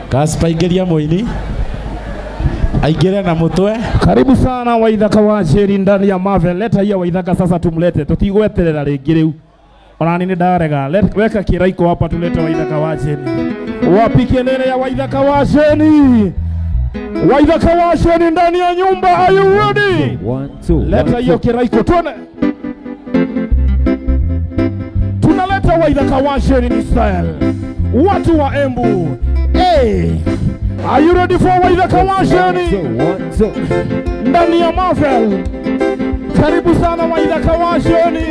Kaspa ingeria muini. Aingire na mutwe. Karibu sana Waithaka wa Njeri ndani ya Marvel. Leta hiyo Waithaka sasa tumlete. Tutigweterera ringi riu. Ona nini ndarega. Weka kiraiko hapa tulete Waithaka wa Njeri. Wapi kelele ya Waithaka wa Njeri? Waithaka wa Njeri ndani ya nyumba. Are you ready? 1 2. Leta hiyo kiraiko tuone. Tunaleta Waithaka wa Njeri ni style. Watu wa Embu. Hey. Are you ready for Waithaka wa Njeri? Ndani ya Marvel. Karibu sana Waithaka wa Njeri.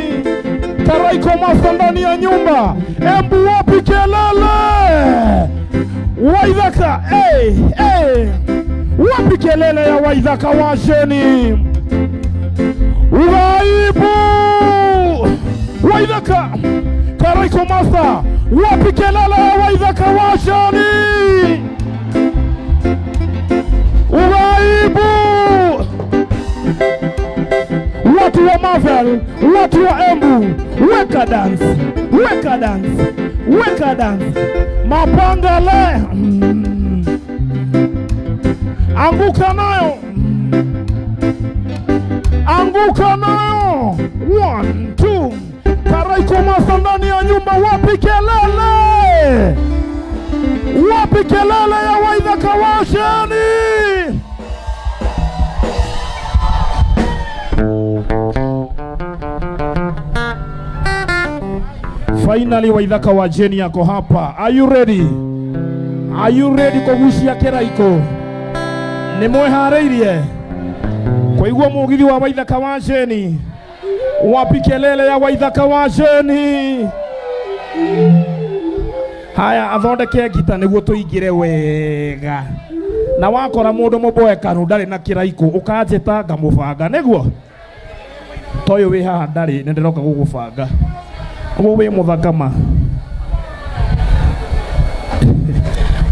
Karaiko Master ndani ya nyumba. Embu wapi kelele? Waithaka, wapi kelele ya Waithaka wa Njeri? Uraibu! Waithaka, Karaiko Master, wapi kelele ya Waithaka wa Njeri? Uraibu! Watu wa Marvel, watu wa Embu, weka dance, weka dance, weka dance. Mapangale, anguka nayo, anguka nayo. 1 2. Karaiko Master ndani ya nyumba, wapi kelele? Wapi kelele ya Waithaka wa Njeri? Finally Waithaka wa Njeri yako hapa. Are you ready? Are you ready kugucia kiraiko? Ni mweharĩirie kuigua mugithi wa Waithaka wa Njeri? Wapi kelele ya Waithaka wa Njeri? Haya, athondeke gita niguo tuingire wega. Na wakora mundu muboekanu ndari na kiraiko ukanjita ngamubanga niguo. Toyo wi haha ndari nindiroka gugubanga. Uwe muthakama.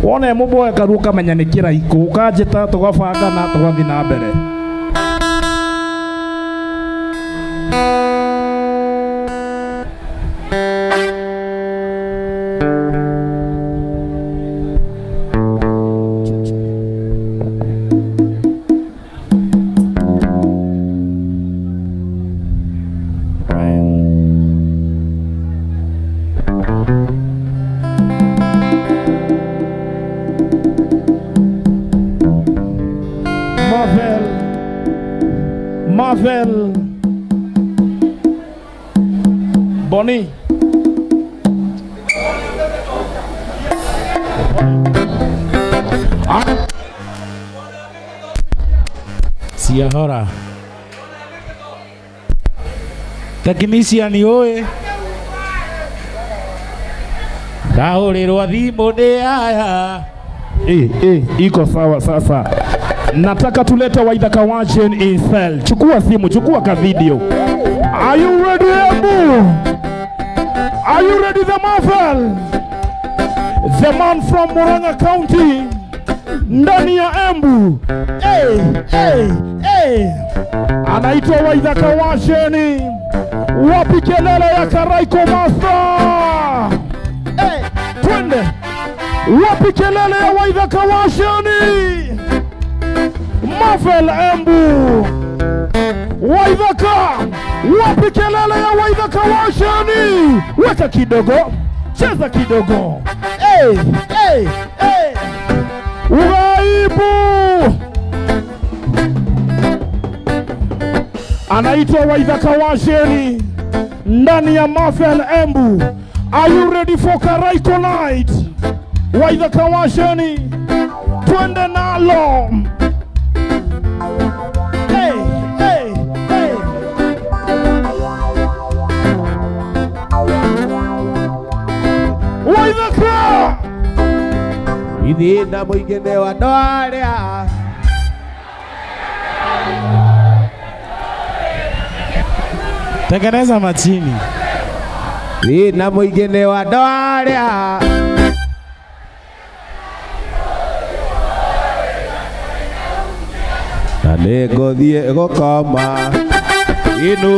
Wone muboekanu ukamenya ni kiraiko ukanjita tugabanga na tugathi na mbere. Marvel Bonnie Siahora Technician oe Ndahũrĩrwo thimũ nĩ aya. Iko sawa sasa. Nataka tulete Waithaka wa Njeri in cell. Chukua simu, chukua ka video. Are you ready, Embu? Are you ready, the Marvel? The man from Murang'a County. Ndani ya Embu. Anaitwa Waithaka wa Njeri. Wapi kelele ya Karaiko Master? Twende. Wapi kelele ya Waithaka wa Njeri? Marvel Embu. Waithaka, wapi kelele ya Waithaka wa Njeri? Weka kidogo, cheza kidogo. Uraibu. Anaitwa Waithaka wa Njeri ndani ya Marvel Embu. Are you ready for Karaiko night? Waithaka wa Njeri, twende nalo. Waithaka Idhina mwingine wa ndoaria. Tengeneza machini. Idhina mwingine wa ndoaria. Na nĩngũthiĩ gũkoma inu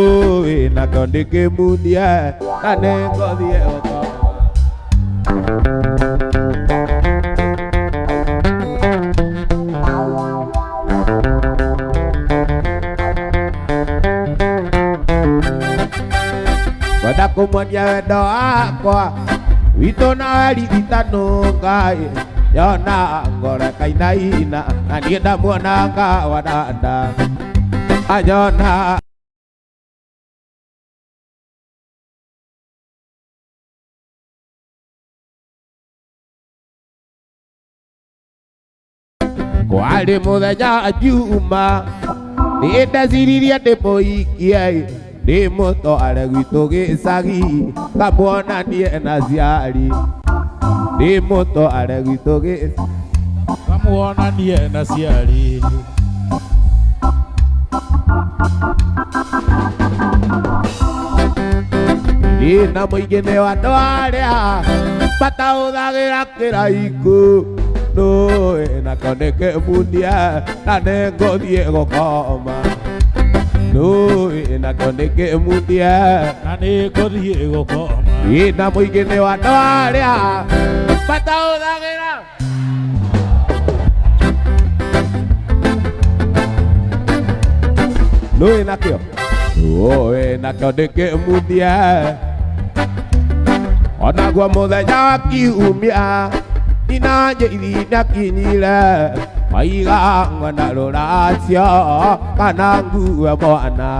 ina ndĩkĩmunia. Na nĩngũthiĩ gũkoma muonia wendo wakwa witũ na werigitanũngai yona ngore kainaina na niĩ ndamuonaga wananda anyona kwarĩ mũthenya Juma nĩndeciririe ndĩmũikie ndĩmũtware gwitũ gĩcagi ngamuonanie na ciari ndĩmũtware gwitũ gĩcagi ngamuonanie na ciari na mũingĩ nĩ wa andũ arĩa matahũthagĩra kĩraikũ nũĩ nakĩo nĩkĩmundia na nĩngũthiĩ gũkoma nũĩ nakĩo nĩkĩmundia na nĩngũthiĩ gũkoma na mũingĩ nĩ wa andũ arĩa matahũthagĩra nũĩ nakĩo nĩkĩmundia onaguo mũthenya wa kiumia inanjĩithi ndakinyire waiga ng'ona rũracio kana ngue mwana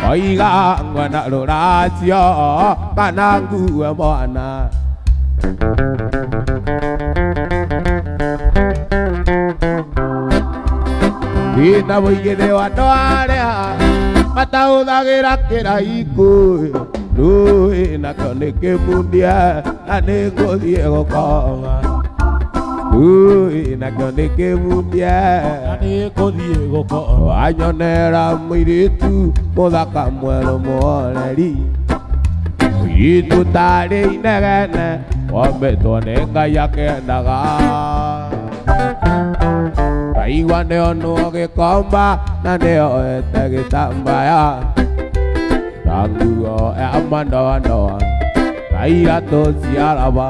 waiga ng'ona rũracio kana ngue mwana na mũingĩ wa andũ arĩa matahũthagĩra kĩraikũ nũĩ nakĩo nĩkĩmundia na nĩngũthiĩ gũkoma nũĩ nakĩo nĩkĩmundia na nĩngũthiĩ gũkoma wanyonera mũirĩtu mũthaka mwerũ muoreri mũirĩtu tarĩ inegene wombĩtwo nĩ Ngai akendaga Kaigua nĩonwo gĩkomba na nĩoete gĩtambaya na nguo ya mandoandoa na iratũ cia raba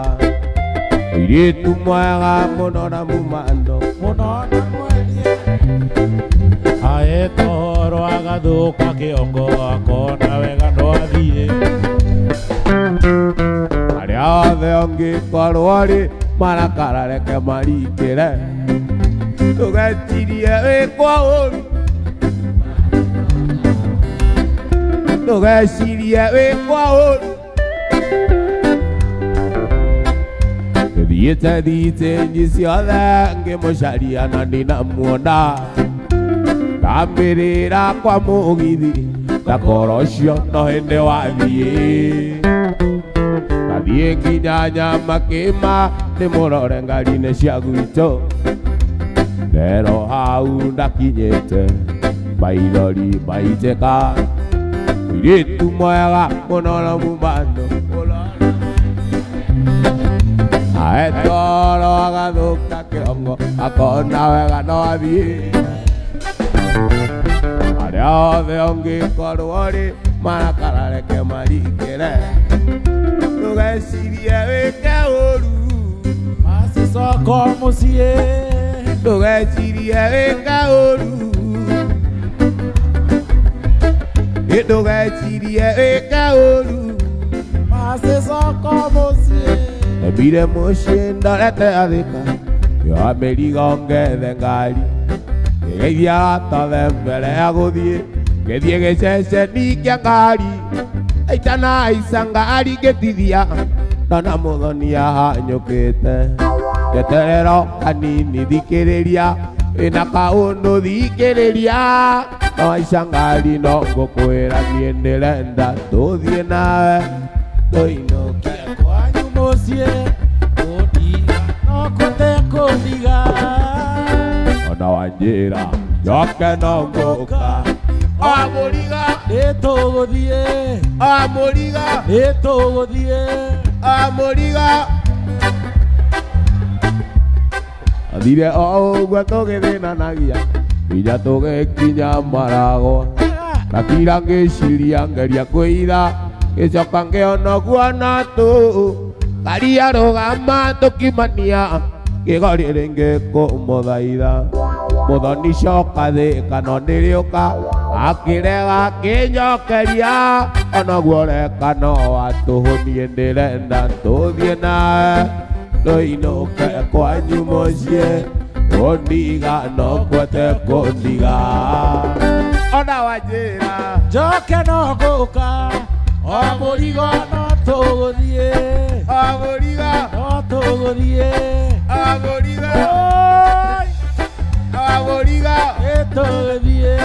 mũirĩtu mwega mũno na mumando mũno na mwendia aetoro agathũka kĩongo akona wega no athiĩ arĩa othe ũngĩkorwo rĩ marakara reke maringĩre ndũgecirie wĩkwo ũru ndũgecirie wĩkwo ũru thiĩte thiitĩnji ciothe ngĩmũcaria na ndinamuona ngambĩrĩra kwa mũgithi thakora ũcio no hĩndĩ wathiĩ ngathiĩ nginya Nyamakĩma ndĩmũrore ngari-inĩ cia gwitũ Nero hau ndakinyĩte maithori maitĩka mũirĩtu mwega mũno na mumando aetoro agathũka kĩongo akona wega no athiĩ arĩa othe ũngĩkorwo rĩ marakara reke maringĩre ndũgecirie wĩke ũru macicoko mũciĩ ndũgecirie wĩke ũru ndũgecirie wĩke ũru macicoko mũciĩ mbire mũciĩ ndorete athĩka ya mĩrigo ngethe ngari ngĩgeithia gatothe mbere ya gũthiĩ ngĩthiĩ gĩceceni kĩa ngari aita na aica ngari ngĩtithia ndona mũthonia hanyũkĩte njeterero kanini thikĩrĩria wĩna kaũndũ thikĩrĩria no aica ngari no ngũkwĩra niĩ ndĩrenda tũthiĩ nawe tũinũkie kwanyu mũciĩ kũndiga no kũtekũndiga ona wanjĩra njoke no ngũka amũriga nĩtũgũthiĩ amũriga nĩtũgũthiĩ amũriga athire o ũguo tũgĩthĩnanagia nginya tũgĩkinya Maragwa nakira ngĩciria ngeria kwĩira ngĩcoka ngĩona guona tũ ngari yarũgama tũkimania kĩgori rĩngĩ kũmũthaitha mũthoni coka thĩ kana nĩrĩũka akirega kinyokeria onaguo reka no atuhunie ndirenda tuthie nawe ndoinuke kwanyu muciĩ kundiga no kwote kundiga ona wanjĩra njoke no ngũka o mũrigo no tũgũthiĩ o mũrigo no tũgũthiĩ o mũrigo o mũrigo tũgũthiĩ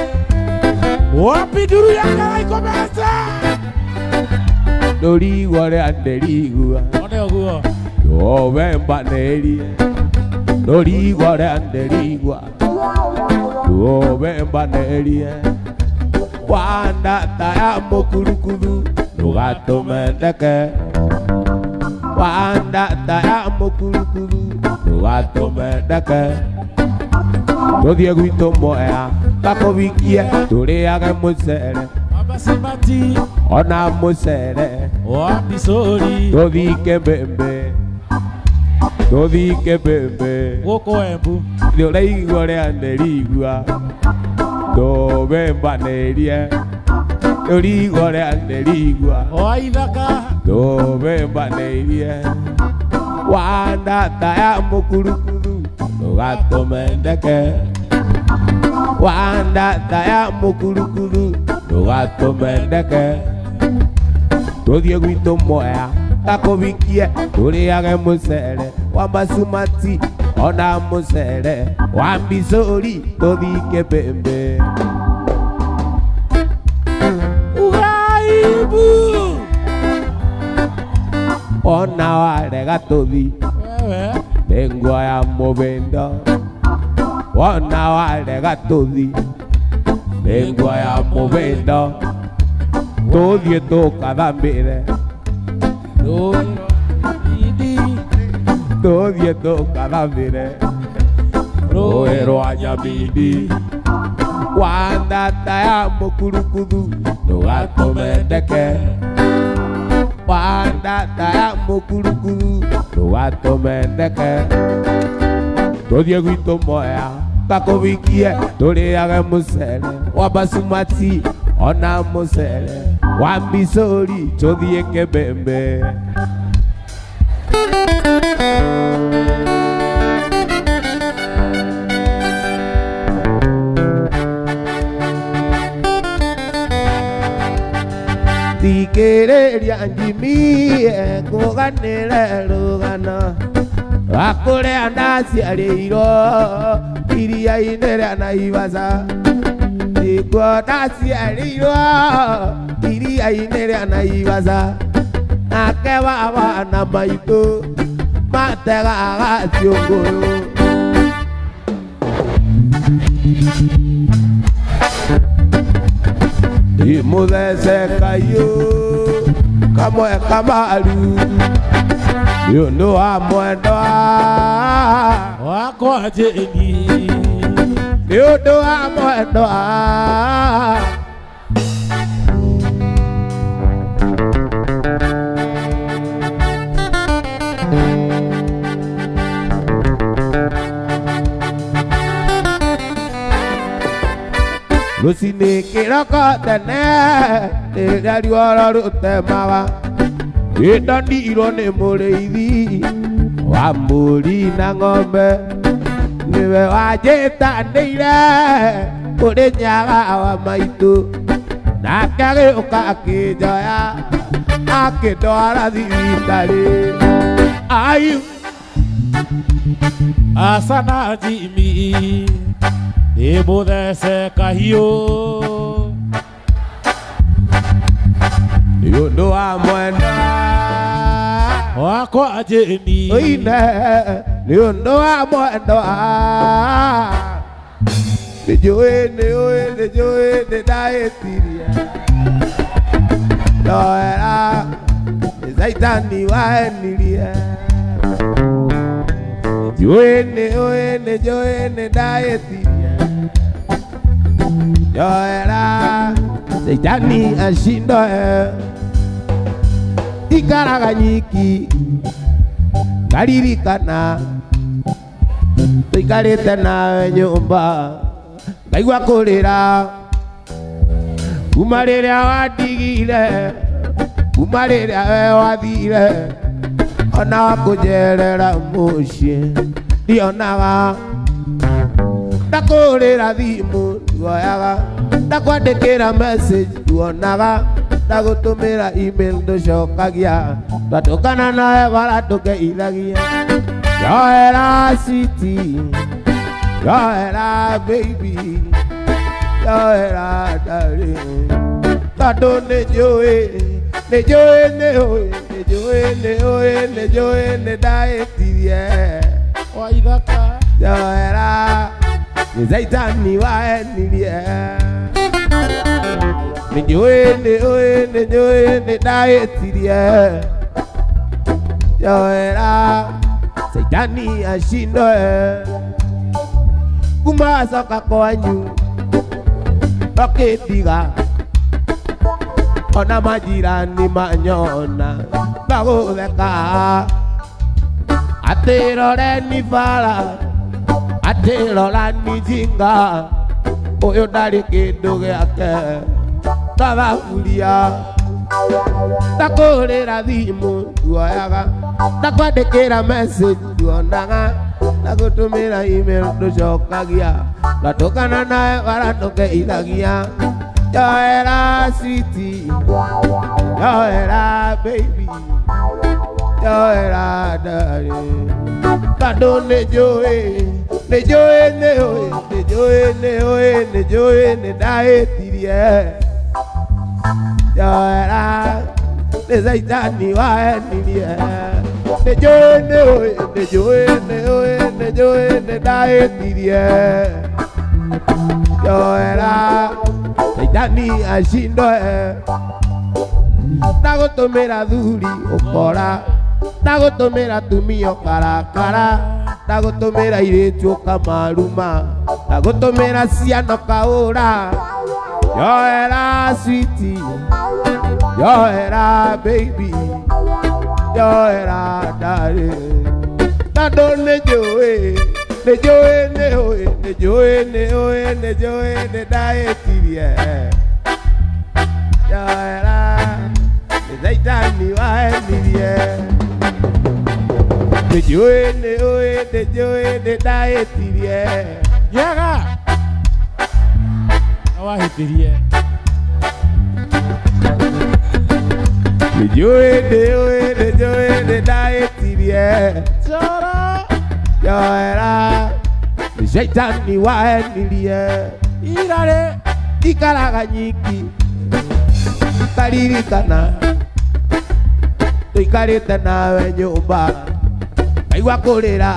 wapi nduru ya karaiko mesa ndũrigwo rĩa ndĩrigua one ũguo ndũwembanĩrie ndũrigwo rĩa ndĩrigua ndũwembanĩrie wandata ya mũkurukuthu ndũgatũme ndeke wandata ya mũkurukuthu ndũgatũme ndeke tũthiĩ gwitũ Mwea takũbikie tũrĩage mũcere Abasimati ona mũcere wa Misori tũthike mbembe tũthike mbembe gũkũ Embu ndũraigua rĩa ndĩrigua ndũwembanĩrie ndũrigwo rĩa ndĩrigua o ithaka ndũwembanĩrie wandata ya mũkurukuthu ndũgatũme ndeke wandata ya mũkurukuthu ndũgatũme ndeke tũthiĩ gwitũ Mwea takũbikie tũrĩage mũcere wa Basumati ona mũcere wa Misori tũthike mbembe uraibu ona warega tũthi wewe nĩngwa ya mũbĩndo ona warega tũthi nĩngwa ya mũbĩndo tũthiĩ tũkathambĩre ndũiro idi tũthiĩ tũkathambĩre rũĩ rwa Nyabindi wandata ya mũkurukuthu ndũgatũme ndeke wandata ya mũkurukuthu ndũgatũme ndeke tũthiĩ gwitũ Mwea takũbikie tũrĩage mũcere wa Basumati ona mũcere wa Misori tũthiĩke mbembe thikĩrĩria njimie ngũganĩre rũgano rwa kũrĩa ndaciarĩirwo iria-inĩ rĩa Naivasha nĩkuo ndaciarĩirwo iria-inĩ rĩa Naivasha nake baba na maitũ mategaga ciũngũyũ imuthece kaiyũ kamwe kamaru nĩũndũ wa mwendwa wakwa Jeni nĩũndũ wa mwendwa rũcinĩ kĩroko tene rĩrĩa riũa rũtemaga nĩndonirwo nĩ mũrĩithi wa mbũri na ng'ombe nĩwe wanjĩtanĩire kũrĩ nyaga wa maitũ nake agĩũka akĩnjoya akĩndwara thibitarĩ ai asana Jimmy nĩmũthece kahiũ nĩũndũ wa mwendwa wakwa Jeni oine nĩũndũ wa mwendwa nĩnjũĩ nĩndahĩtirie ndoera nĩ Saitani wahenirie nĩnjũĩ nĩndahĩtirie ndoera Saitani ashindwe ikaraga nyiki ngaririkana tũikarĩte nawe nyũmba ngaigua kũrĩra kuma rĩrĩa wandigire, kuma rĩrĩa we wathire, ona wakũnjerera mũciĩ ndionaga, ndakũhũrĩra thimũ nduoyaga, ndakwandĩkĩra message nduonaga, ndagũtũmĩra email ndũcokagia, twatũkana nawe bara tũkeithagia. Yohera city, yohera baby, yohera darling, tondũ nĩnjũĩ nĩndahĩtirie Waithaka yohera nĩ Saitani wahenirie, nĩnjũĩ nĩndahĩtirie yohera Saitani ashindwe, kuma coka kwanyu ũkĩndiga, ona majirani manyona magũtheka, atĩ roreni bara, atĩ rorani jinga, ũyũ ndarĩ kĩndũ gĩake ndathaburia, ndakũhũrĩra thimũ nduoyaga, ndakwandĩkĩra message nduonaga, ndagũtũmĩra email ndũcokagia, twatũkana nawe bara tũkeithagia. Yohera city, yohera baby, yohera darling, tondũ nĩnjũĩ nĩndahĩtirie yohera nĩ Saitani wahenirie, nĩnjũĩ nĩndahĩtirie yohera Saitani ashindwe, ndagũtũmĩra thuri ũkora, ndagũtũmĩra tumia ũkarakara, ndagũtũmĩra airĩtu ũkamaruma, ndagũtũmĩra ciana ũkaũra. Yohera sweetie, yohera baby, yohera darling, tondũ nĩnjũĩ nĩndahĩtirie yohera nĩ Saitani wahenirie, nĩnjũĩ nĩndahĩtirie Yega Awahĩtirie nĩnjũĩ nĩndahĩtirie Chora yohera nĩ Saitani wahenirie, Irare ikaraga nyiki karirikana tũikarĩte nawe nyũmba ngaigua kũrĩra,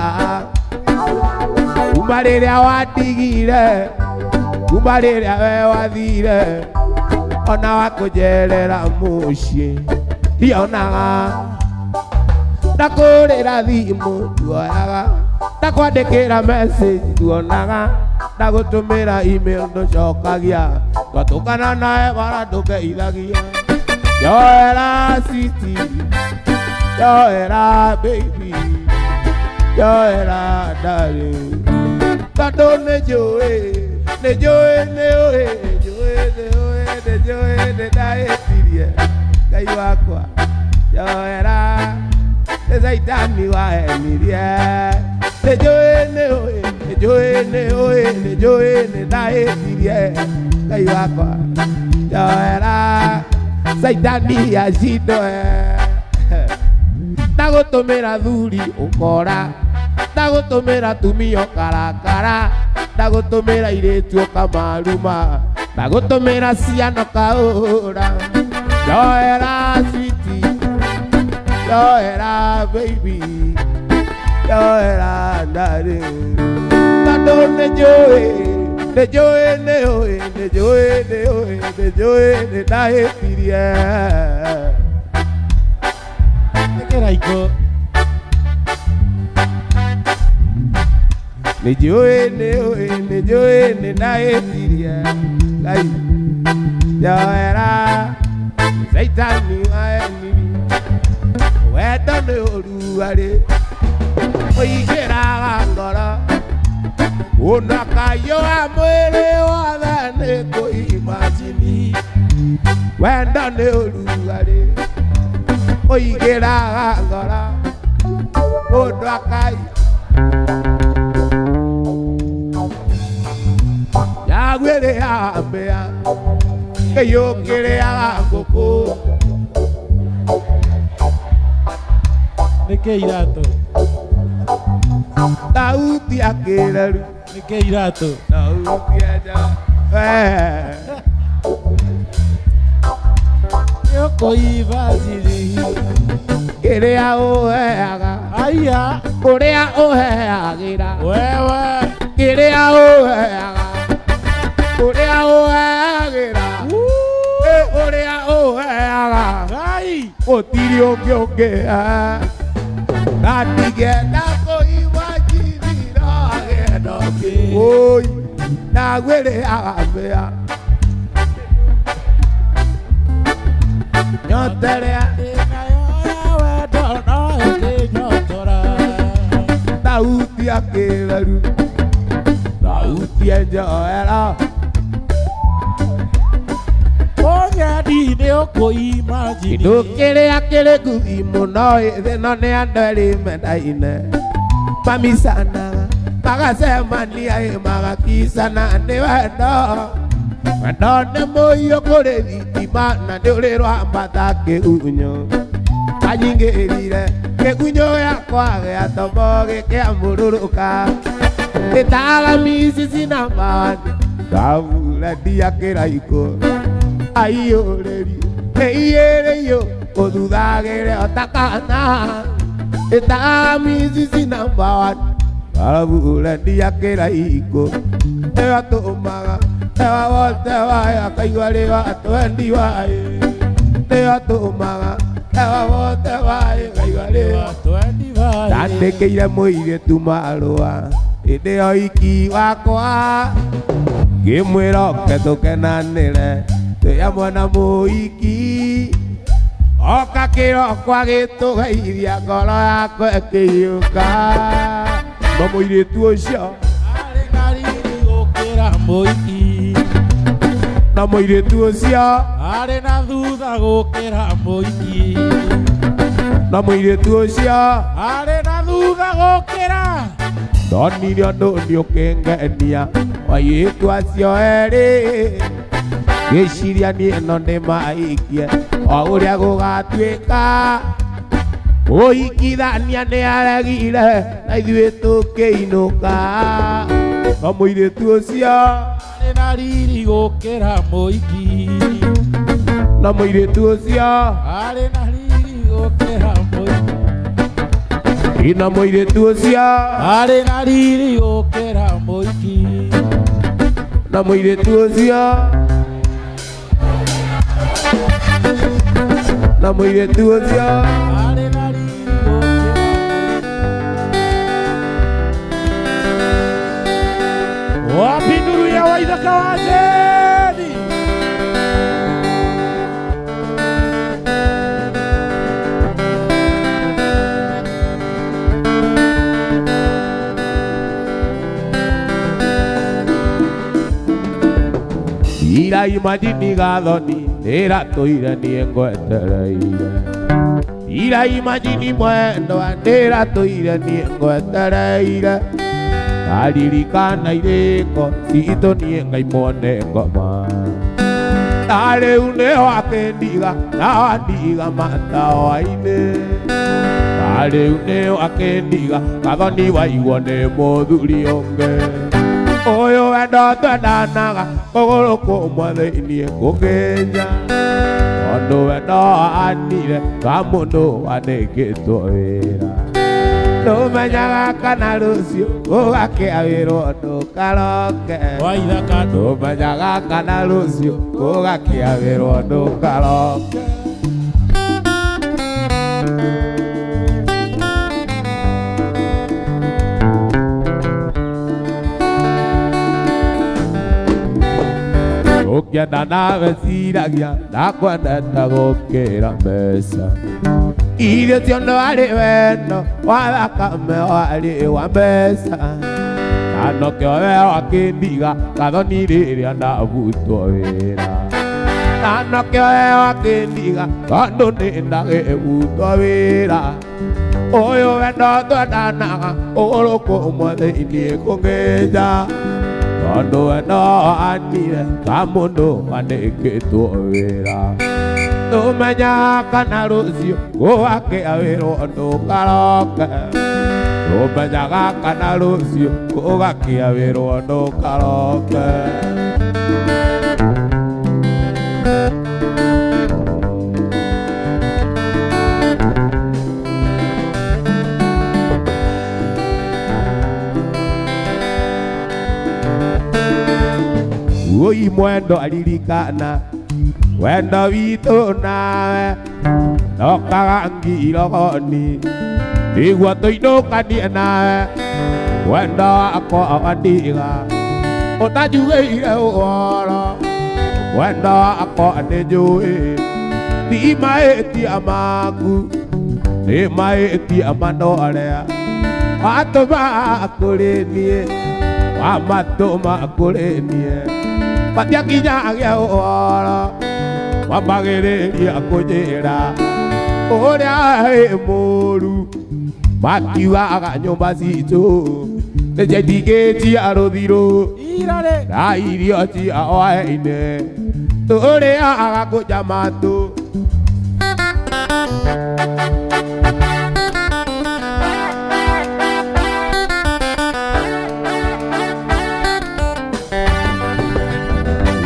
kuma rĩrĩa wandigire, kuma rĩrĩa we wathire, ona wakũnjerera mũciĩ ndionaga, ndakũhũrĩra thimũ nduoyaga, ndakwandĩkĩra message nduonaga, ndagũtũmĩra email ndũcokagia, twatũkana nawe bara tũkeithagia. Yohera city, yohera baby, yohera darling, tondũ nĩnjũĩ nĩndahĩtirie Ngai wakwa, yohera nĩ Saitani wahenirie, nĩnjũĩ nĩndahĩtirie Ngai wakwa, yohera Saitani ashindwe, ndagũtũmĩra thuri ũkora, ndagũtũmĩra tumia ũkarakara, ndagũtũmĩra airĩtu ũkamaruma, ndagũtũmĩra ciana ũkaũra. Yohera sweetie, yohera baby, yohera darling, tondũ nĩnjũĩ nĩndahĩtirie Tekera iko nĩnjũĩ nĩndahĩtirie Ngai yohera Saitani wahenirie, wendo nĩ ũrugarĩ ũingĩraga ngoro, ona kayũa mwĩrĩ wothe nĩ kũimagini, wenda nĩ ũrugarĩ ũigĩraga ngora mũndũ akai yagwĩrĩaga mbĩa kĩyũkĩrĩaga ngũkũ nĩkĩ iratũ Dauti akĩreru nĩkĩ iratũ Dauti aja nĩũkũiba njiri kĩrĩa ũheaga aya ũrĩa ũheagĩra wewe kĩrĩa ũheaga ũrĩa ũheagĩra ũrĩa ũheaga ngai gũtirĩ ũngĩ ũngĩha na ndigenda kũiba njiri no agenda ũngĩ ũi ndagwĩrĩaga mbĩa nyoterea Dauti akĩreru Dauti enjoera ũgendi nĩũkũima njiri kĩndũ kĩrĩa kĩrĩ nguthi mũno thĩ ĩno nĩ andũ erĩ mendaine mamicanaga magacemania magakicana nĩ wendo wendo nĩ mũiyũ kũrĩ thitima na nĩ ũrĩ rwambata kĩgunyũ kanyingĩrire kĩgunyũ gĩakwa gĩa tombo gĩkĩamũrũrũka gĩtaga micici namba wani kavura ndia kĩraikũ aiyũrĩri nĩiyĩrĩiyũ ũthuthagĩre otakana gĩtaga micici namba wani kavura ndia kĩraikũ nĩyo tũmaga ewa wote wayo akaigua rĩwa twendi wayo nĩyo tũmaga ewa wote wayo akaigua rĩwa ndandĩkĩire mũirĩtu marũa hĩndĩ ya ũhiki wakwa ngĩmwĩra oke tũkenanĩre twĩ hamwe na mũhiki oka kĩroko agĩtũgeithia ngoro yakwa ĩkĩiyũka no mũirĩtu ũcio arĩ na riri gũkĩra mũhiki na mũirĩtu ũcio arĩ na thutha gũkĩra mũhiki na mũirĩtu ũcio arĩ na thutha gũkĩra ndonire ũndũ nĩũkĩngenia airĩtu acio erĩ ngĩciria niĩ ĩno ndĩmahikie o ũrĩa gũgatuĩka ũhikithania nĩ aregire na ithuĩ tũkĩinũka no mũirĩtu ũcio arĩ na riri gũkĩra mũhiki na mũirĩtu ũcio arĩ na riri gũkĩra mũhiki na mũirĩtu ũcio arĩ na riri gũkĩra mũhiki na mũirĩtu ũcio na mũirĩtu ũcio arĩ na riri gũkĩra wapi nduru ya Waithaka wa Jeni irai majini gathoni ndĩratũire niĩ ngwetereire irai majini mwendwa ndĩratũire niĩ ngwetereire ndaririkana irĩko citũ niĩ ngaimone ngoma na rĩu nĩho akĩndiga na wandiga matawa-inĩ na rĩu nĩho akĩndiga gathoni waigwo nĩ mũthuri ũngĩ ũyũ wendo twendanaga kũgũrũ kũmwe thĩiniĩ kũngĩnya tondũ wendo wanire ka mũndũ wandĩkĩtwo wĩra ndũmenyaga kana rũciũ gũgakĩawĩrwo ndũkaroke Waithaka ndũmenyaga kana rũciũ gũgakĩawĩrwo ndũkaroke ũkĩenda nawe ciragia ndakwendete gũkĩra mbeca ithuĩ tiondo warĩ wendo wa thakame warĩ wa mbeca na nokĩo weo akĩndiga gathoni rĩrĩa ndabutwo wĩra Nana kioewa kindiga Kondo nindage utowira Oyo wendo twendanaga Ũgũrũkũ ũmwe thĩinĩ kũngĩnja Tondũ wendo anire ta mũndũ wandĩkĩtwo wĩra Tũmenya kana rũciũ gũgakĩa wĩrwo ndũkaroke Tũmenyaga kana rũciũ gũgakĩa wĩrwo ndũkaroke Ui mwendo alirikana Wendo witũ nawe Nokaga ngirogoni Nĩguo tũinũkanie nawe Wendo wakwa wandiga Ũtanjugĩire ũhoro Wendo wakwa nĩnjũĩ Ti mahĩtia maku Nĩ mahĩtia manorĩa Watũma kũrĩ niĩ Wamatũma kũrĩ niĩ Matiakinyagia ũhoro Wambagĩrĩria kũnjĩra Ũrĩa wĩ mũũru Makiugaga nyũmba citũ Nĩciatigĩtia rũthirũ Na irio cia hwaĩ-inĩ Tũrĩaga kũnja matũ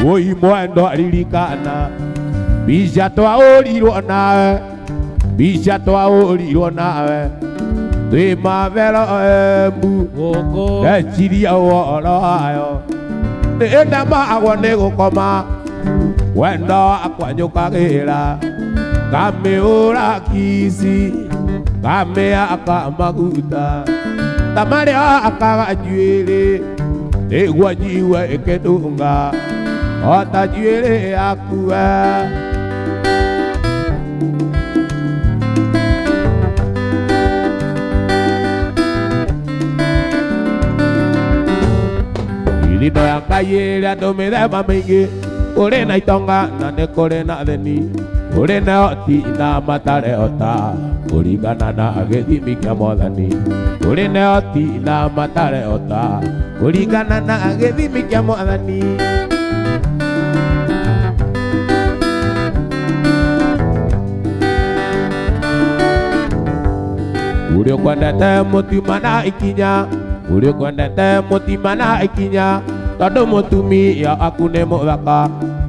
Ui mwendo alirikana Bisha twaũrirwo nawe Bisha twaũrirwo nawe Twĩ mavero Embu Ndeciria ũhoro wayo Nĩndamagwo nĩ gũkoma Wendo wakwa njũkagĩra Ngamĩhũra kici Ngamĩhaka maguta Tamarĩa akaga njuĩrĩ Nĩguo njigue ĩkĩndunga Ota njuĩrĩ yaku Irino ya Ngai ĩrĩa andũ mĩthemba mĩingĩ Kũrĩ na itonga na nĩ kũrĩ na thĩni Kũrĩ na hoti na matarĩ hota Kũringana na gĩthimi kĩa Mwathani Kũrĩ na hoti na matarĩ hota Kũringana na gĩthimi kĩa Mwathani Ũrĩa ũkwendete mũtima na ikinya Ũrĩa ũkwendete mũtima na ikinya Tondũ mũtumia waku nĩ mũthaka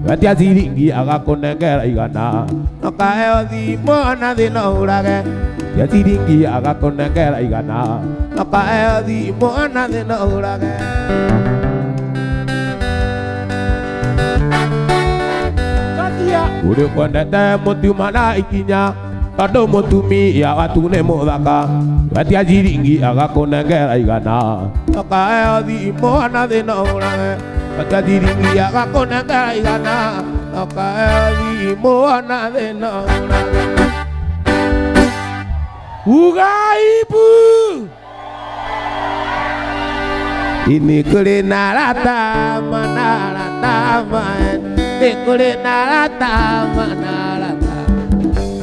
Wetia ciringi agakũnengera igana Nokaheo thimũ ona thĩ no ũrage Wetia ciringi agakũnengera igana Nokaheo thimũ ona thĩ no ũrage Ũrĩa ũkwendete mũtima na ikinya Tondũ mũtumia waku nĩ mũthaka Wetia ciringi agakũnengera igana Nokaheo thimũ ona thĩ no ũrage Wetia ciringi agakũnengera igana Nokaheo thimũ ona thĩ no ũrage Ugaibu Ini kũrĩ na ratama na ratama Ini kũrĩ na ratama na ratama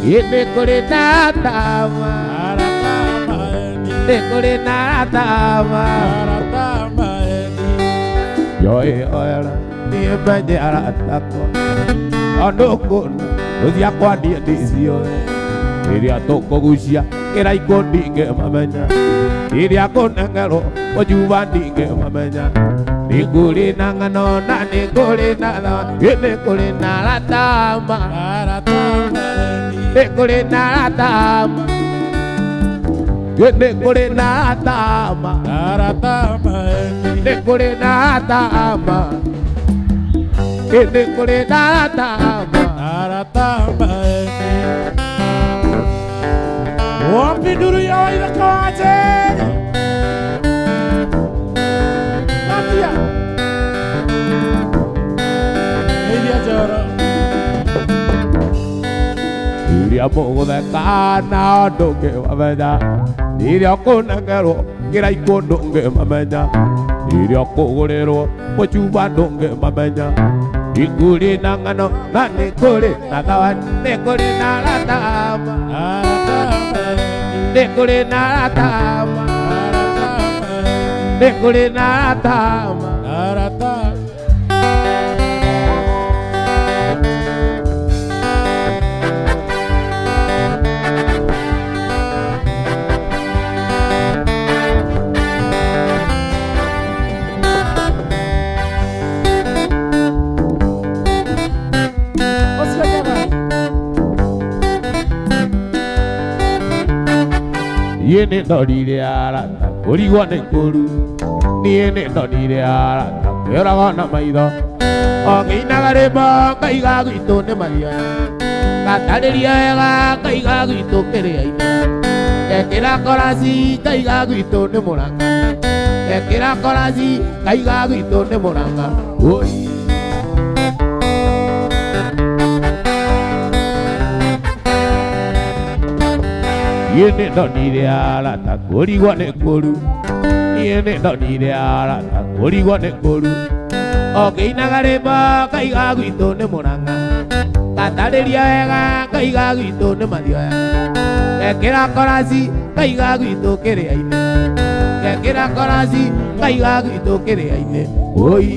Ini kũrĩ na ratama Ini kũrĩ na ratama Joy oera niĩ menye aratakwa Tondũ kũna rũciakwa niĩ ndĩcio Rĩrĩa tũkũgucia kĩraikũ ndingĩmamenya Rĩrĩa kũnengerwo mũjuba ndingĩmamenya Nĩ kũrĩ na ng'ano na nĩ kũrĩ na thawa Nĩ kũrĩ na ratama Nĩ kũrĩ na ratama Nĩ kũrĩ na ratama Nĩ kũrĩ na ratama Nĩ kũrĩ na ratama Wapi nduru ya waithaka wa Njeri Natia Elia Joro Rĩrĩa mũgũtheka na ndũngĩmamenya Rĩrĩa kũnengerwo kĩraikũ ndũngĩmamenya Rĩrĩa kũgũrĩrwo mũcuba ndũngĩmamenya Nikuri na ngano na nikuri na tawan, nikuri na ratama, nikuri na ratama, nikuri na ratama. Yene dorire arata, origwa ne koru. Niene dorire arata, eraga na maida. Ogina gareba, kaiga grito ne maria. Kataderia ega, kaiga grito kereaina. Ekera korasi, kaiga grito ne moranga. Ekera korasi, kaiga grito ne moranga. Oi. Yene donire arata, origwa ne koru. Yene donire arata, origwa ne koru. Ogina gareba, kaiga grito ne moranga. Kataderia ega, kaiga grito ne maria. Ekera korasi, kaiga grito kereaine. Ekera korasi, kaiga grito kereaine. Oi.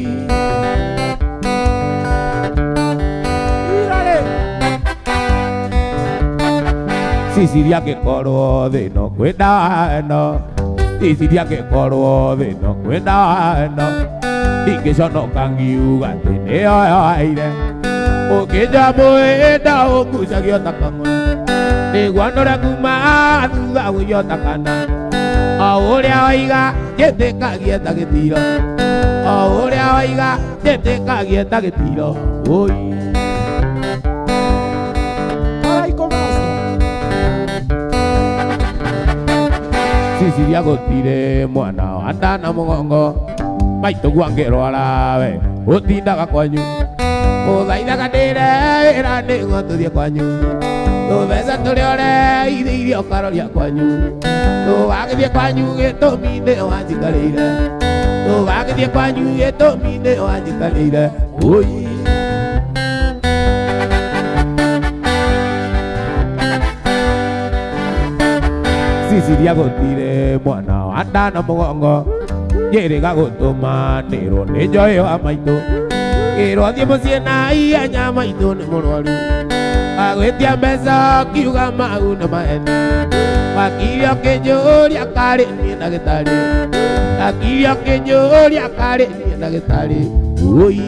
Sisiria que coro de no cuenta no. Sisiria que coro de no cuenta no. Y que yo no cangiuga tiene aire. O que ya moeda o cusa que yo tacango. De cuando la kuma duda o yo tacana. Ahora oiga, que te cagueta que tiro. Ahora oiga, que te cagueta que tiro. Uy. Sisiria gotire mwana anda na mugongo maito gwangero arawe utindaga kwanyu uthaithaga ndire wira ningo tuthie kwanyu tubeca turiore ithiirie ukaroria kwanyu tugagithie kwanyu gitumi ni wanjikarire tugagithie kwanyu gitumi ni wanjikarire ui. Sisiria gotire mwana anda na mugongo yerega gutuma niro ni njoe wa maito iro thie mucii na ihenya maito ni murwaru agwitia mbeca kiuga mau na maheni wakiria kinjuria kari nie ndagitari akiria kinjuria kari nie ndagitari ui.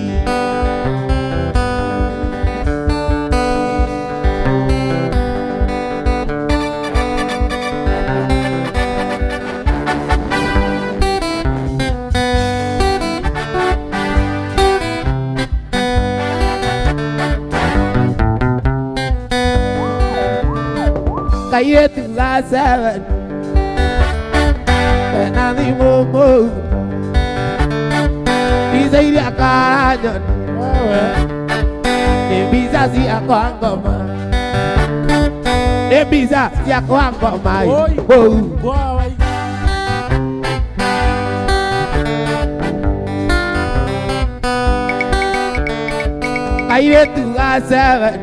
Kayetu la seven, penani momo. Bisa iri akarajon, ne bisa si aku anggoma, ne bisa si aku anggoma. Kayetu la seven.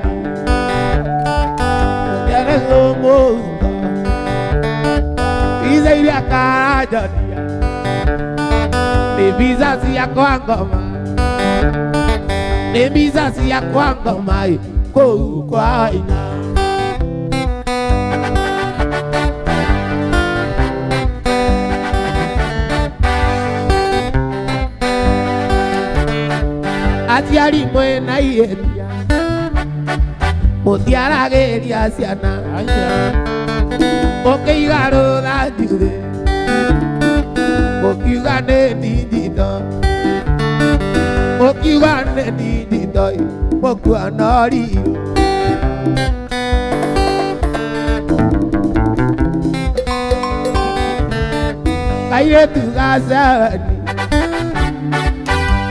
Bisa iri akarajon, ne bisa si aku anggoma, ne bisa si aku anggoma. Kau kuaina. Aciari mwena iyeria mutiarageria ciana ukiigarura njuthi ukiuga nĩ ndindito ukiuga nĩ ndindito mũkua no riu kairĩtu gacani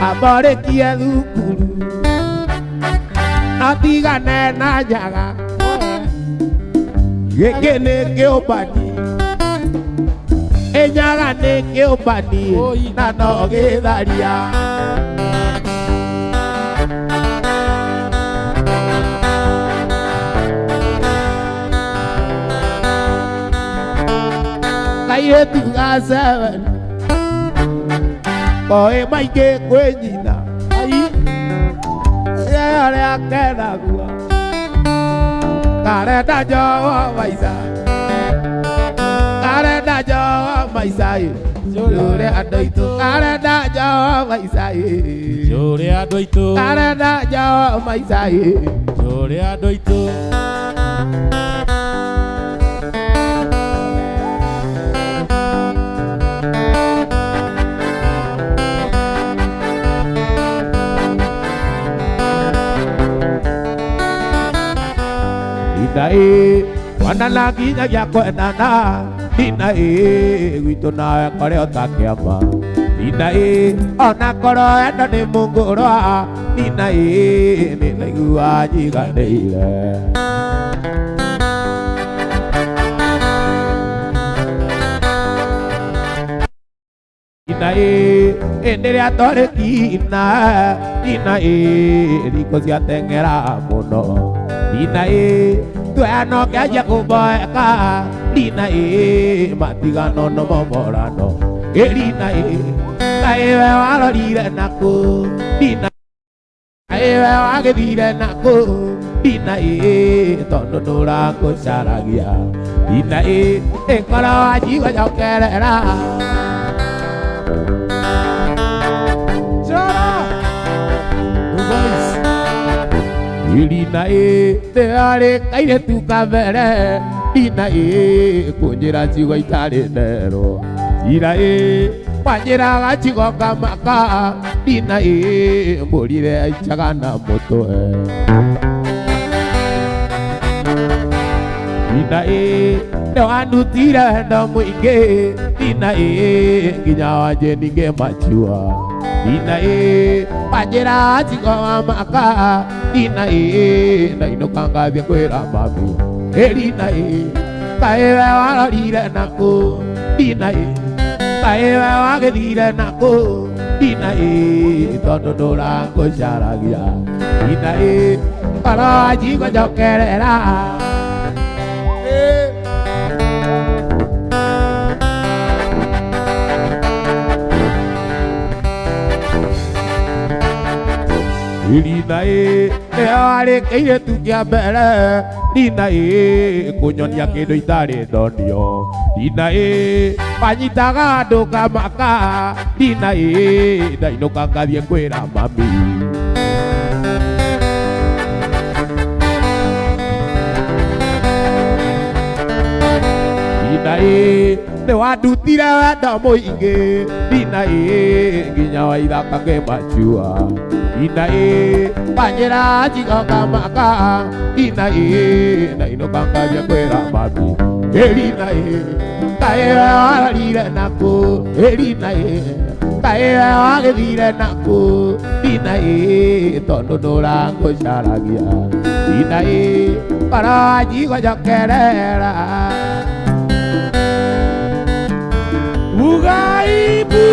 amborĩkie thukuru atigane na njaga gĩkĩ nĩ kĩũmbani ĩnyaga nĩ kĩũmbani na no gĩtharia kaire tugaseven koe maike kwenyina ai yale akena gua kare da jo maisa kare da jo maisa jore adoito kare da jo maisa jore adoito kare da jo maisa jore adoito Dai wana lagi ya kwenana dinae wito na kore otakiama dinae ona koro enda ni munguro dinae ni legua jiga deile dinae endere atore kina dinae rikosia tengera mono dinae tuano kaya kuboeka dinae matigano no momorano dinae kaewe walorire naku dinae kaewe wagethire naku dinae tondo nurango caragia dinae ekora wajiwa jokerera Dinae te are kaire tu kamere dinae kunjira chigo itare nero dinae panjira gachigo kamaka dinae morire aichagana moto dinae no anutira no muige dinae ginya jenige machua dinae panjira chigo kamaka dinae naino kanga bia kwera mami dinae kaewe walorire naku dinae kaewe wagethire naku dinae tondo nurango caragia dinae koro ajigo jokerera dinae are kaire tu kia bere dinae kunyonia kindu itari ndonio dinae panyitaga andu kamaka dinae ndainuka ngathie kwira mami dinae ne wandutire wendo muingi dinae nginya waithaka ngimachua dinae panjira chigo kamaka dinae nainoka ngabia kwera mami dinae kaewe walorire naku dinae kaewe wagethire naku dinae tondo nurango caragia dinae koro ajigo jokerera Ugaibu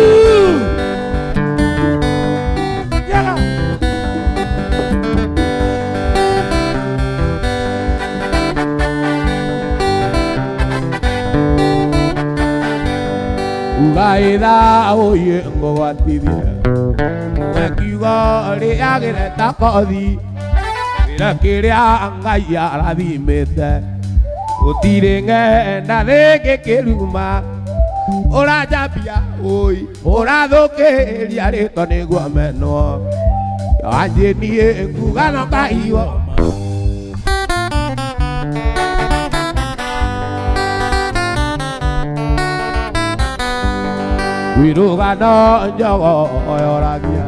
Yaga Ugaida oye ngowatithie Mekiuga riagire takothi Rira kiria Ngai arathimite Gutiri ng'enda rĩngĩ kĩruma Ũranjambia oi ũrathũkĩria rĩtwa nĩguo menwo wanjĩniĩ nguga no kahiũ wirũgano njogo oyoragia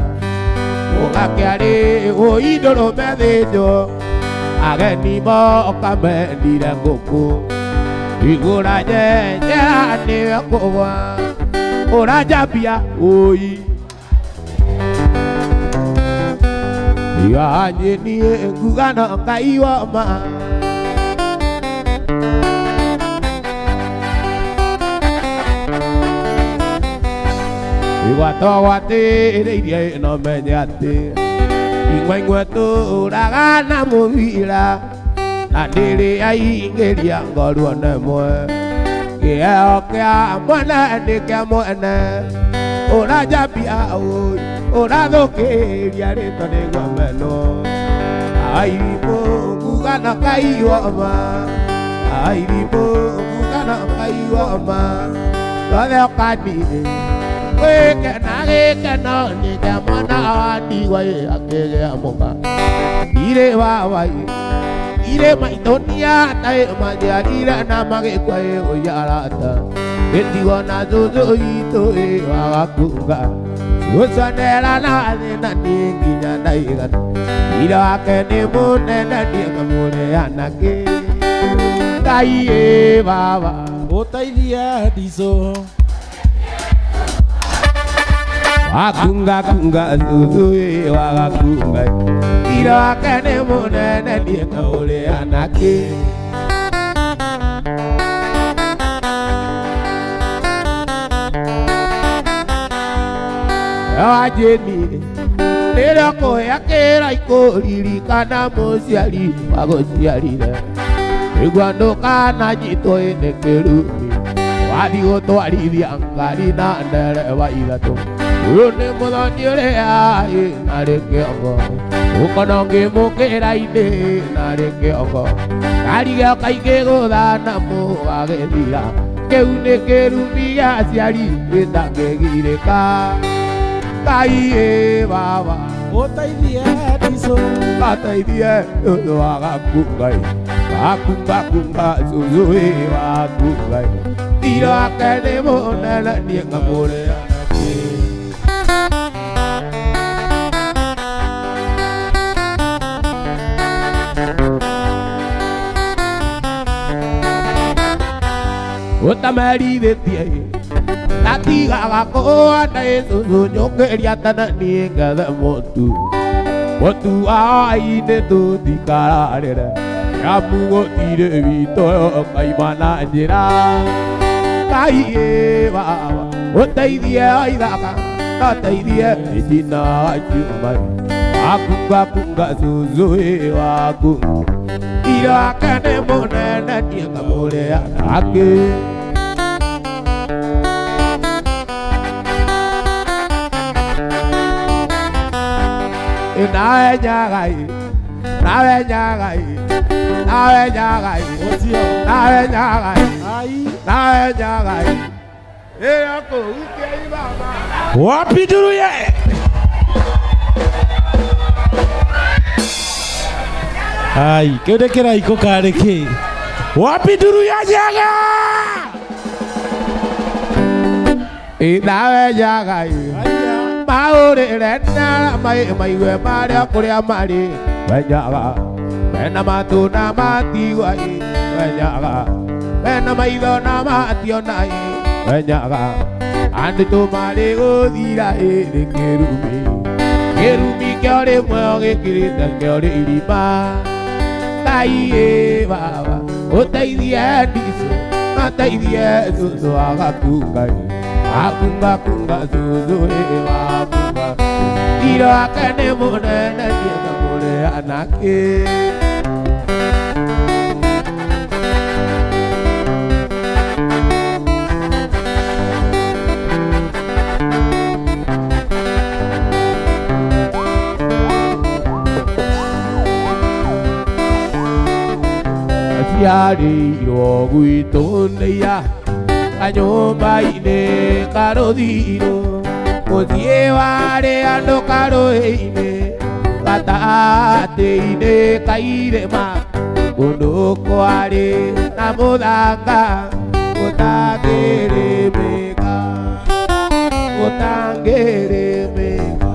ũgakĩarĩ oi ndũrũme thĩnjwo ageni moka mendire ngũkũ igũra nyenjera nĩwe kũgwa ũranjambia oi wanjĩniĩ nguga no Ngai woma igwatogwatĩrĩirie ĩno menye atĩ ing'we tũraga na mũbira na ndĩrĩ yaingĩria ngorwo nemwe Keo kia mwana ni kia mwana Ora jambia oi Ora thokeria rito ni gwameno Airimu ngugana kaiwama Airimu ngugana kaiwama Tothe okanire Wikena ni kia mwana Ndigwe akigea muka Ire wawai Ire maitonia tae majiarira na magekwa oyarata Etigo na zuzu ito wagakunga Usanera na zina ninginya na igana Ira wake ni munene niega mune anake Ngai baba Ũteithia ndico Wakunga kunga zuzu wagakunga Ira wake ni munene niega mune anake Ajeni Nira koya kera ikuririkana muciari waguciarire Igwando kana nyito ene kerumi Wathi gutwarithia ngari na ndereba ithatu Uyu ni muthoni uria ina kiongo Ukono ngimukira-ini na kiongo Ngari gioka ikiguthana mugagithira Kiu ni kirumi gia aciari gitangigirika Ngai baba Ũteithia ndico Gateithie ũndũ wa gakungai Gakunga zuzu wakungai Tiro wake nĩ mũnene niĩ ngamũrĩa Ũtamerithĩtie Natigaga kũhanda Jesũ njũkĩria tene niĩ ngethe mũtu Mũtu wa hwaĩ-inĩ tũtikararĩre Nĩamu gũtirĩ witũ kaima na njĩra Ngai baba ũteithie waithaka na ũteithie icina wakiumari Wakunga Jesũ wakunga Ira wake nĩ mũnene niĩ ngamũrĩa nake Nawe nyagai Nawe nyagai Nawe nyagai Ũcio Nawe nyagai Ai Nawe nyagai Yako ukei baba Wapi Nduruye Ai kĩu nĩ kĩraiko karĩ kĩ Wapi Nduruye njaga Nawe nyagai Maũrĩre na maigue marĩa kũrĩa marĩ Wenyaga Mena matũ na matigua Wenyaga Mena maitho na mationa Wenyaga Andũ marĩ gũthira nĩ kĩrumi Kĩrumi kĩo rĩmwe gĩkĩrĩte kĩo rĩ irima Ngai baba ũteithie ndico na ũteithie Jesũ wa gakungai Akunga Jesũ wakunga Tiro wake nĩ mũnene niĩ ngamũrĩa nake Aciarĩirwo gwitũ nĩ ya Kanyũmba-inĩ karũthirũ Mũciĩ warĩ andũ karũĩ-inĩ Gatagatĩ-inĩ ka irĩma Kũndũ kwarĩ na mũthanga Gũtangĩrĩmĩka Gũtangĩrĩmĩka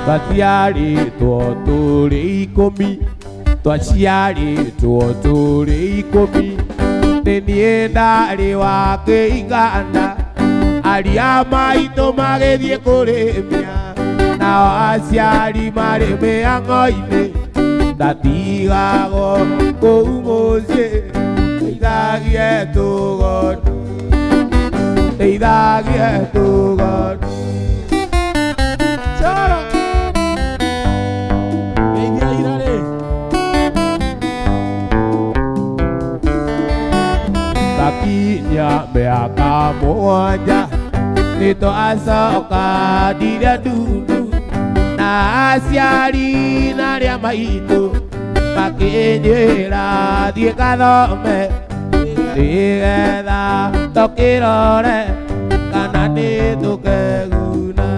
Twaciarĩtwo tũrĩ 10 Twaciarĩtwo tũrĩ 10 Nĩ niĩ ndarĩ wa kĩigana Aria maitũ magĩthiĩ kũrĩmia Nao aciari marĩ mĩhang'o-inĩ Ndatigagwo kũu mũciĩ Ndeithagie tũgondu Ndeithagie tũgondu mĩaka mũgwanja nĩtwacoka ndire ndundu na aciari na arĩa maitũ makĩnjĩra thiĩ gathome nĩgetha tũkĩrore kana nĩtũkeguna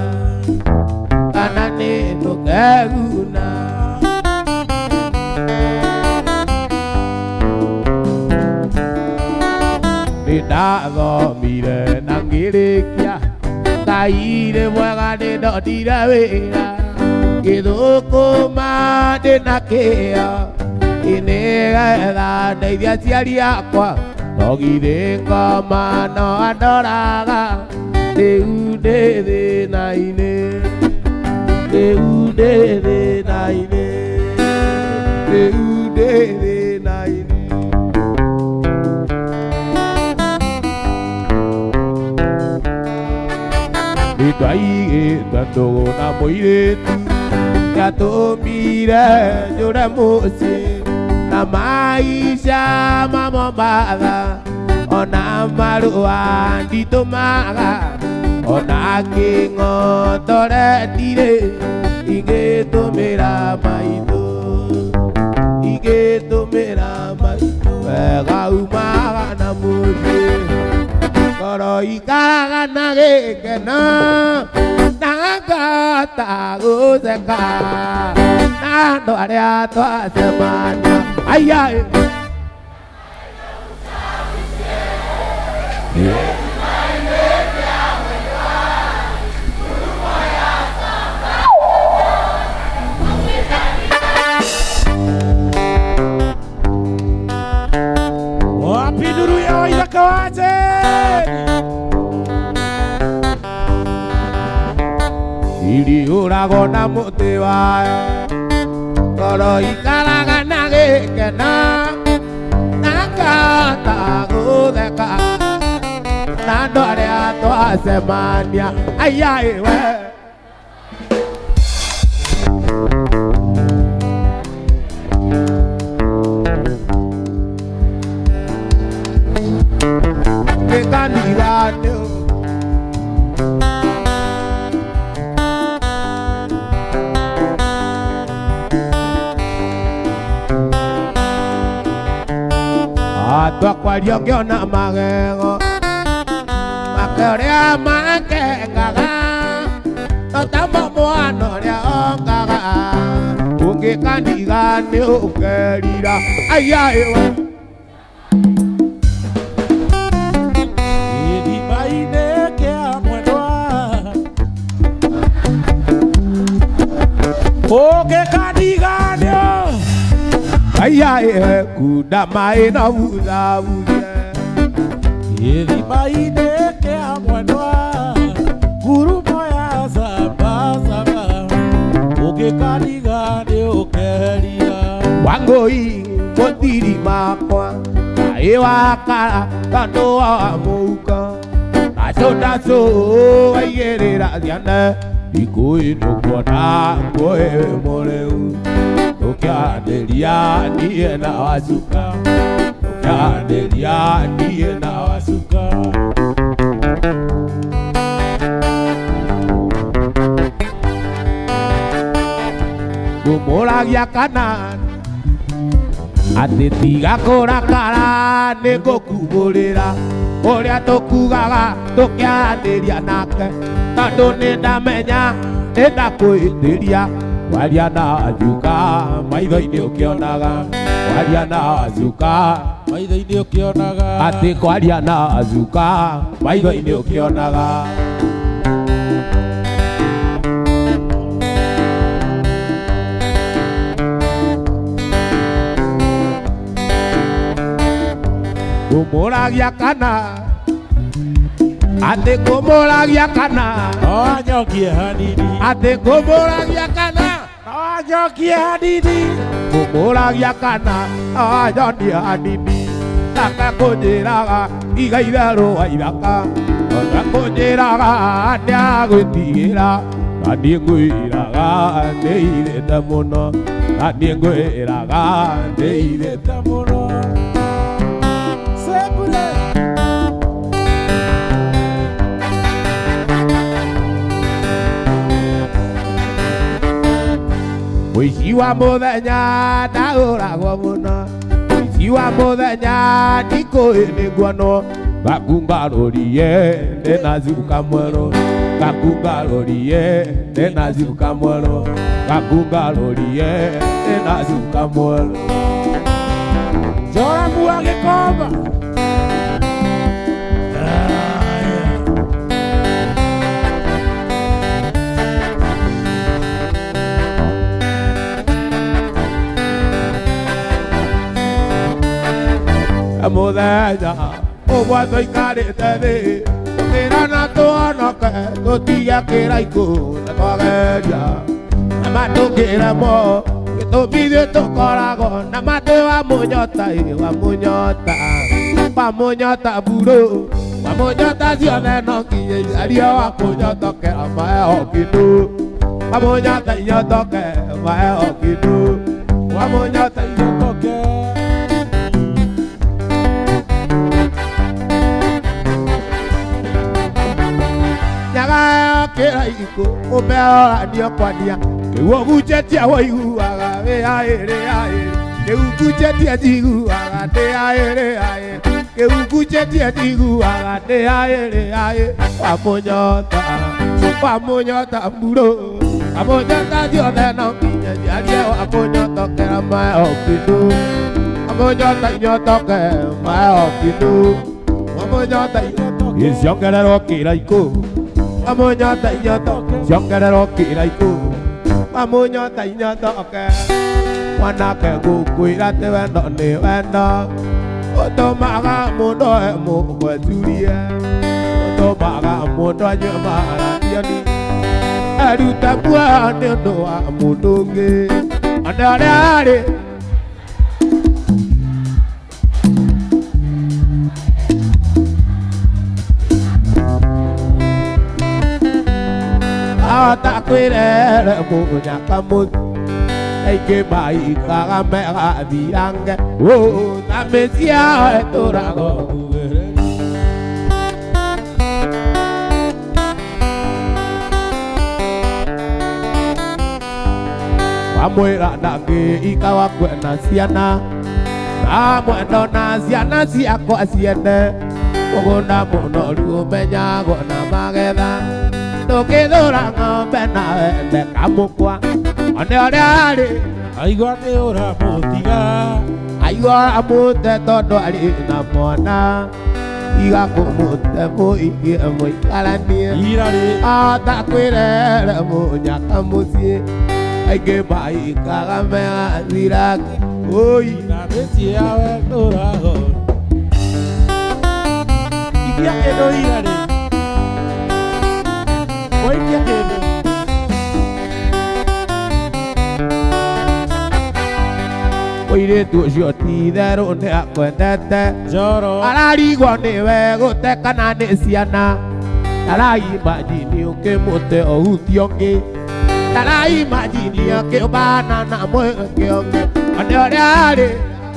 kana nĩtũkeguna. Nĩndathomire na ngĩrĩkia Ngai nĩ mwega nĩndonire wĩra Gĩthũkũma ndĩna kĩo nĩgetha ndeithie aciari akwa no githĩ ngoma no andoraga rĩu ndĩ thĩna-inĩ rĩu ndĩ thĩna-inĩ rĩu ndĩ thĩna-inĩ. Nĩtwaigĩte ndũgũ na mũirĩtu yatũmire njũre mũciĩ na maisha mamo matha ona marũa nditũmaga ona kĩng'otore igĩtũmĩra maitũ wega umaga na mũciĩ ngoro ikaraga na gĩkeno na ngahota gũceka na andũ arĩa twacemania ayai wapi nduru ya Waithaka wa Njeri iriũragwo na mũtĩ wayo ngoro ikaraga na gĩkeno na ngahota gũtheka na andũ arĩa twacemania ayai we gĩkanitha-inĩ twakwaria ngĩona magego make ũrĩa makengaga totamo mwana ũrĩa ongaga ũngĩkanitha nĩ ũkerira ayai we gĩthima-inĩ kĩa mwendwa ũngĩkanithanio ayai we kunda maĩ no buthabuthie gĩthima-inĩ kĩa mwendwa ngurumo ya sabasaba ũngĩkanithanio ũkeria Wangũi mũtiri makwa maĩ wakara tondũ wa mũhuko ndacũ waigĩrĩra ciana ndikũĩ nĩkuona nguoĩ wĩ mũrĩu tũkĩanĩria niĩ na wacuka tũkĩanĩria niĩ na wacuka ngũmũragia Kanani atĩ tiga kũrakara nĩ ngũkumbũrĩra ũrĩa tũkugaga tũkĩanĩria nake tondũ nĩndamenya nĩndakwĩtĩria waria na wacuka maitho-inĩ ũkĩonaga waria na wacuka maitho-inĩ ũkĩonaga atĩ kwaria na wacuka maitho-inĩ ũkĩonaga ngũmũragia Kanani atĩ ngũmũragia Kanani no anyokie hanini atĩ ngũmũragia Kanani no anyokie hanini ngũmũragia Kanani no anyonie hanini taka kũnjĩraga iga itherũ Waithaka ona kũnjĩraga nĩagwĩtigĩra na niĩ ngwĩraga nĩithĩte mũno na niĩ ngwĩraga nĩithĩte mũno Mũici wa mũthenya ndagũragwo mũno, mũici wa mũthenya ndikũĩ nĩ nguonwo. Gakungarorie ndĩna zuka mwerũ, gakungarorie ndĩna zuka mwerũ, gakungarorie ndĩna zuka mwerũ. Joramu wa Gĩkomba. Mũthenya ũguo tũikarĩte thĩ tũkĩrana tũhonoke tũtige kĩraikũ na twageria na matũkĩremwo gĩtũmi ithuĩ tũkoragwo na matũ wa mũnyota wa mũnyota wa mũnyota mburo wa mũnyota ciothe no nginya icario wa kũnyotokera maheho kĩndũ wa mũnyota inyotoke maheho kĩndũ wa mũnyota inyotoke. Kĩraikũ ũmeoranio kwania kĩu ũhunjĩtie ũiguaga wĩhaĩrĩhaĩ kĩu hunjĩtie njiguaga ndĩhaĩrĩhaĩ kĩu hunjĩtie njiguaga ndĩhaĩrĩhaĩ wa mũnyota mburo wa mũnyota ciothe no nginya njarie wa mũnyotokera maheho kĩndũ wa mũnyota inyotoke maheho kĩndũ wa mũnyota inyotoke gĩciongererwo kĩraikũ Mũnyota inyotoke ciongererwo kĩraikũ wa mũnyota inyotoke mwanake ngũkwĩra atĩ wendo nĩ wendo ũtũmaga mũndũ oe mũgweturie ũtũmaga mũndũ anyue maradioni erute muoyo nĩ ũndũ wa mũndũ ũngĩ andũ arĩa arĩ takwĩrere mũnyaka mũthi aingĩ maikaga megathirange na mĩciĩ yao ĩtũraga wamwĩra ndangĩika wa kwenda ciana na mwendo na ciana ciakwa ciene mũgũnda mũnoru ũmenyagwo na magetha ndũkĩthũra ng'ombe na wende kamũkwa one ũrĩa arĩ aigua nĩ ũramũtiga aigua ũramũte tondũ arĩ na mwana iga kũmũte mũingĩ mũikaranie takwĩrere mũnyaka mũciĩ aingĩ maikaga megathiraki na mĩciĩ yawe ndũrago ikia kĩndũ irarĩ oikia kĩndũ mũirĩtu ũcio ti itherũ nĩ akwendete Njoro ararigwo nĩwe gũte kana nĩ ciana taraimanjini ũkĩmũte ũhuti ũngĩ taraimanjini ũkĩũmbana na mwĩngĩ ũngĩ one ũrĩa arĩ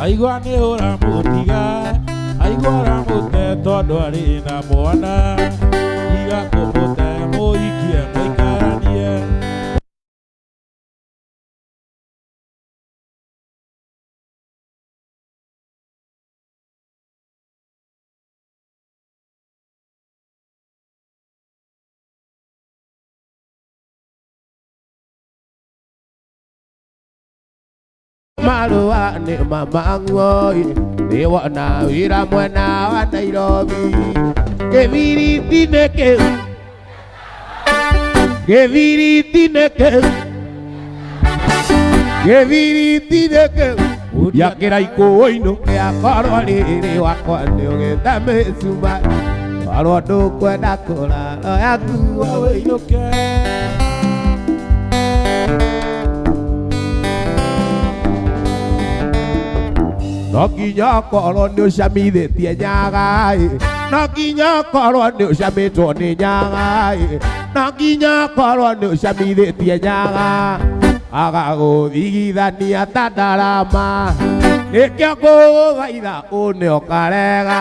aigua nĩ ũramũtiga aigua ũramũte tondũ arĩ na mwana iga kũmũte mũikie mũikaranie marũa nĩ mamanguoi nĩ wona wĩra mwena wa Nairobi kĩbiriti-inĩ kĩu kĩbiriti-inĩ kĩu kĩbiriti-inĩ kĩu gĩa kĩraikũ-inũ gĩakorwo rĩrĩ wakwa nĩ ũgĩte mĩcumarĩ warwo ndũkwenda kũrara yakuo wĩinũke no nginya korwo nĩ ũcamithĩtie nyaga no nginya korwo nĩ ũcamĩtwo nĩ nyaga no nginya korwo nĩ ũcamithĩtie nyaga agagũthigithania ta ndarama nĩkĩo ngũgũthaitha ũne ũkarega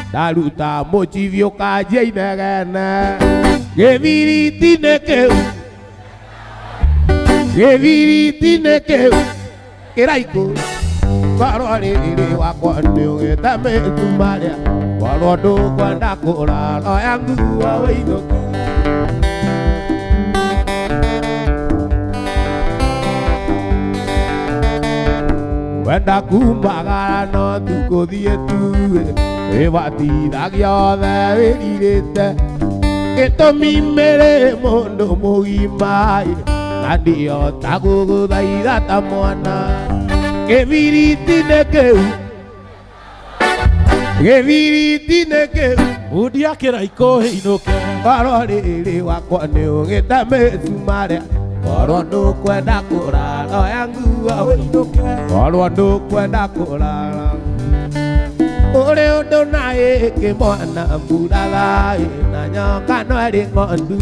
ndaruta mũcibi ũkanjia inegene gĩbiriti-inĩ kĩu gĩthiriti-inĩ kĩu kĩraiku korwo rĩrĩ wakwa nĩũgĩteme tumarĩa korwo ndũkwenda kũrara oya nguo wĩinũke wenda kumagara no tukũthiĩ tuĩ wĩbatithagia othe wĩrirĩte gĩtũmi mĩrĩ mũndũ mũgima na ndĩhota gũgũthaitha ta mwana gĩthiriti-inĩ kĩu Mundia kĩraiko hĩinũke korwo rĩrĩ wakwa nĩũgĩteme tumarĩa korwo ndũkwenda kũrara oya nguo wĩinũke korwo ndũkwenda kũrara ũrĩ ũndũ naĩ kĩmwana mburatha na nyoka no ĩrĩ ng'ondu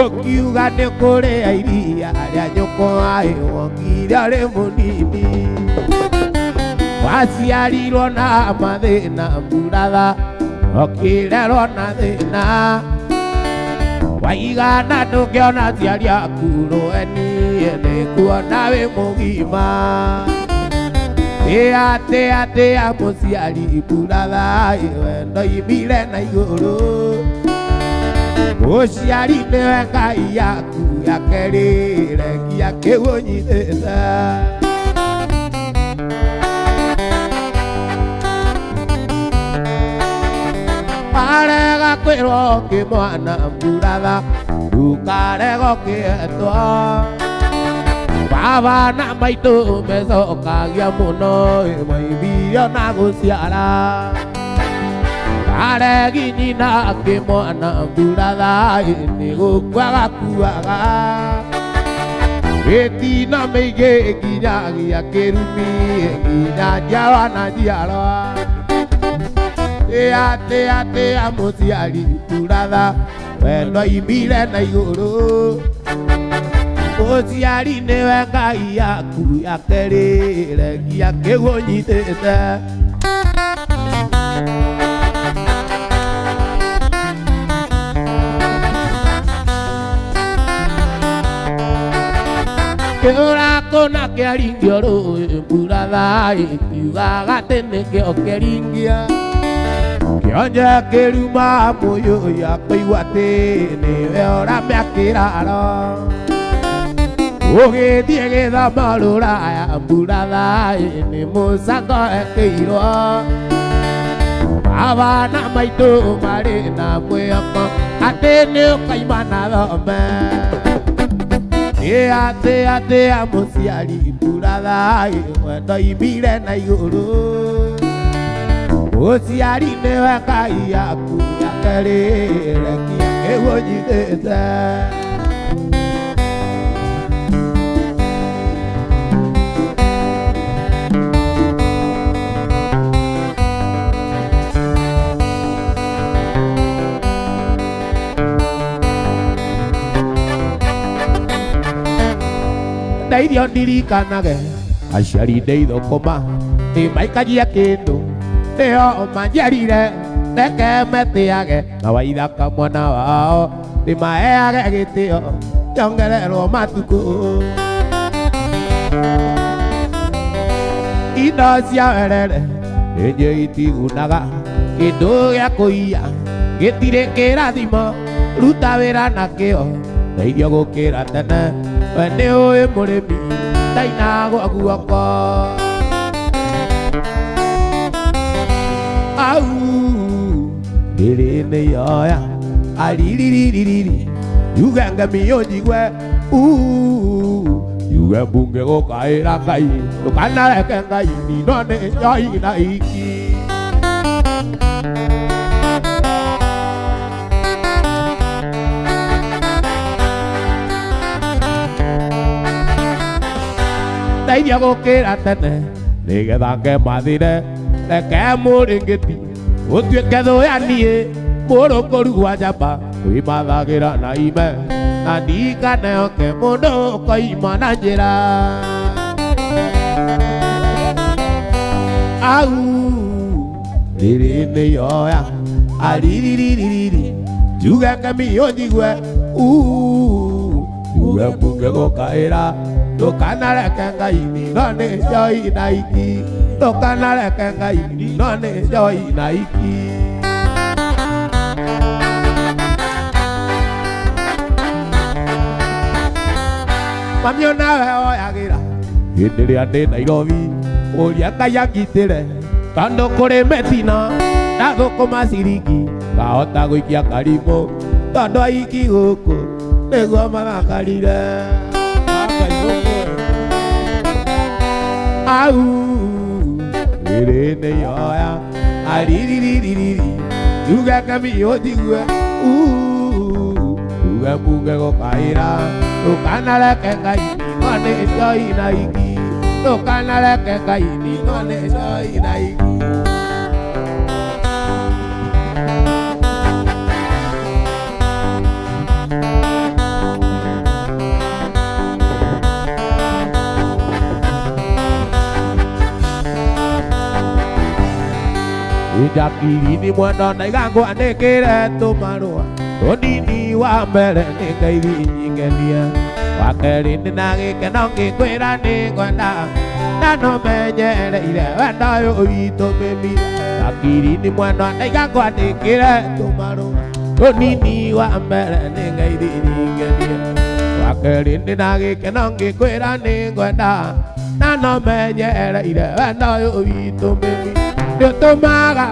ũkiuga nĩ kũrĩa iria rĩa nyũkwa wongire ũrĩ mũnini waciarirwo na mathĩna mburatha ũkĩrerwo na thĩna waigana ndũngĩona aciari aku rũeni nĩkuona wĩ mũgima tĩa mũciari mburatha wendo imire na igũrũ mũciari nĩwe Ngai yaku yakerĩre ngia kĩu ũnyitĩte arega kwĩrwo kĩmwana mburatha ndũkarega ũkĩhetwo baba na maitũ mecokagia mũno maimbire na gũciara aregi nyina kĩmwana mburatha nĩ gũkua gakuaga gĩtina mĩingĩ nginyagia kĩrumi nginya njiarwa na njiarwa tĩa mũciari mburatha wendo imbire na igũrũ mũciari nĩwe Ngai yaku yakerĩre ngia kĩu ũnyitĩte kĩũrakũ na kĩaringio rũĩ mburatha kiugaga atĩ nĩkĩo kĩringia kĩonje kĩruma mũyũya kũigua atĩ nĩwe ũramĩa kĩraro ũgĩthiĩ gĩthomo rũraya mburatha nĩ mũcango ekĩirwo baba na maitũ marĩ na mwĩhoko atĩ nĩũkaima na thome tĩa mũciari mburatha wendo imbire na igũrũ mũciari nĩwe Ngai yaku yakerĩre ngia kĩu ũnyitĩte ndeithio ndirikanage aciari ndeithũkũma nĩmaikagia kĩndũ nĩo manjiarire reke metĩage na waithaka mwana wao nĩmaheage gĩtĩo nyongererwo matukũ indo cia werere nĩnjũ itigunaga kĩndũ gĩa kũiya gĩtirĩ kĩrathimo ruta wĩra na kĩo ndeithio gũkĩra tene we nĩũĩ mũrĩmi ndainagwo guoko au rĩrĩ nĩyoya aririririri yuge ngemio njigwe yuge mbunge gũkaĩra Ngai ndũkanareke Ngai nino nĩ njoi na iki ndeithia gũkĩra tene nĩgetha ngemathire reke mũrĩngĩti ũtuĩke thũya niĩ mũrũkũru gwa njamba kwĩmathagĩra na ime na ndikaneoke mũndũ ũkoima na njĩra au rĩrĩ nĩyoya aririririri yuge ngemio njigwe Uge muge gokaira Dokana reke ngai ni none joi naiki Dokana reke ngai ni none joi naiki Mamio nawe oyagira Hĩndĩ rĩa ndĩ Nairobi Ũria Ngai angitĩre Tondũ kũrĩ mĩtino na thũkũma ciringi ngahota gũikia karimũ tondũ aiki gũkũ nĩguo magakarire au rĩrĩ nĩ ihoya aririririri uge kamiyo njigue uge muge gũkaĩra ndũkanareke Ngai ningo nĩ njoi na iki ndũkanareke Ngai ningo nĩ njoi na iki Jakiri mwendo naigangwa nikire tumarua Tondini wa mbere ni ngeithi nyingenia Wa keri ni na gikeno ngikwira ni ngwenda Na no menyereire wendo uyu witũ mĩmi Jakiri ni mwendo naigangwa nikire tumarua Tondini wa mbere ni ngeithi nyingenia Wa keri ni na gikeno ngikwira ni ngwenda Na no menyereire wendo uyu witũ mĩmi Nĩũtũmaga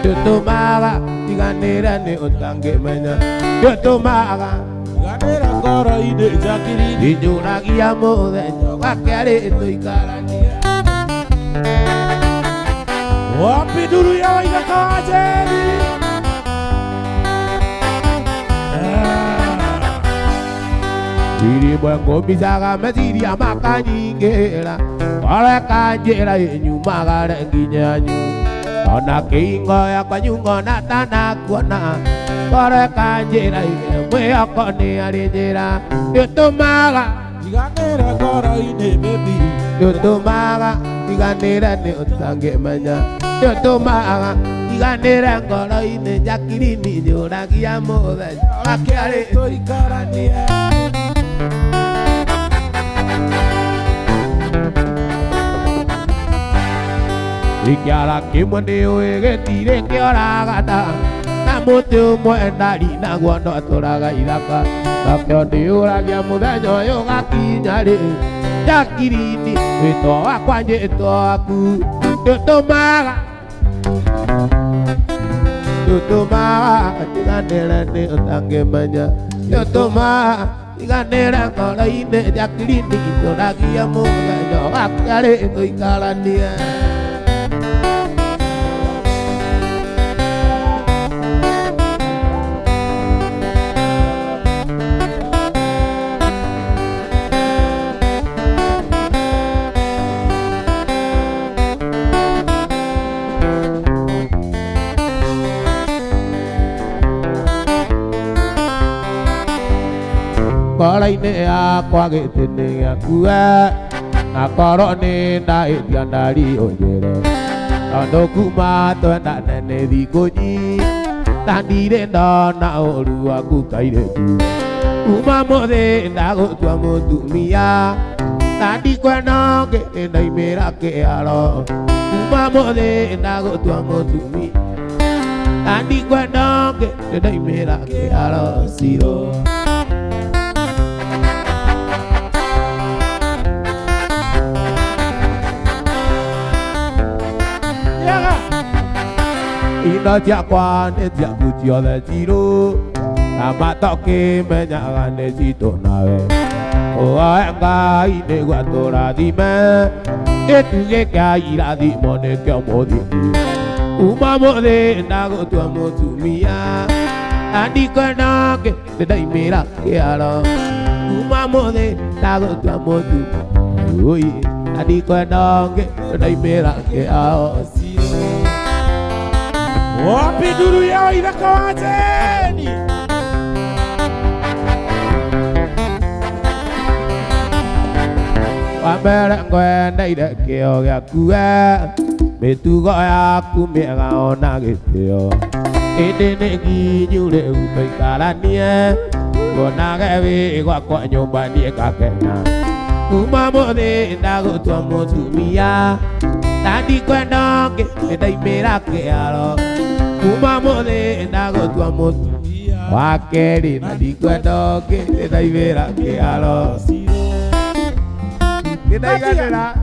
Nĩũtũmaga Tiganĩra nĩ ũtangĩmenya Nĩũtũmaga Tiganĩra ngoro-inĩ Jakiri Njũragia mũthenya Gakĩarĩ tũikarania Wapi nduru ya Waithaka wa Njeri Irimwe ngũmbicaga meciria makanyingĩra Koreka njĩra ĩnyumagare nginyanyu Ona kĩingo yakwa nyungona tanakuona Koreka njĩra mwĩhoko nĩ arĩ njĩra Nĩũtũmaga Tiganĩra ngoro-inĩ baby Nĩũtũmaga Tiganĩra nĩ ũtangĩmenya Nĩũtũmaga Tiganĩra ngoro-inĩ Jakiri ni njũragia mũthenya Gakĩarĩ tũikarania Ikiara kimwe niũĩ gĩtirĩ kĩoragana Na mũtĩ ũmwe ndari naguo no tũraga ithaka Nakĩo ndĩũragia mũthenya ũyũ gakinya rĩ Jakiri-ni wĩtwo wakwa njĩtwo waku Nĩũtũmaga Nĩũtũmaga Tiganĩra nĩ ũtangĩmenya Nĩũtũmaga Tiganĩra ngoro-inĩ Jakiri-ni njũragia mũthenya gakĩarĩ tũikarania Ngoro-inĩ yakwa gĩtĩ-inĩ gĩakuwe Na korwo nĩ ndahĩtia ndari ũnjĩre Tondũ kuma twendane nĩ thikũ nyingĩ Na ndirĩ ndona ũru waku kairĩtu Kuma mũthĩ ndagũtua mũtumia Na ndikwenda ũngĩ ndaimĩra kĩharo Kuma mũthĩ ndagũtua mũtumia Na ndikwenda ũngĩ ndaimĩra kĩharo ciro Ino ciakwa nĩ ciaku ciothe cirũ Na matokĩmenyaga nĩ citũ nawe Ũhoe Ngai nĩguo atũrathime Gĩtugĩ kĩa irathimo nĩkĩo mũthingi Kuma mũthĩ ndagũtua mũtumia Na ndikwenda ũngĩ ndaimĩra kĩharo Kuma mũthĩ ndagũtua mũtumia Na ndikwenda ũngĩ ndaimĩra kĩharo Wapi nduru ya Waithaka wa Njeri Wambere ngwendeire kĩo gĩaku Mĩtugo yaku mĩega ona gĩtĩo Ĩndĩ nĩ nginyu rĩu tũikaranie Bona gawe kwa nyumba ni kakena Kuma mode ndagotua mutumia Tandi kwenda ndaimira kiaro Kuma mode ndagotua mutumia Wakeri tandi kwenda ndaimira kiaro Ndaiganira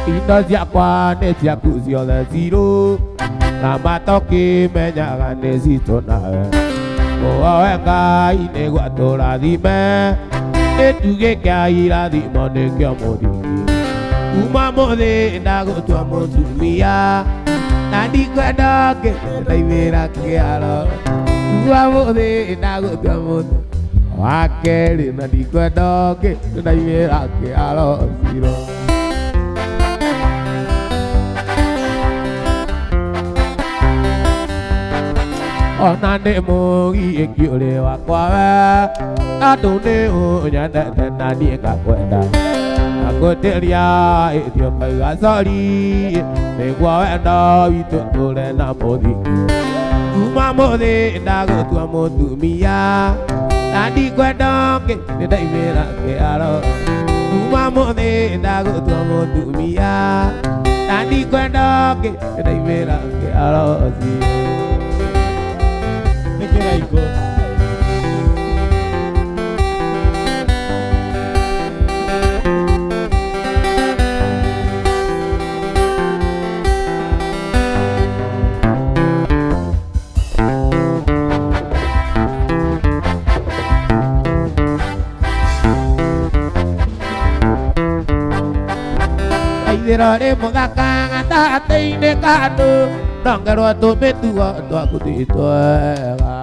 Indo ciakwa nĩ ciaku ciothe cirũ na matoki menyaga nĩ citũ nawe Mũoe Ngai nĩguo tũrathime Nĩtuge kĩa irathimo nĩkĩo mũthingi Kuma mũthĩ ndagũtua mũtumia na ndikwenda ndaimĩra kĩaro Kuma mũthĩ ndagũtua mũtumia wa kerĩ na ndikwenda ndaimĩra kĩaro cirũ Ona nĩ mũgiĩki ũrĩ wakwa we Andũ nĩ ũnyendete na niĩ ngakwenda Ngagũtĩria ĩthiĩ ngauga sorry Nĩguo wendo witũ tũre na mũthingi Kuma mũthĩ ndagũtua mũtumia na ndikwenda ndaimĩra kĩaro Kuma mũthĩ ndagũtua mũtumia na ndikwenda ndaimĩra kĩaro Keraiko Aithĩra rĩ mũthaka gatagatĩ-inĩ ka andũ Ndongerwo tũmĩtugo twaku ti twega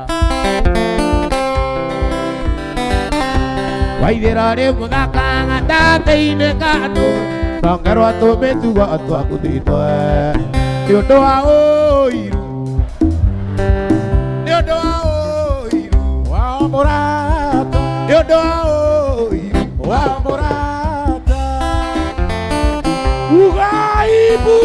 Waithĩra rĩ mũthaka gatagatĩ-inĩ ka andũ Ndongerwo tũmĩtugo twaku ti twega Nĩ ũndũ wa ũiru Nĩ ũndũ wa ũiru wa mũrata Nĩ ũndũ wa ũiru wa mũrata Ugaibu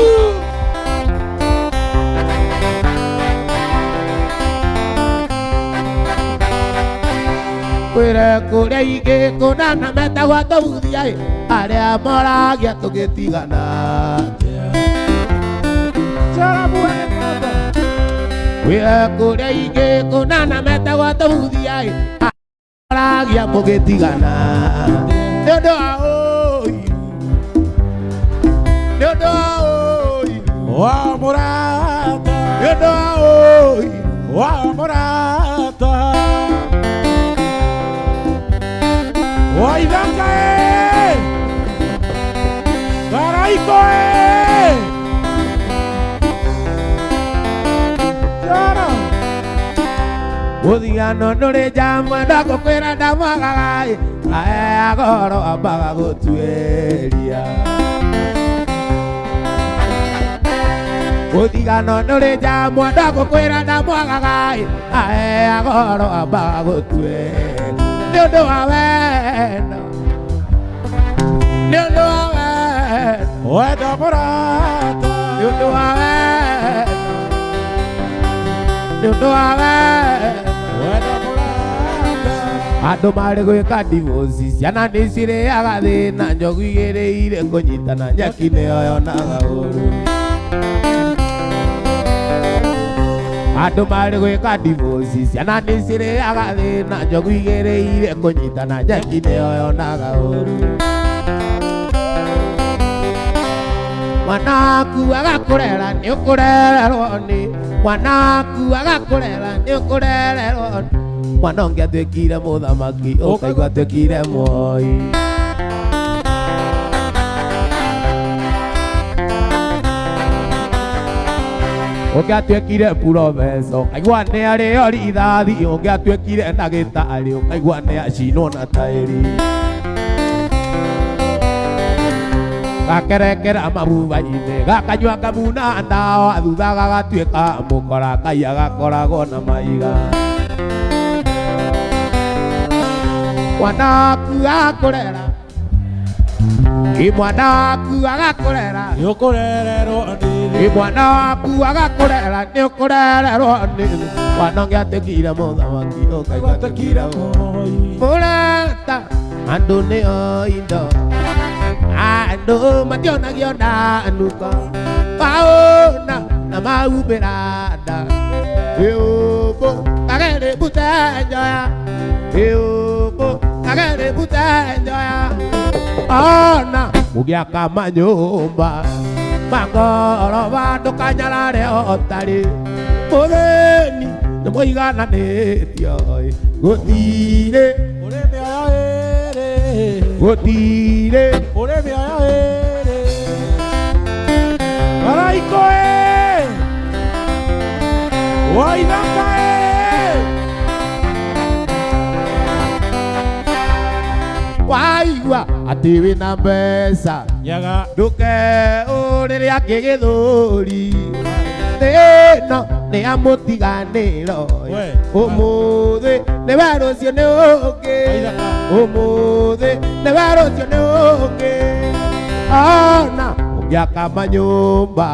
Kwĩre kũrĩa ingĩ kũnana metagwo tũbuthia arĩa moragia tũgĩtigana Kwĩre kũrĩa ingĩ kũnana metagwo tũbuthia arĩa moragia mũgĩtigana Nĩ ũndũ wa ũiru Nĩ ũndũ wa ũiru wa mũrata Nĩ ũndũ wa ũiru wa mũrata Waithaka Karaiko Jara Mũthiano ndũrĩ njamwe ndagũkwĩra ndamwagaga Ae goro ambaga gũtuĩria Mũthigano ndũrĩ njamwe ndagũkwĩra ndamwagaga Ae goro ambaga gũtuĩria Nĩ ũndũ wa wendo Nĩ ũndũ wa wendo Wenda mũrata Nĩ ũndũ wa wendo Nĩ ũndũ wa wendo Wenda mũrata Andũ marĩ gwĩka divorce ciana nĩ cirĩaga thĩna njogu igĩrĩire kũnyitana nyaki nĩyo yonaga ũru Andũ marĩ gwĩka divorce ciana nĩ cirĩaga thĩna njogu igĩrĩire kũnyitana nyaki nĩyo yonaga ũru Mwanaku agakũrera nĩ ũkũrererwo nĩ Mwanaku agakũrera nĩ ũkũrererwo nĩ Mwana ũngĩ atuĩkire mũthamaki ũkaigua atuĩkire Moi Ũngĩ atuĩkire professor ũkaigua nĩ arĩo rithathi Ũngĩ atuĩkire ndagĩtarĩ ũkaigua nĩ acinwo na taĩri Gakerekera mabuba-inĩ gakanyua kamuna ndawa thutha gagatuĩka mũkora Ngai agakoragwo na maiga Mwanaku agakũrera Mwanaku agakũrera Nĩ ũkũrererwo nĩ mwana waku agakurera nĩ ũkũrererwo nĩ mwana ngĩatekire mũthamaki ũkaigatekire mũrata andũ nĩo indo andũ mationagio na nuko maũna na maumĩra nda ĩũmbũ kagere butenjoya ĩũmbũ kagere butenjoya ona mũgĩaka manyũmba magoroba ndũkanyarare ũtarĩ mũthĩni nĩ mũigananĩtio gũtirĩ gũtirĩ Araiko Waithaka waigua atĩ wĩna mbeca Nyaga ndũkeũrĩrĩa kĩgĩthũri ĩno nĩ ya mũtiganĩro ũmũthĩ nĩ we rũciũ nĩ ũngĩ ũmũthĩ nĩ we rũciũ nĩ ũngĩ ona ũngĩaka manyũmba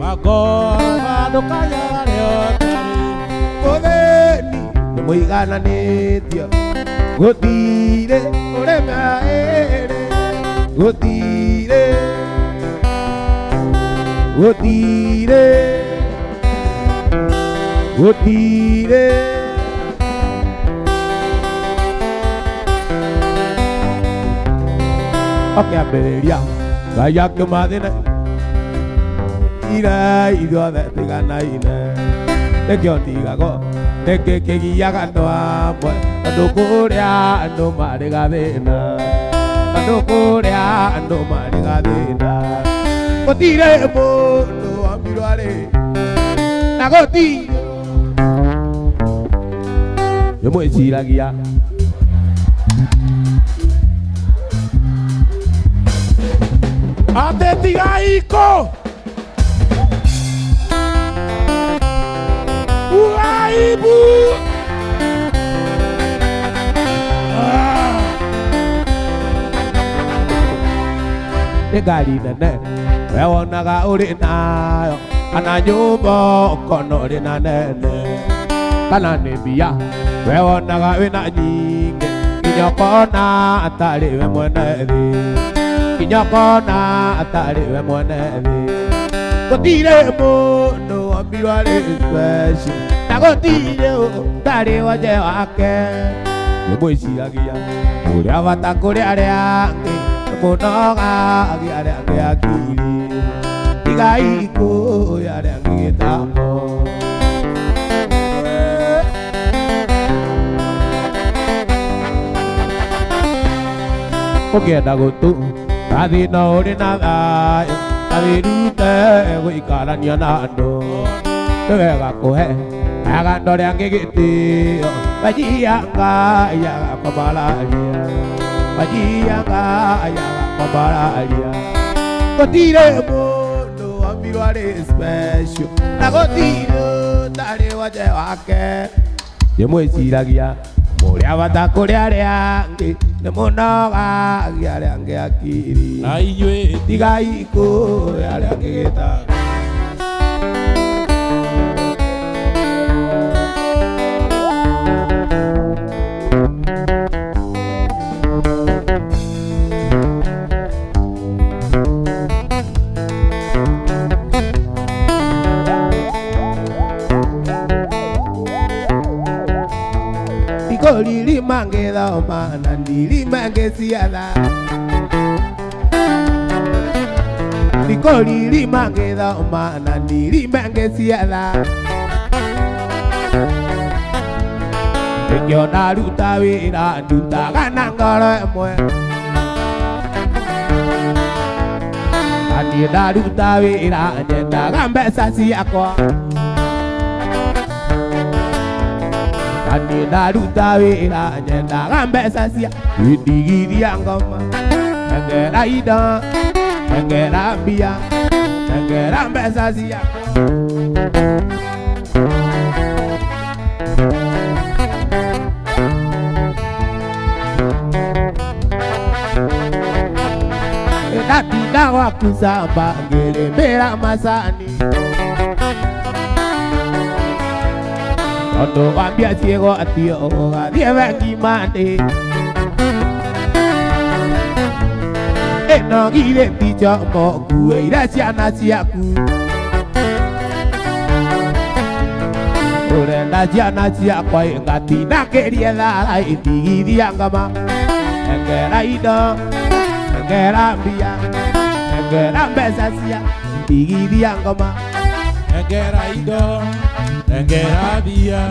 magoroba ndũkanyarare ũtarĩ mũthĩni nĩ mũigananĩtio gũtirĩ ũrĩma ĩrĩ gũtirĩ gũtirĩ gũtirĩ akĩambĩrĩria Ngai akĩmathĩna ira ithuothe tiganaine nĩkĩo ndigagwo nĩkĩ kĩgiaga andũ amwe tondũ kũrĩa andũ marĩ gathĩna tondũ kũrĩa andũ marĩ gathĩna gũtirĩ mũndũ wambirwo arĩ na gũtirĩ nĩmwĩciragia Ate tigaiko Uaibu nĩ ngari nene we wonaga ũrĩ nayo kana nyũmba ũkona ũrĩ na nene kana nĩ mbia we wonaga wĩna nyingĩ nginya ũkona atarĩ we mwene thĩ nginya ũkona atarĩ we mwene thĩ gũtirĩ mũndũ wambirwo arĩ special na gũtirĩ ũtarĩ wonje wake nĩmwĩciragia ũrĩa bata kũrĩ arĩa angĩ mũnogagia arĩa angĩ akiri tigai kũya arĩa angĩ gĩtambo ũkĩenda gũtũ gathĩna ũrĩ na thayũ na wĩrute gũikarania na andũ nĩ wega kũhe agando rĩa angĩ gĩtĩo majianga yagakwa malaria majianga yagakwa malaria gũtirĩ mũndũ wambirwo arĩ special na gũtirĩ ũtarĩ wonje wake nĩmwĩciragia mũrĩa bata kũrĩ arĩa angĩ nĩ mũnogagia arĩa angĩ akiri na inyuĩ tigai kũya arĩa angĩ gĩtambo Lili mange da omana lili mange siada Liko lili mange da omana lili mange siada Ekyo naruta wira duta ganangoro emwe Ani naruta wira nyenda gambesa siyakwa Ani naruta wira nyenda gambesa siya Widigiria ngoma Engera ida Engera mbia Engera mbesa siya Dati dawa kusamba ngelemera masani Ondo wambia ciego atio gathie wengimande Eno gire ticho moku eira ciana ciaku Urenda ciana ciakwa ngatinakĩrie thara itigithia ngama Engera indo, engera mbia, engera mbeca cia itigithia ngoma Engera indo, engera mbia,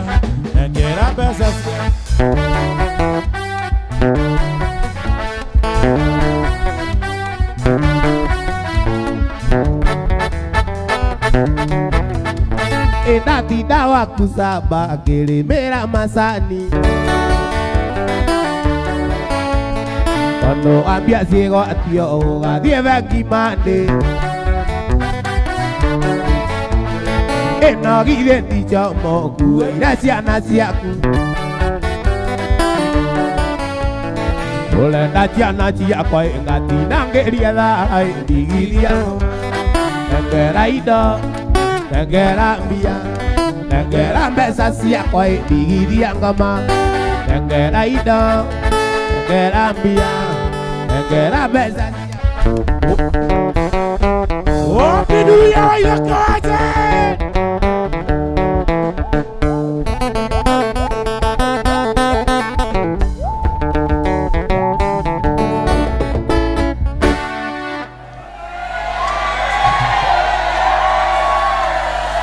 engera mbeca cia Inatinda wa kusamba ngelemera masani Ondo ambia ciego atio gathie wengimande Eno gire ticho moku eira ciana ciaku Urenda ciana ciakwa ngatinangĩrie thara itigithia Engera indo Engera mbia, engera mbeca ciakwa itigithia ngoma Engera indo, engera mbia, engera mbeca Wapi nduru ya Waithaka waje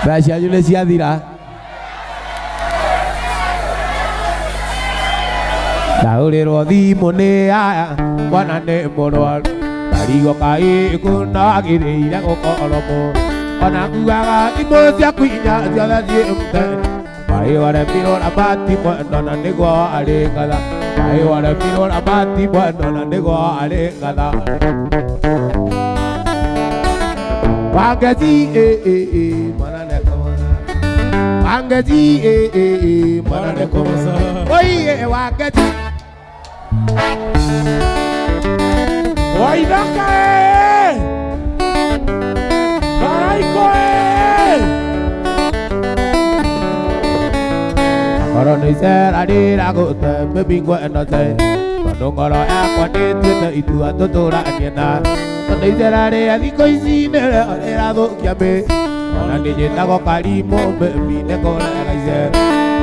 Mbeca nyu nĩ ciathira Ndaũrĩrwo thimũ nĩ aya mwana nĩ mũrwaru Karigo kaĩkũnagĩrĩire gũkorwo Ona nguaga thimũ ciaku inya ciothe ciĩ mũtene Maĩ waremirwo na mati mwendo na nĩguo arĩ ngatha Maĩ waremirwo na mati mwendo na nĩguo arĩ ngatha Wangeci mwana Wangeci mwana nekomosa Oiye wangeci Waithaka Karaiko Ngoro nĩ icera rĩragũte mĩbingo ĩno te Tondũ ngoro yakwa nĩtuĩte itua tũtũranie na Tondũ icera rĩa thikũ ici nĩrĩo rĩrathũkia mĩ Ona nĩnjĩtagwo Karimũ baby nĩkũrega icera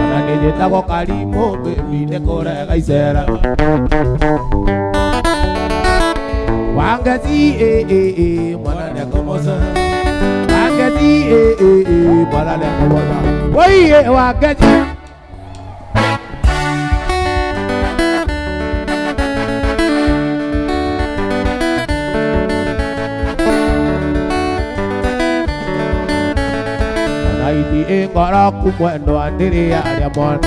Ona nĩnjĩtagwo Karimũ baby nĩkũrega icera Wangeci mwana nĩkũmoca Wangeci mwana nĩkũmoca Oiye wangeci Ngoro kumwendo andĩrĩ arĩa mwana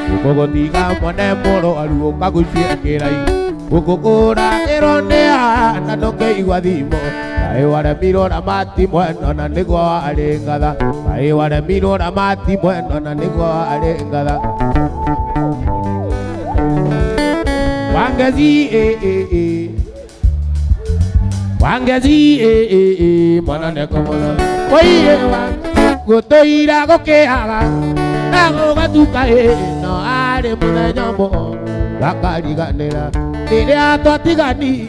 Gũkũgũtiga mwene mũrwaru ũkagucie kĩrai Gũkũkũragĩrwo nĩ ana ndũngĩigua thimo Kaĩ waremirwo na mati mwendo na nĩguo arĩ ngatha Kaĩ waremirwo na mati mwendo na nĩguo arĩ ngatha Wangeci Wangeci mwana nĩkũmoca Oiye wangeci Gũtũira gũkĩaga na gũgatuka ĩno arĩ mũthenya ũmwe gakariganĩra rĩrĩa twatiganire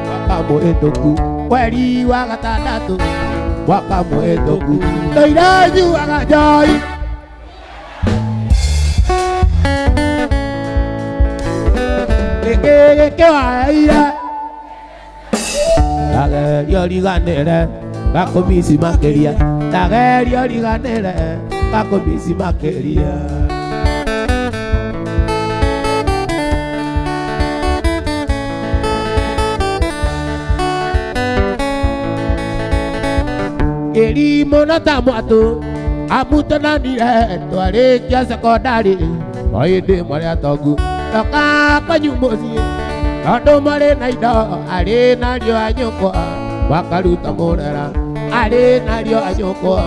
mwaka mũhĩtũku mweri wa gatandatũ mwaka mũhĩtũku tũire nyuaga njohi gĩkĩwaĩire Ndagerio riganĩre gakũmici makĩria Ndagerio riganĩre gakũmici makĩria Kĩrimũ na ta mwatũ amutananire twarĩkia sekondarĩ O hĩndĩ marĩa tongu Ndoka kwanyu mũciĩ Tondũ marĩ na indo arĩ narĩo anyũkwa Wakaruta mũrera arĩ narĩo anyũkwa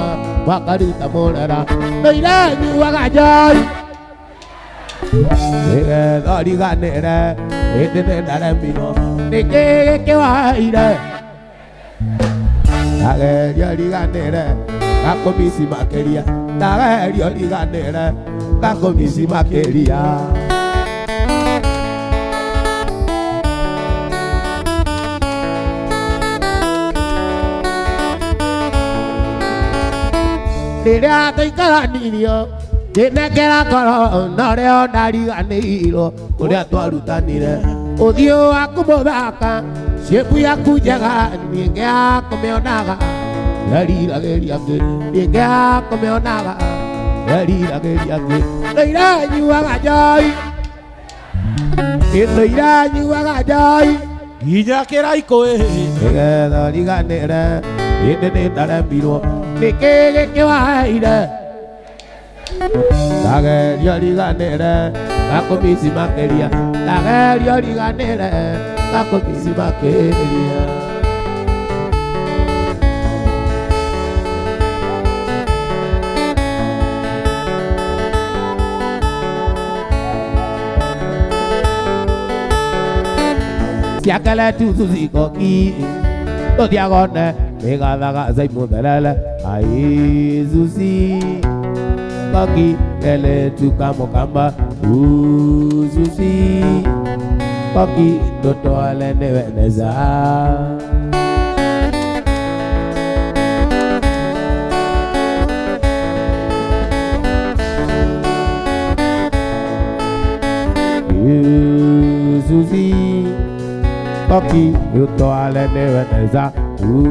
Wakaruta mũrera Tũire nyuaga njohi Nĩgetha riganĩre Ete naremino Nike waire Dagerio liganere Kakomisi makeria Dagerio liganere Kakomisi makeria Nira toikara nirio Tinekera koro Noreo nariganiro Kuria twarutanire Uthio waku muthaka Shepu yaku njega Ninge yaku meonaga Yarirageria nge Ninge yaku meonaga Yarirageria nge Noira nyuaga joy Noira nyuaga joy Ginya kiraiko Nigetha riganire Inde ndarembirwo Nike waire Dagerio liganire Kakomisi makeria Dagerio liganire Kakomisi makeria Siakala tuzuzikoki Todiagone Megadaga zaimudelele Ai zuzi Koki ele tukamokamba Uzuzi Koki toto ale neveneza Uzuzi Koki toto ale neveneza Uzuzi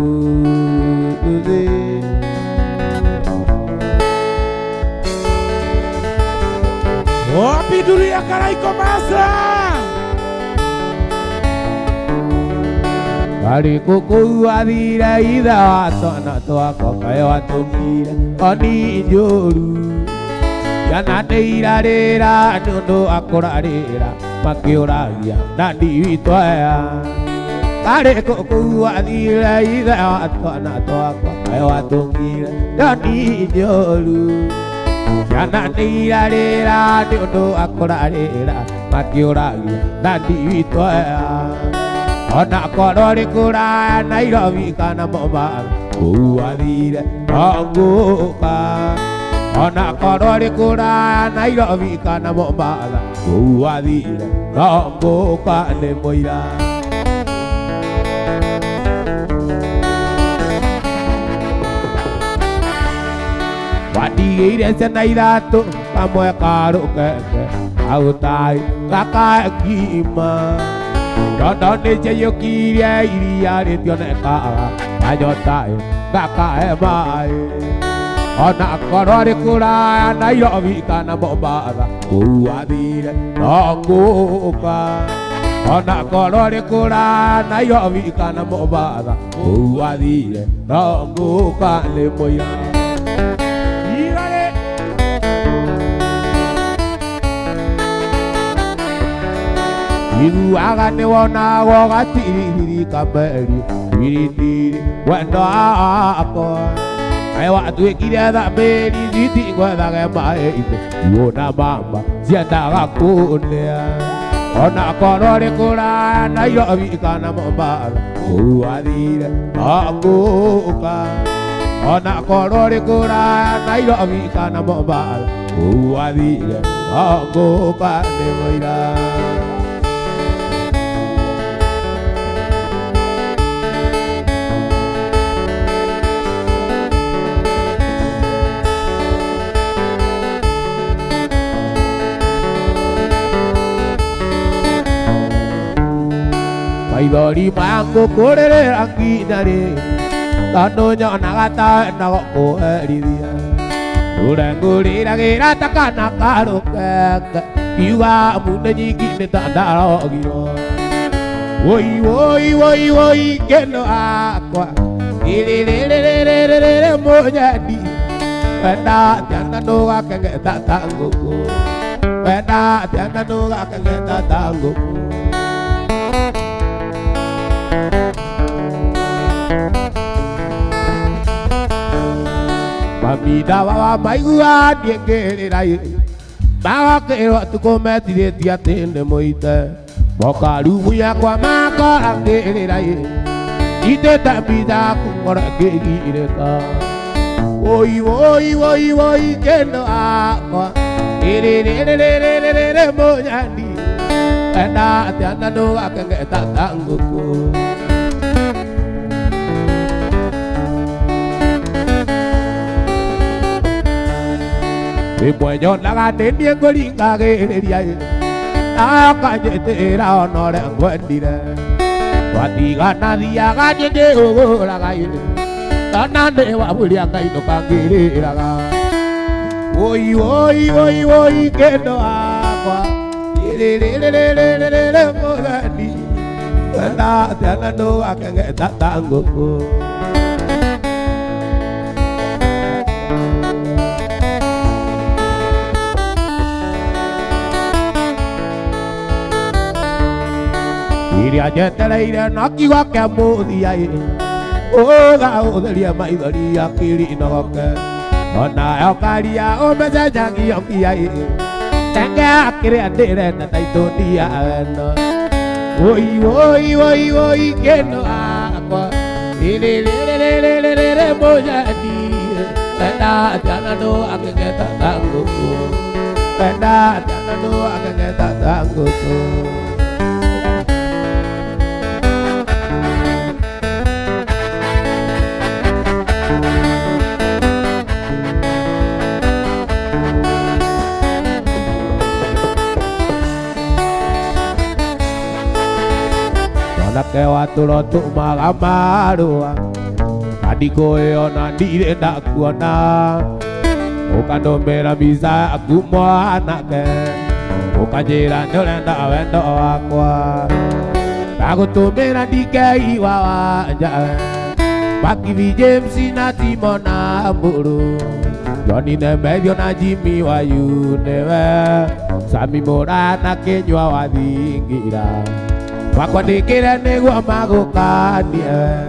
Wapi dunia karaiko masa Kari kuku adira ida watona toako kae watumira Oni njoru Yana neira rera Nuno akora rera Makioragia Nandi witoya Kari kuku adira ida watona toako kae watumira Oni njoru Yana neira rera Nuno akora rera Makioragia Nandi witoya Ona korori kura Nairobi kana Mombasa Uadire Anguka Ona korori kura Nairobi kana Mombasa Uadire Anguka ne moira Wadigire sena irato Kamoe karo keke Autai Kaka kima Dondone cheyo kiria iria retione kaa Ayotae kaka mai Ona korori kura Nairobi kana Mombasa Uadire Anguka Ona korori kura Nairobi kana Mombasa Uadire Anguka le moya Iru agane wona woga tiri kameri tiri wendo ako Ewa tuikire da beri ziti ngwetha gemae ite Iona mamba sienda gakunea Ona korori kura Nairobi kana Mombasa Uadire Anguka Ona korori kura Nairobi kana Mombasa Uadire Anguka ne moira Maibori mango korere anginare Tano nyona gata na goko erithia Urengurira gira takana karoke Iwa munde nyingi nitandaro Woi woi woi woi keno akwa Irererererere monyadi Wenda tianda noga kenge tatanguku Wenda tianda noga kenge tatanguku Mamida wawa maigua diengerera Baga kero tukometire tiatinde moite Moka rumu ya kwa maka angirira ye ite tabida kungora kegireka oi oi oi oi kendo akwa irererererere mojani ena tiana no akenge tatanguku Ipueño laga tenía golinga gereria akanyete ra onore ngwendire watiga nathia ganyende uguraga ire tanande waburia ngai ndukangiriraga oi oi oi oi kendo akwa irererererere mugani ena tiana no akenge tatanguku Iria jetereire nakiuga kia muthia uga utheria maithori akiri inogoke ona okaria umecenjagia ngia tenge akiria ndirenda taitonia wendo oi oi oi oi keno akwa irererererere mojani ena tiana no akengeta tanguku ena tiana no akengeta tanguku Ke waturo tu magamarua kadiko eona ndirenda kuona ukandombera biza akumwana ke ukanjira ndorenda wendo wakwa ndagutumira ndikeiwa wanja Bakivi James na Timona Mburu Johnny Nemethio na Jimmy wa Yunewe Sami Mora na Kenywa wa Thingira Wakwandikire niguo magukanie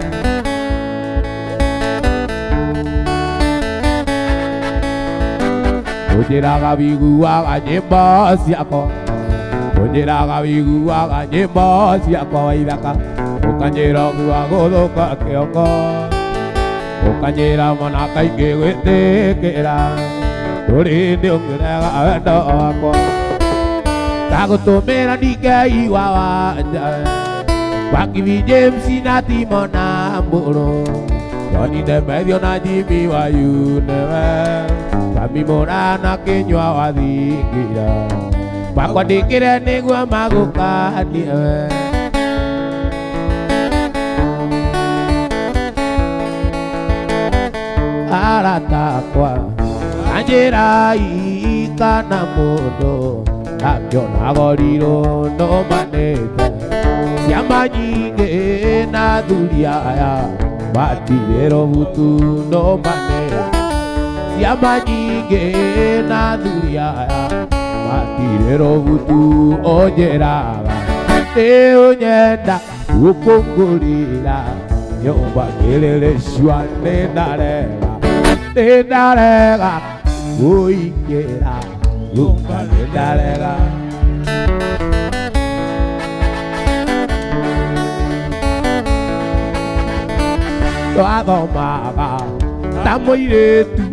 Ujiraga wiguaga nyimbo ciakwa Ujiraga wiguaga nyimbo ciakwa waithaka Ukanyira gwa guthuka kiongo Ukanyira mwana kaingĩ gwĩtĩkĩra Tũrĩ ndĩ ũngĩrega wendo wakwa Ndagũtũmĩra ndingeiwa wanja Bakivi James na Timona Mburu Johnny Nemethio na Jimmy wa Yunewe Sami Mora na Kenywa wa Thingira Makwandĩkĩre nĩguo magũkanie Aratakwa Anjira ikana mũndũ Akiona goriro no manete Ciama nyingĩ na thuri aya Matirĩro butu no manete Ciama nyingĩ na thuri aya Matirĩro butu onjeraga Nĩ ũnyenda gũkũngũrĩra Nyũmba kĩrĩrĩcua nĩ ndarega Nĩ ndarega gũingĩra Nyũmba nĩ ndarega Twathomaga ta mũirĩtu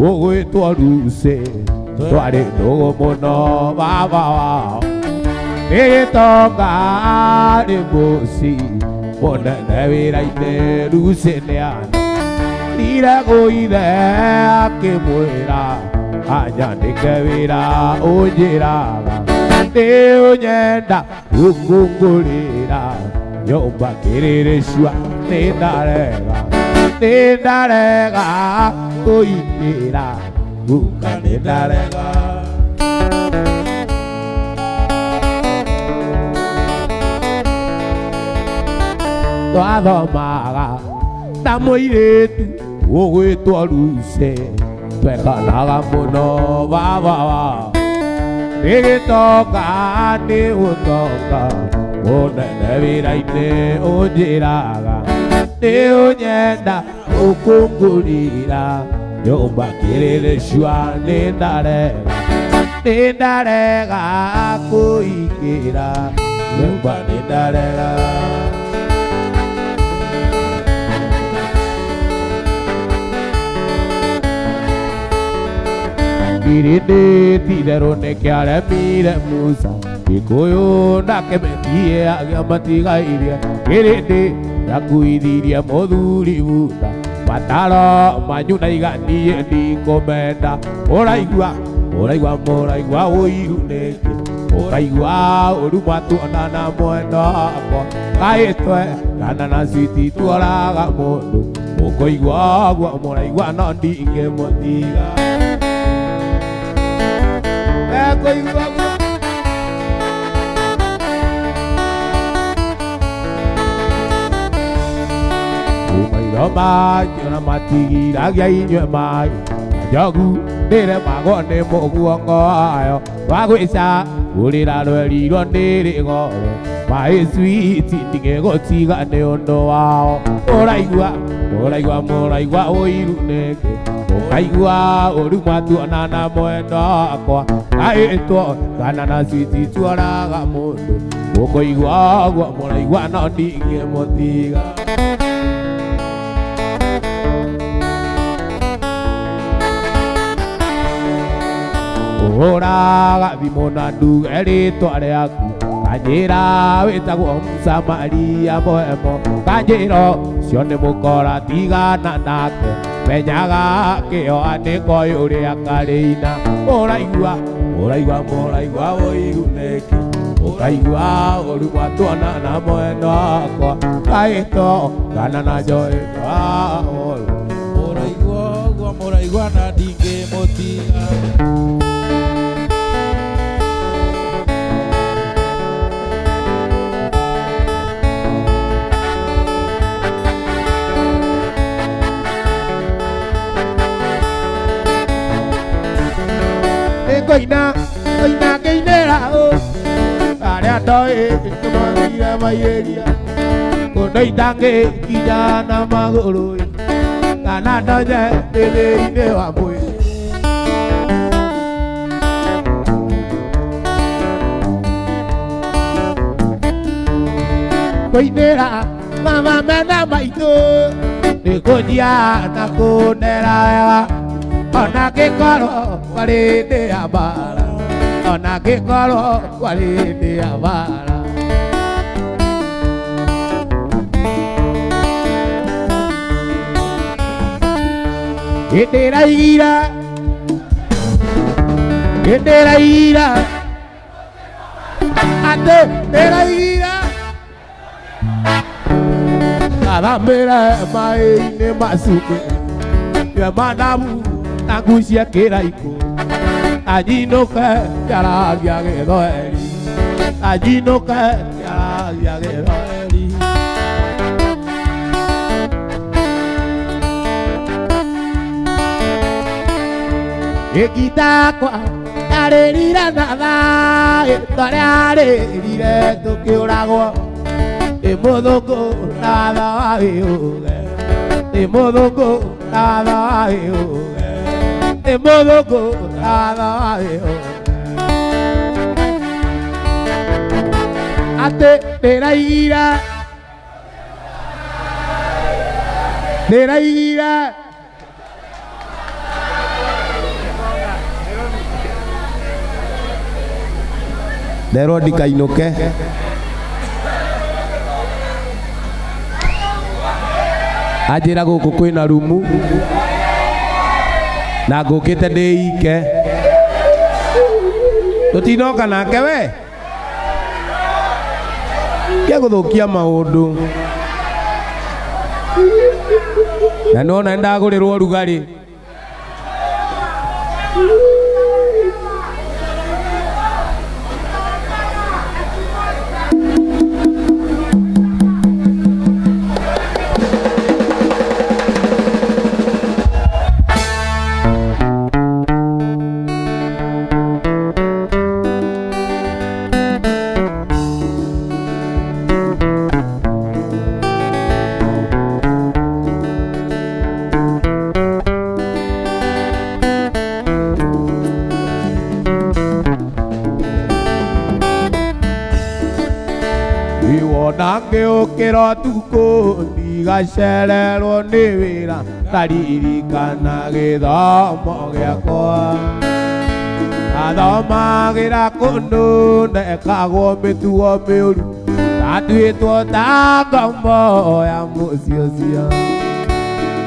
ũgwĩtwo Lucy Twarĩ ndũgũ mũno baba wao Nĩ gĩtonga nĩ mũci Mũnene wĩra-inĩ Lucy nĩana Rire gũithe akĩmwĩra Anyandĩke wĩra ũnjĩraga Nĩ ũnyenda gũkũngũrĩra Nyũmba kĩrĩrĩcua nĩ ndarega Nĩ ndarega kũingĩra Guka nĩ ndarega Twathomaga ta mũirĩtu ũgwĩtwo Lucy Twekanaga mũno baba wao Nĩ gĩtonga nĩ ũtonga Mũnene wĩra-inĩ ũnjĩraga Nĩ ũnyenda gũkũngũrĩra Nyũmba kĩrĩrĩcua nĩ ndarega Nĩ ndarega kũingĩra Lemba ni darega Kirinde tidero ne kyale mire musa Ikoyo ndake metie agamatiga iria Kirinde yakuithirie muthuri buda Mataro manyuna iganie ndikomenda Uraigua uiru niki Ukaigua uruma tuonana mwendo wakwa Kaitwe kana na switi tuoraga mundu Ukoigua gwa muraigua no ndingemutiga Ukoigua Mai na matigiragia inywe mai Jogu nire mago ni muguongo ayo Wagwica urira rwerirwo niri goro Mai switi ndigegutiga ni undu wao Uraigua uiru niki Ukaigua uruma tuonana mwendo wakwa Kaitwo kana na switi tuoraga mundu Ukoigua gwa muraigua no ndingemutiga Uraga thimona nduge ritwa riaku Kanjira witagwo Msamaria mwemo Kanjiro cio nĩ mũkora tigana nake Menyaga kĩoanĩko ũrĩa karĩina Ũraigua ũiru nĩkĩ Ũkaigua ũruma tuonana mwendo wakwa Kaĩtwo kana na njoĩtwa Mũraigua na ndingĩmũtiga Koina keinera Aria ndoi Tumangire mairia Kundoitange kijana maguru Kana ndoje Tele wa mwili Koinera Mama mena maitu Nikujia na kunera wega Ona gĩkorwo warĩ ndĩ ya mbara Ona gĩkorwo warĩ ndĩ ya mbara Ndĩraigire Atĩ ndĩraigire Gathambĩre maĩ-inĩ macumbĩ Ye manamu Nagucia kĩraiko Ajinoke yaragia gĩthweri Ajinoke yaragia gĩthweri Gĩgitakwa arĩrire na thayũ Torĩa arĩrire tũkĩũragwo Nĩ mũthũngũ na watho wa wĩũge Nĩ mũthũngũ na watho wa wĩũge Nĩ mũthũngũ na watho wa wĩũge Atĩ ndĩraigire Nderwo ndikainũke Anjĩra gũkũ kwĩna rumu Na ngũkĩte ndĩ ike Tũtinoka nake we Kĩa gũthũkia maũndũ Na nona ndagũrĩrwo rugarĩ ngĩũkĩra ũtukũ ndigacererwo nĩ wĩra ngaririkana gĩthomo gĩakwa athomagĩra kũndũ ndekagwo mĩtugo mĩũru ndatuĩtwo ta ngombo ya mũciĩ ũcio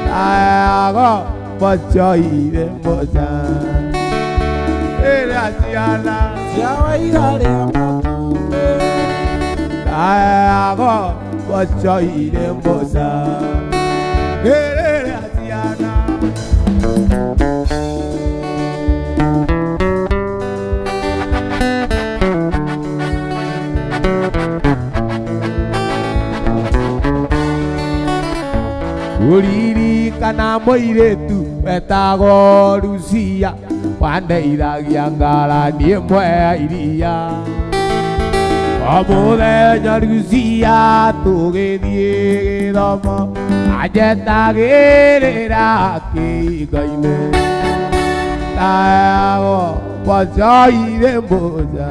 ndago mbocoire mũca rĩrĩa ciana cia waira rĩa matumbĩ ndago mbocoire mũca rĩrĩa ciana ũririkana mũirĩtu wetagwo Lucia wandeithagia ngarani ĩmwe ya iria o mũthenya Lucia tũgĩthiĩ gĩthomo anjetagĩrĩra kĩhingo-inĩ ndago mbocoire mũca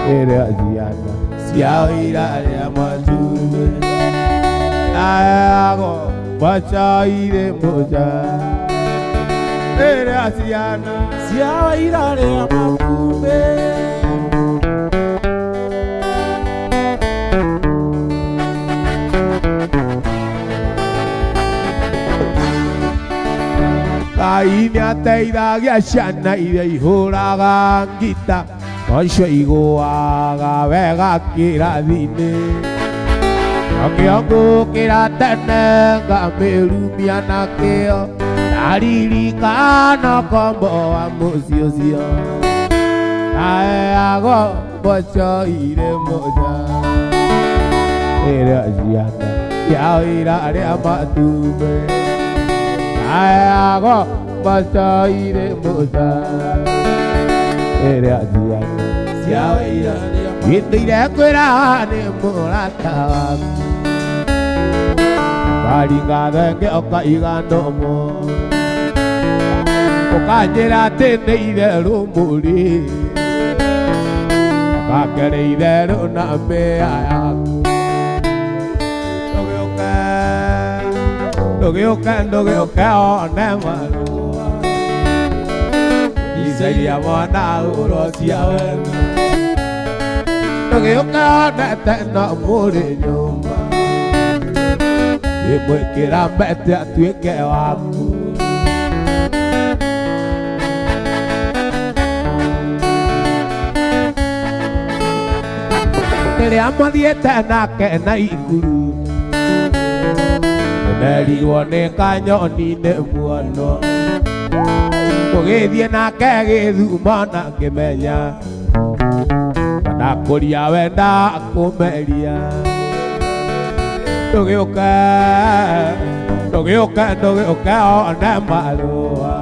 rĩrĩa ciana cia waira rĩa matumbĩ ndago mbocoire mũca rĩrĩa ciana cia waira rĩa matumbĩ Ngai nĩateithagia ciana iria ihũraga ngita nocio igũaga wega kĩrathi-inĩ ngĩongũkĩra tene ngamĩrumia na kĩo ndaririkana kombo wa mũciĩ ũcio ndaheagwo mbocoire mũca rĩrĩa ciana cia waira rĩa matumbĩ ndaheagwo mbocoire mũca rĩrĩa ciana cia waira rĩa gĩtũire kwĩra nĩ mũrata waku ngaringa thenge ũkaiganũmwo ũkanjĩra atĩ nĩ itherũ mũrĩ ũkangere itherũ na mbĩa yaku ndũgĩũke one marũa icairia mwana ũro cia wendo ndũgĩũke onete no mũrĩ nyũmba ĩmwĩkĩra mbete atuĩke waku rĩrĩa mathiĩte nake na iguru nerirwo nĩ kanyoni nĩ muono tũgĩthiĩ nake gĩthumo na ngĩmenya kana kũria wenda kũmeria ndũgĩũke one marũa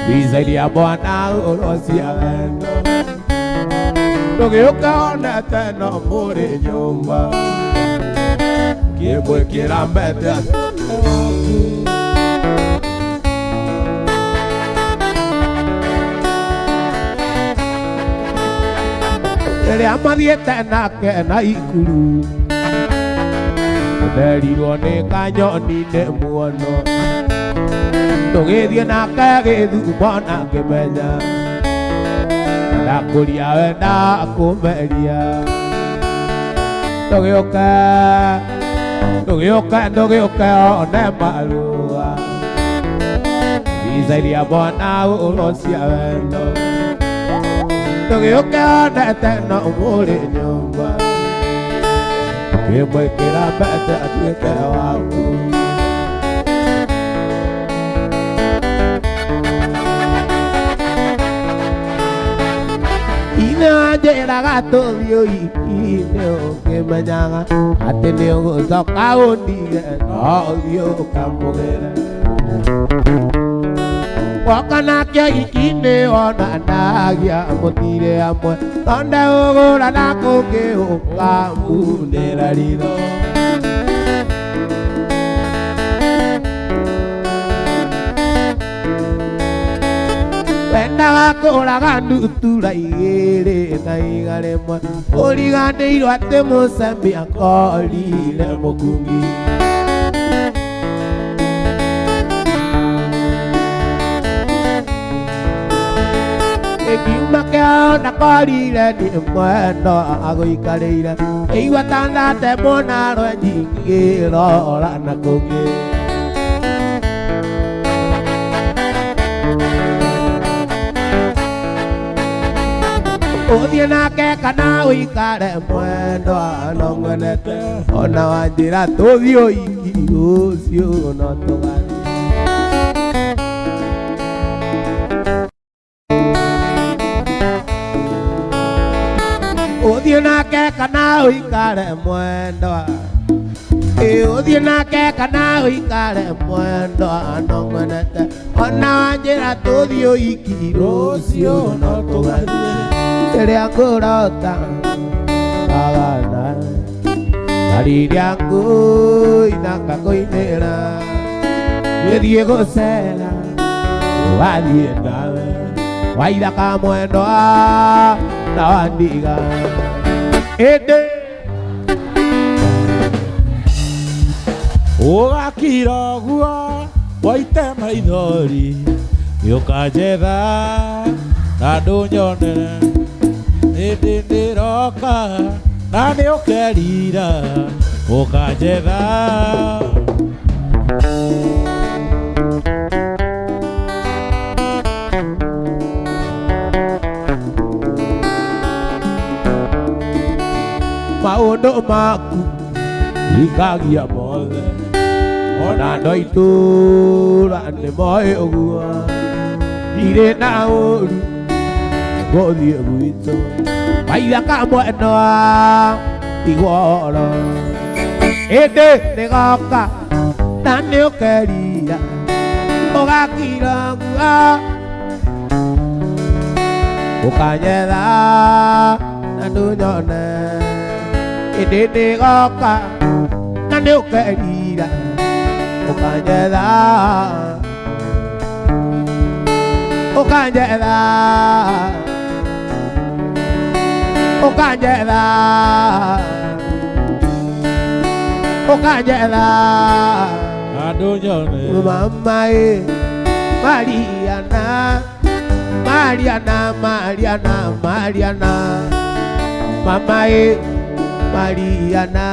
mbicairia mwana ũro cia wendo ndũgĩũke onete no mũrĩ nyũmba kĩmwĩkĩra mbete rĩrĩa mathiĩte nake na ikuru nerirwo nĩ kanyoni nĩ muono tũgĩthiĩ nake gĩthumo na ngĩmenya na kũria wenda kũmeria ndũgĩũke one marũa mbicairia mwana ũro cia wendo ndũgĩũke onete no mũrĩ nyũmba kĩmwĩkĩra mbete atuĩke waku ithe wanjĩraga tũthiĩ ũhiki-inĩ ũkĩmenyaga atĩ nĩ ũgũcoka ũndige no ũthiĩ ũkamũgĩre woka nakĩo ũhiki-inĩ wonanagia mũthire amwe tonde ũgũra na kũngĩ ũkamundĩra ritho wendaga kũraga ndutura igĩrĩ na igarĩmwe ũriganĩirwo atĩ mũcemi akorire mũkungi Kiuma kĩao ndakorire nĩ mwendo agũikarĩire ĩigua tandate mũna rwenji ngĩrora na kũngĩ ũthiĩ nake kana ũikare mwendo anong'enete ona wanjĩra tũthiĩ ũiki ũcio no tũgathiĩ Ũthiĩ nake kana ũikare mwendwa Ũthiĩ nake kana ũikare mwendwa anong'enete ona wanjĩra tũthiĩ ũiki rũciũ no tũgathiĩ rĩrĩa ngũrota agana na rĩrĩa ngũina ngakũinĩra gĩthiĩ gũcera wathiĩ nawe waithaka mwendwa na wandiga ĩndĩ ũgakira ũguo waite maithori gĩũka njetha na ndũnyone hĩndĩ ndĩroka na nĩ ũkerira ũka njetha maũndũ maku ikagia mothe ona andũ a itũũra nĩ moĩ ũguo ndirĩ na ũru gũthiĩ gwitũ waithaka mwendwa igoro ĩndĩ nĩgoka na nĩ ũkerira ũgakira nguo ũkanyetha na ndũnyone ĩndĩ nĩgoka na nĩ ũkerira ũkanyetha ũkanyetha ũkanyetha ũkanyetha na ndũnyone mamaĩ Mariana Mariana Mariana Mariana mamaĩ Mariana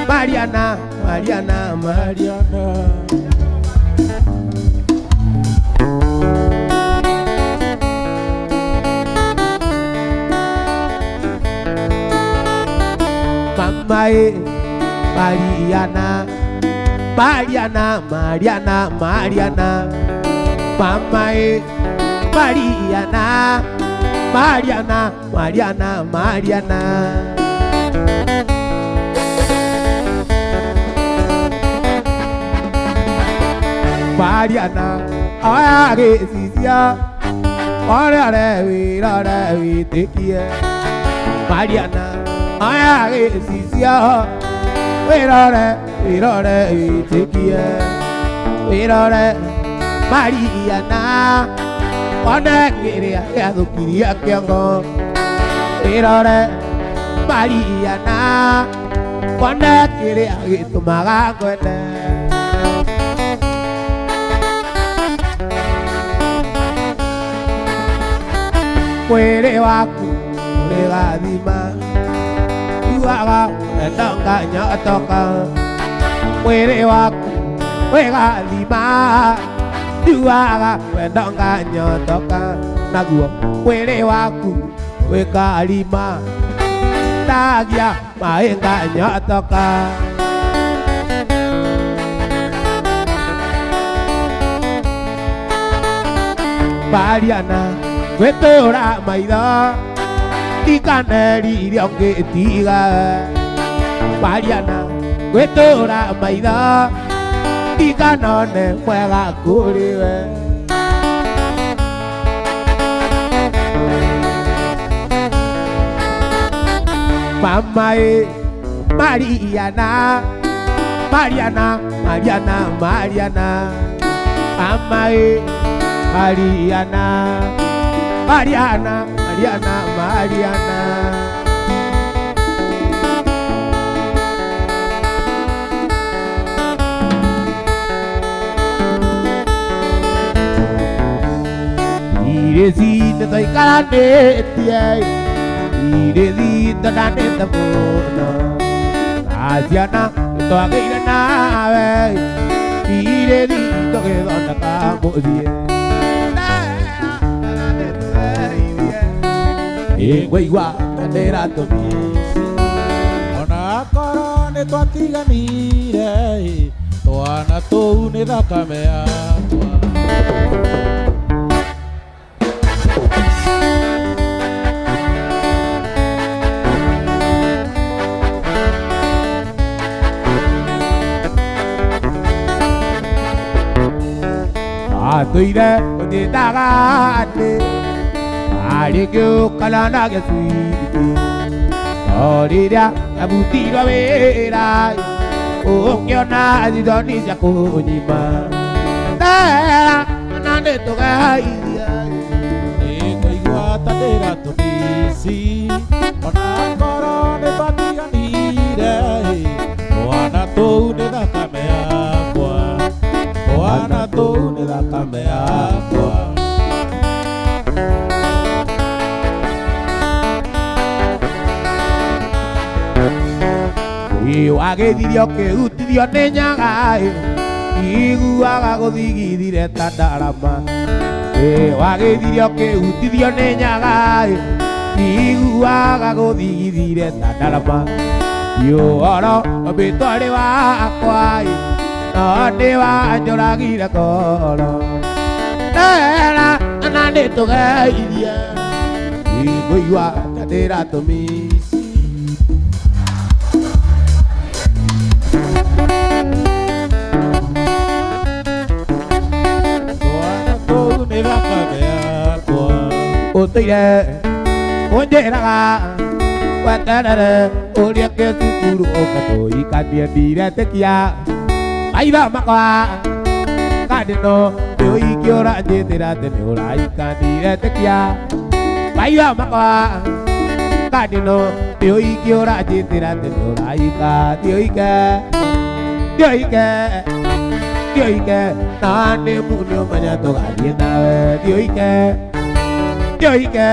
Mariana Mariana Mariana mamaĩ Mariana Mariana Mariana Mariana mamaĩ Mariana Mariana Mariana Mariana Mariana agĩcicia orere wĩrore wĩtĩkie Mariana agĩcicia wĩrore wĩrore wĩtĩkie wĩrore Mariana one kĩrĩa gĩathũkirie kĩongo wĩrore Mariana one kĩrĩa gĩtũmaga ngwende mwĩrĩ waku ũrĩ gathima yuaga endonga nyotoka mwĩrĩ waku wĩ gathima yuaga endonga nyotoka naguo mwĩrĩ waku wĩ karima ndagia maĩ nganyotoka Mariana gwĩtũra maitho ndikaneririe ũngĩtiga Mariana gwĩtũra maitho ndikanone mwega kũrĩ we mamaĩ Mariana Mariana Mariana Mariana mamaĩ Mariana, Mariana, Mariana, Mariana. Iresita tay karanetia, iresita naneta mona. Asiana, to agila na, iresita que donde acabo bien. Eguigua, cadera tomisi. Ona korone twatiganire, twana tũu nĩ thakame yakwa. Atuire ũtĩtagate arĩkĩũ kalana gĩcuiti o rĩrĩa abutirwo wĩra ũkĩona thithoni cia kũnyima ndera na nĩtũgeithia Nĩngũigua ta ndĩra tũmĩci ona korwo nĩ twatiganire twana tũu nĩ thakame yakwa twana tũu nĩ thakame yakwa. Wagĩthirio kĩhutithio nĩ nyaga iguaga gũthigithire ta ndarama. Wagĩthirio kĩhutithio nĩ nyaga iguaga gũthigithire ta ndarama. Ũhoro mbĩtwarĩ wakwa no nĩ wanjũragire ngoro ndera na nĩtũgeithie ngũigua ta ndĩra tũmĩci. Ũtũire ũnjĩraga weterere ũrĩke cukuru ũgatũikanie ndiretĩkia maitho makwa kandi no nĩũiki ũranjĩtĩra atĩ nĩũraika ndiretĩkia maitho makwa kandi no nĩũiki ũranjĩtĩra atĩ nĩũraika ndiũike ndiũike ndiũike na nĩmu nĩũmenya tũgathiĩ nawe ndiũike ndiũike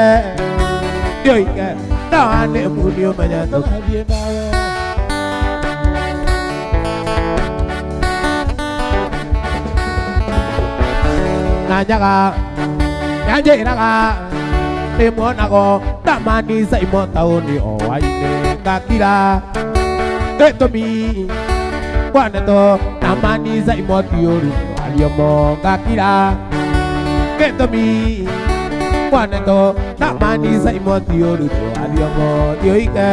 ndiũike na nĩmu nĩũmenya tũgathiĩ nawe. Nanjaga nyanjĩraga nĩmuonago tamani Simon taũni o wainĩ ngakira gĩtũmi kwanetwo tamani Simon ti ũru wariomo ngakira gĩtũmi kwanetwo tamani Simon ti ũru wariomo ndiũike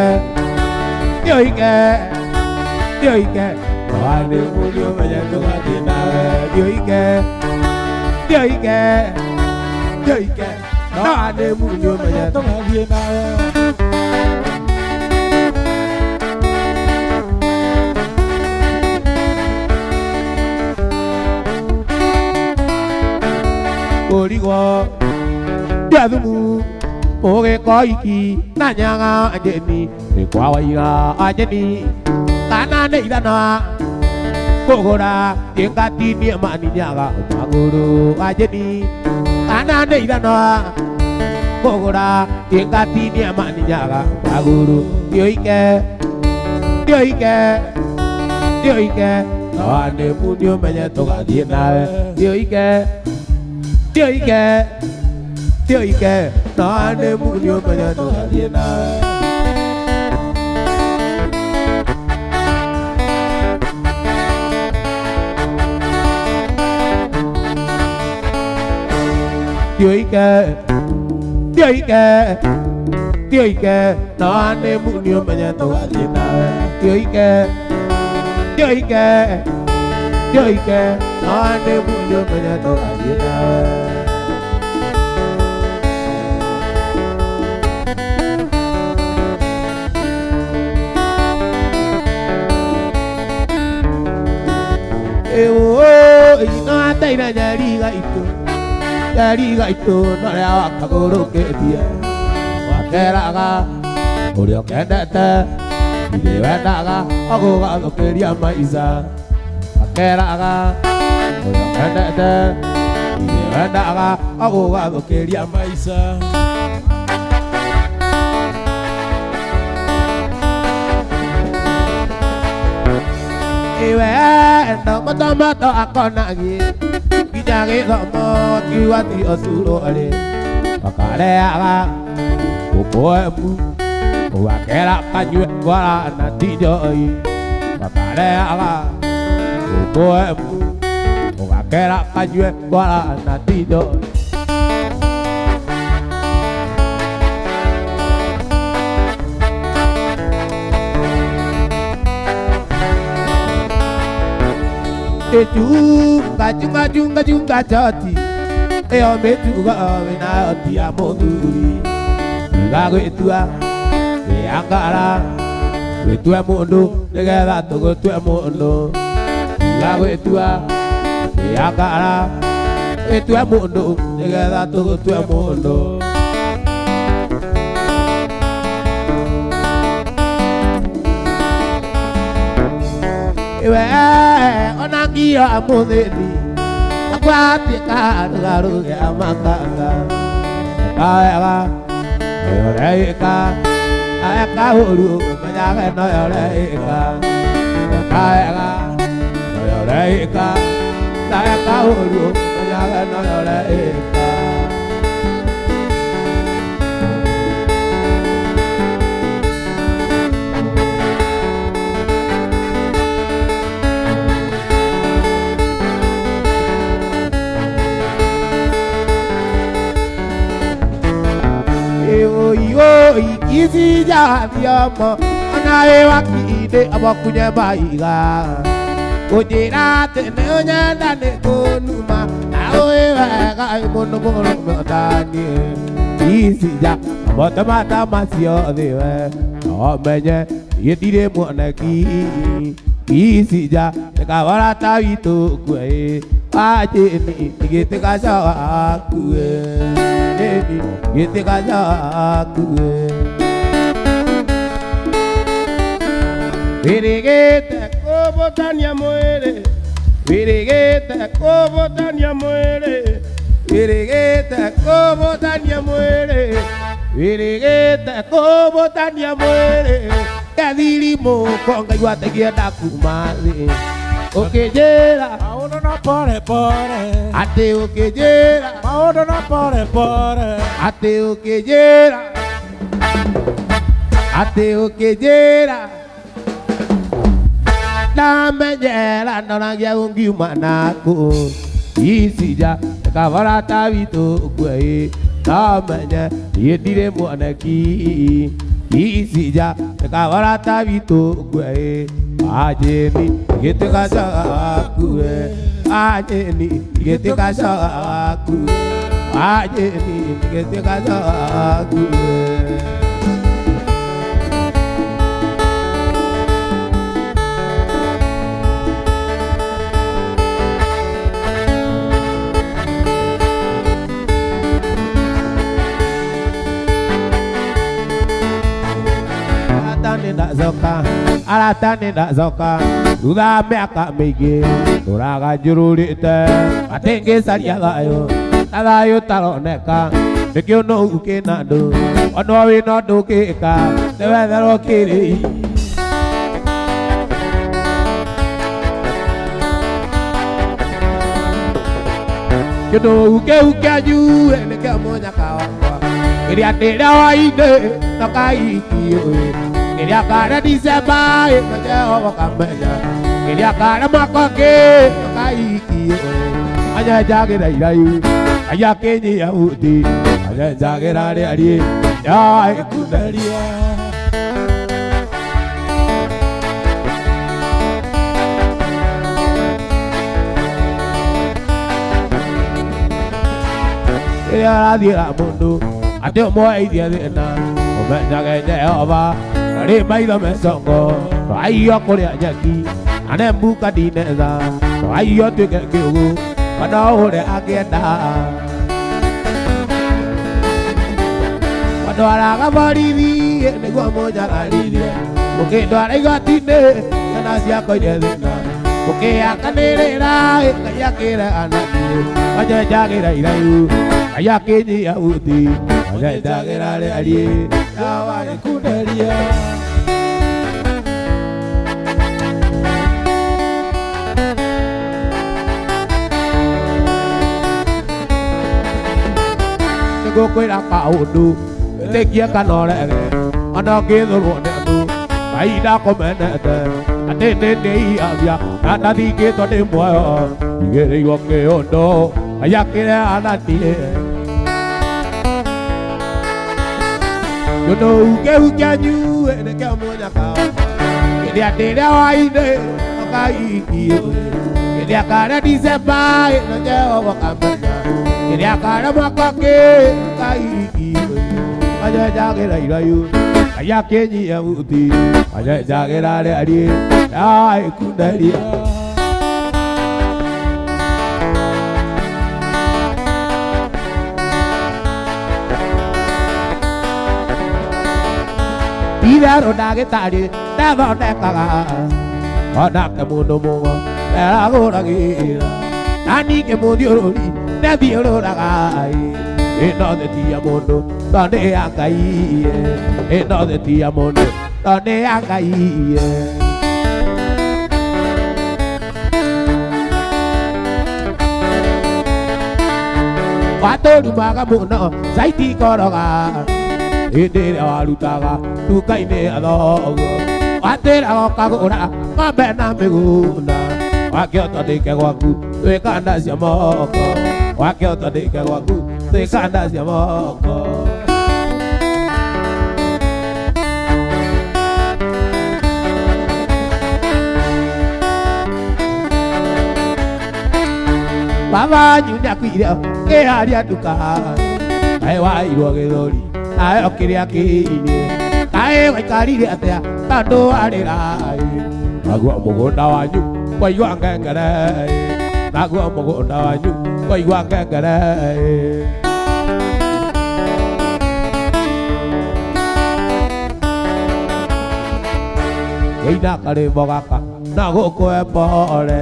ndiũike ndiũike na nĩmu nĩũmenya tũgathiĩ nawe ndiũike ndiũike ndiũike na nĩmu nĩũmenya tũgathiĩ nawe. Kũrigwo ndiathumu ũgĩko iki na nyaga anjeni nĩ kwa waira anjeni kana nĩ ithana kũgũra ingatinie maninyaga magũrũ anjeni kana nĩ ithana kũgũra ingatinie maninyaga magũrũ ndiũike ndiũike ndiũike na nĩmu nĩũmenye tũgathiĩ nawe ndiũike ndiũike ndiũike na nĩmu nĩũmenye tũgathiĩ nawe. Ndiũike ndiũike ndiũike na nĩmu nĩũmenye tũgathiĩ nawe ndiũike ndiũike ndiũike na nĩmu nĩũmenye tũgathiĩ nawe. Ino ataira nyariga itu Keri gaitu noria wakagurukirie wakeraga uria kendete ithe wendaga agugathukiria maica wakeraga uria kendete ithe wendaga agugathukiria maica iwe ndo mutomoto akonagie nginya githomo akiuga ti ocuruari wakareaga gukwemu ugakera kanyue ngwara na tinjoi wakareaga gukwemu ugakera kanyue ngwara na tinjoi Chunga choti eo metuga wina oti ya muthuri iga gwitua wiangara gwitue mundu nigetha tugutue mundu iga gwitua wiangara gwitue mundu nigetha tugutue mundu iwe onangia amuthini akwatika ngaruge amakanga kaega yoreika aeka huru menyage no yoreika kaega yoreika aeka huru menyage no yoreika Ikisi jathiamo anawe wakinde abakunye baiga kujira tene onyenda ne konuma nawe wega imuno muno mutani isija abotamata masio thiwe omenye yedire mwanaki isija tekawara tawitu kwe ajeni igiteka sawa kwe neni igiteka sawa kwe Virigete kobotania mwere Virigete kobotania mwere Virigete kobotania mwere Virigete kobotania mwere Kadiri moko ngaiwa tegienda kumari Okejera Maono na pore pore ate okejera Maono na pore pore ate okejera ate okejera Namejera norangia ungiuma nako Isija kavara tawitu kwe Namenye yedire mwanaki Isija kavara tawitu kwe Ajeni giteka sakwe Ajeni giteka sakwe Ajeni giteka sakwe Aratani ndazoka thutha mĩaka mĩingĩ tũraga njũrũrĩte matĩngĩcaria thayũ na thayũ taroneka nĩkĩo no ukĩna andũ ono wĩna ũndũ ũkĩka nĩwetherwo kĩrĩi kĩndũ ukĩanyu nĩkĩo mũnyaka wakwa kĩrĩa ndĩrĩa hwainĩ nokaikio Queria cara de Zeba, mas é uma caminha. Queria cara macaque, caíque. Aja jagira irai, aja kenyi ya uti, aja jagira ari, ya ikudaria. Queria radira mundo, até o moi dia de na, o mensaje de Jehová. Ari maitho mesongo aiyo kuria nyaki ane mbuka dineza aiyo tuke kiugu kana ure agenda ndwaraga borithi nĩguo mũnyagarithie mũkĩndwara igoti-inĩ ciana ciakwa irĩ thĩna mũkĩakanĩrĩra Ngai akĩregana wanyenjagĩra iraihu Ngai akĩnyia buti wanyenjagĩra rĩariĩ ndawa gĩkunderia nĩngũkwĩra kaũndũ wĩtĩkie kana ũrege ona ũngĩthũrwo nĩ andũ Ngai ndakomenete atĩ nĩndĩiambia na ndathingĩtwo ndĩ muoyo igĩrĩirwo kĩũndũ Ngai akĩregana niĩ kĩũndũ kĩu kĩanyu nĩkĩo mũnyaka kĩrĩa ndĩrĩa hwaĩ-inĩ ũkaigio kĩrĩa karĩa Decemba na Jehova kamenya kĩrĩa karĩa mwaka ũngĩ ũkaigio wanyenjagĩra iraihu Ngai akĩnyia buti wanyenjagĩra rĩariĩ ndawa gĩkunderia itherũ ndagĩtarĩ ndathondekaga onake mũndũ mũgo nderagũragĩra na ningĩ mũthiũrũri ndathiũrũraga ĩno thĩ ti ya mũndũ tondũ nĩ ya Ngai ĩno thĩ ti ya mũndũ tondũ nĩ ya Ngai watũrumaga mũno zaiti koroga hĩndĩ ĩrĩa warutaga nduka-inĩ ya thoguo watĩraga ũkagũra ng'ombe na mĩgũnda wakĩhota ndĩke gwaku twĩkanda cia moko wakĩhota ndĩke gwaku twĩkanda cia moko baba nĩakuire kĩharia nduka kaĩ wairwo gĩthũri nawe kĩrĩa kĩirie kaĩ waikarire atĩa tondũ warĩra naguo mũgũnda wanyu waigua ngengere naguo mũgũnda wanyu waigua ngengere gĩina karĩmbo gaka na gũkũhe pore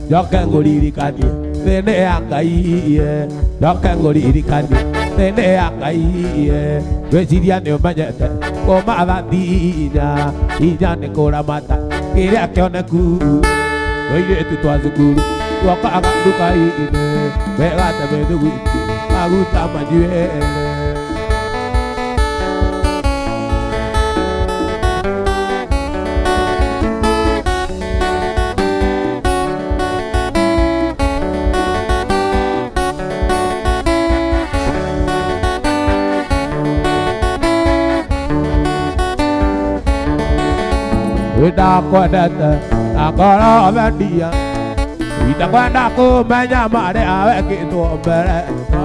njoke ngũririkanie thĩ nĩ ya Ngai njoke ngũririkanie thĩ nĩ ya Ngai gwĩciria nĩ ũmenyete kũmatha inya nĩ kũramata kĩrĩa kĩoneku tũirĩtu twa cukuru tuokaga nduka-inĩ wegate mĩthuguiti maguta manyuĩre ndakwendete na ngoro mendia itakwenda kũmenya marĩa wekĩtwo mbere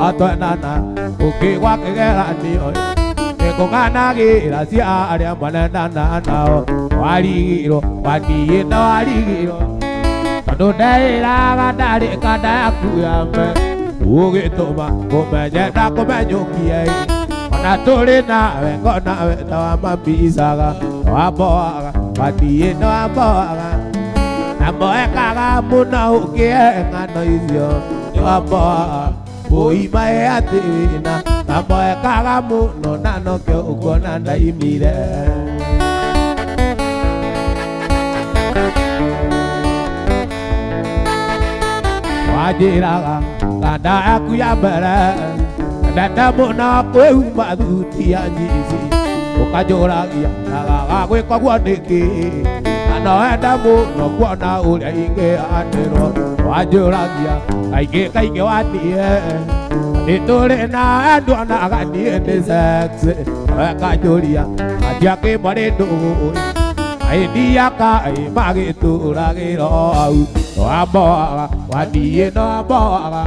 atwenana ũkĩgwa kĩgeranio nĩkũng'anagĩra cia arĩa manendana nao warigirwo waniĩ na warigirwo tondũ ndeĩraga ndarĩ kanda yaku yame ũgĩtũma kũmenye na kũmenyũkie ona tũrĩ nawe ngonawe ta wa mambicaga wamboaga waniĩ na wamboaga na mboekaga mũno ũkĩhe ng'ano icio nĩwamboaga ũimae atĩ wĩna na mboekaga mũno na nokĩo ũkuona ndaimire wanjĩraga kanda yaku ya mbere ndenda mũno kwĩhumba thuti ya njici ũkanjũragia nagaga gwĩka guo nĩkĩ na wenda mũno kuona ũrĩa ingĩanĩrwo wanjũragia kaingĩ waniĩ nĩtũrĩ na endwa naganiĩ nĩ sex wekanjũria atiakĩmbarĩ ndũĩ aĩndiaka magĩtũragĩra hau wamboaga waniĩ no wamboaga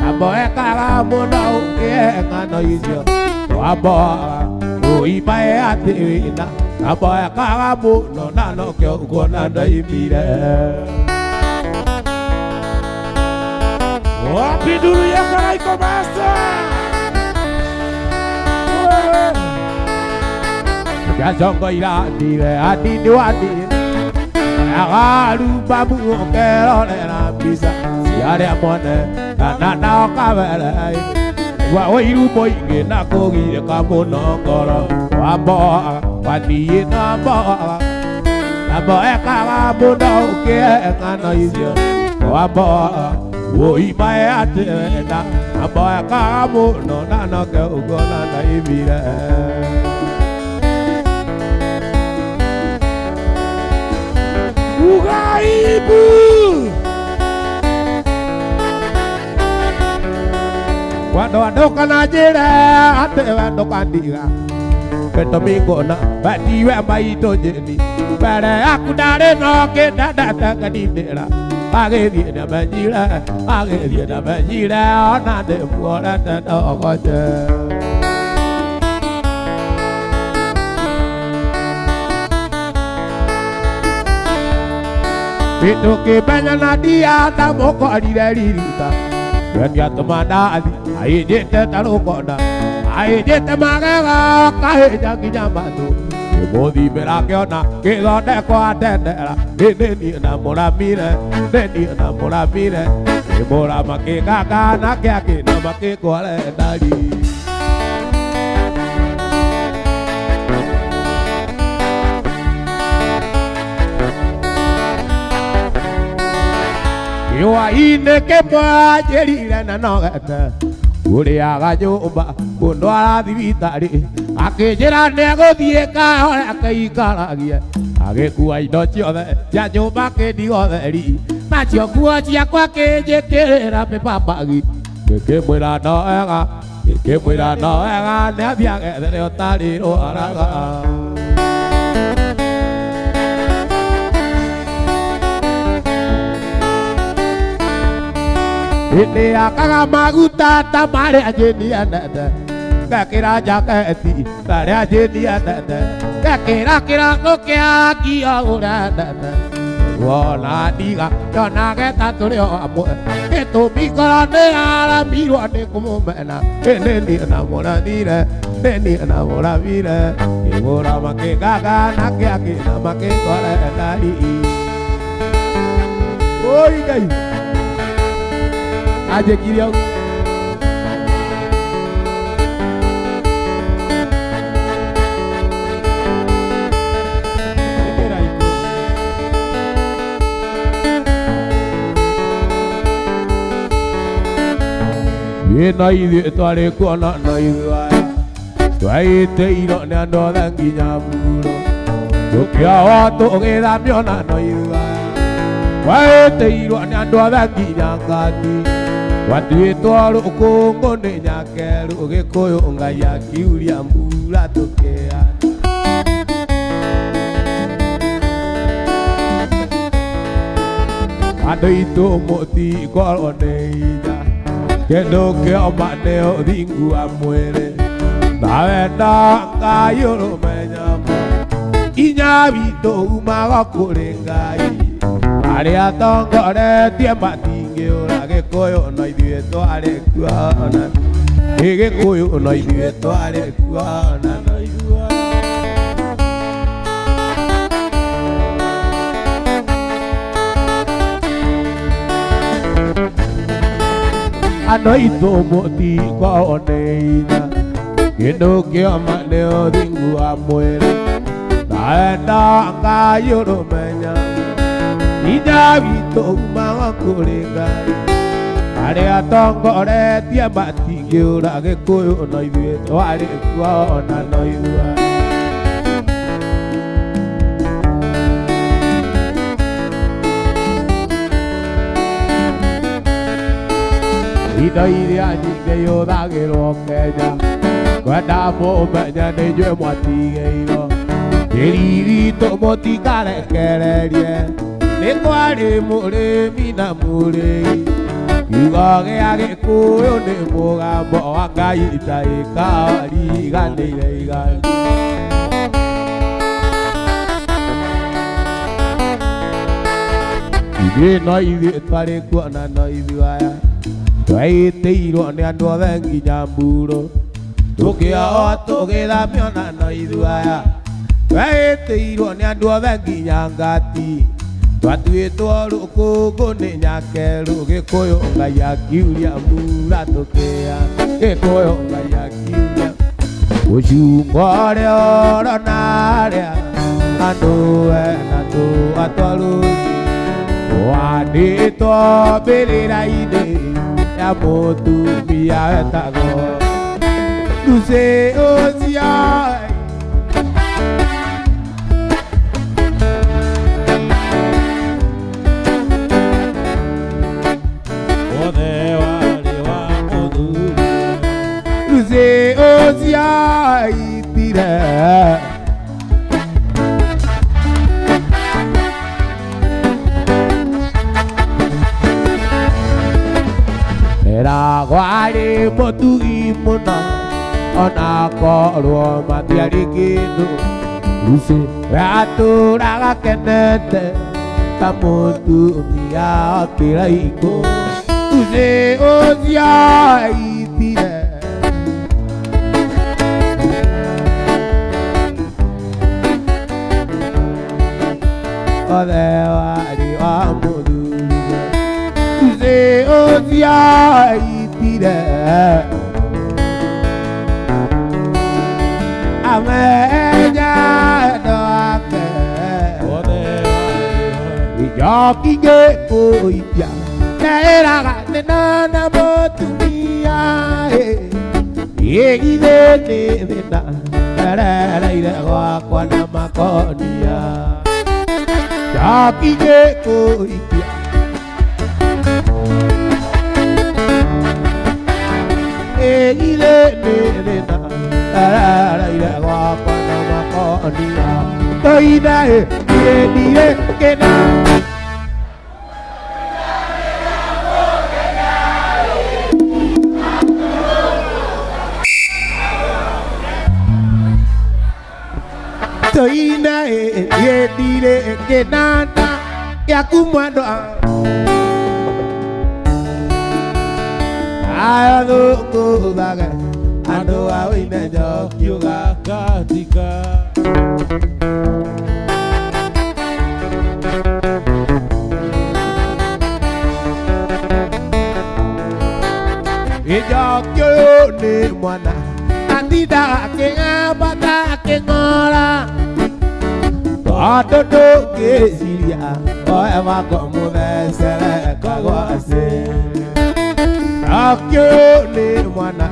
na mboekaga mũno ũkĩhe ng'ano icio wamboaga ũimae atĩ wĩna na mboekaga mũno na nokĩo ũkuona ndaimire wapi nduru ya Karaiko Master? ya songo ira dire adi wadi agaru babu kero na bisa siare amone na kabere wa oiru boinge na kogire kamono koro wabo wadi na bo abo eka bono ke ngano izio wabo wo ibae atena abo eka bono na no ke ugona na ibire Ugaibu Wado adoka na jere ate wado kandiga Keto mingo na bati we maito jeni Pere aku dare no ke dada tagadidera Age die na bajira Ona de muora na no koche Itu ke banya na dia ta moko adire ririta Ben ya temana adi ai de taro koda ai de tamaga ka he jagi jamatu ke bodi bera ke ona ke do de ko atendera de ni na mora mire ke mora ma ke gaga na ke na ma ke ko ale dali yo ine ke pa jeri na no gata uri aga nyumba kundwara thibitari akijira neguthie kahora akaikaragia agikua indo ciothe cia nyumba kindigotheri nacio nguo ciakwa kinjikirira mipambagi ngikimwira no ega niathiage there utari rwaraga Ini akaga maguta tamare ajeni anada kakira jaketi tare ajeni anada kakira kokya kia urada wala diga jona keta tulio amo eto mikone ara mirwane kumumena eneni namora dire neni namora vire ibora make gaga nakyaki namake kore dali oi gai aje kirio ye na ide tware kuona na idwa twaite iro ne ando danginya muro tukia watu ogera miona na idwa twaite iro ne ando danginya ngati Watu twaro kongo ne nyakeru gikoyo ngaya kiuria mbura tokea Ado ito moti koroneida kendo ke omane odingu amwere Bawenda ngayoro menyamo Inyabito umaga kurengai Are atongore tiembatinge ora gikoyo no ithuĩ tware kuona gĩkũyũ no ithuĩ tware kuona no ithuĩ ano itũ mũtikoneina kĩndũ kĩoma nĩ ũthingu wa mwĩrĩ ndaenda Ngai ũrũmenya Ida wito umaga kũrĩ Ngai arĩa atongoretie matingĩũra gĩkũyũ no ithuĩ twarĩ kuona no ithuĩ indo iria nyingĩ yũthagĩrwo Kenya kwenda mũmenya nĩ inyuĩ mwatigĩirwo tĩri witũ mũtikarekererie Nĩ kwarĩ mũrĩmi na mũrĩi kiugo gĩa gĩkũyũ nĩ mũgambo wa Ngai itaĩkariganĩire igari ithuĩ no ithuĩ twarĩ kuona no ithuĩ aya twaĩtĩirwo nĩ andũ othe nginya mburo tũkĩohwo tũgĩthamio na no ithuĩ aya Waĩtĩirwo nĩ andũ othe nginya ngati twatuĩtwo rũkũngũ nĩ nyakerũ Gĩkũyũ Ngai akiuria mbura tũkĩa Gĩkũyũ Ngai akiuria Gũcungwo ũrĩa ũrona arĩa andũ ena tũatwarũthi wandĩtwo mbĩrĩra-inĩ ya mũtumia wetagwo Lucy Oziai Lucy Oziai tire Eragwarĩ mũtugi mũno ona korwo matiarĩ kĩndũ Lucy atũraga kenete ta mũtumia wa kĩraikũ Lucy Oziai tire Othe warĩ wa mũthuriwe Lucy Oziai tire amenya wendo wake Njoki ngĩkũimbia neraga nĩnona mũtumia gĩgithĩ nĩ thĩna erereire gwakwa na makonia Njoki ngĩkũimbia gĩgithĩ nĩ thĩna erereire gwakwa na makonia Tũine gĩendire kĩna Tũine gĩendire kĩnanda gĩaku mwendwa Aya thũngũthage andũ a wĩine Njoki ũgakatika Njoki ũyũ nĩ mwana atindaga akĩng'ambata akĩng'ora tondũ ndũngĩciria oe wako mũthecere kagwacĩ Njoki ũyũ nĩ mwana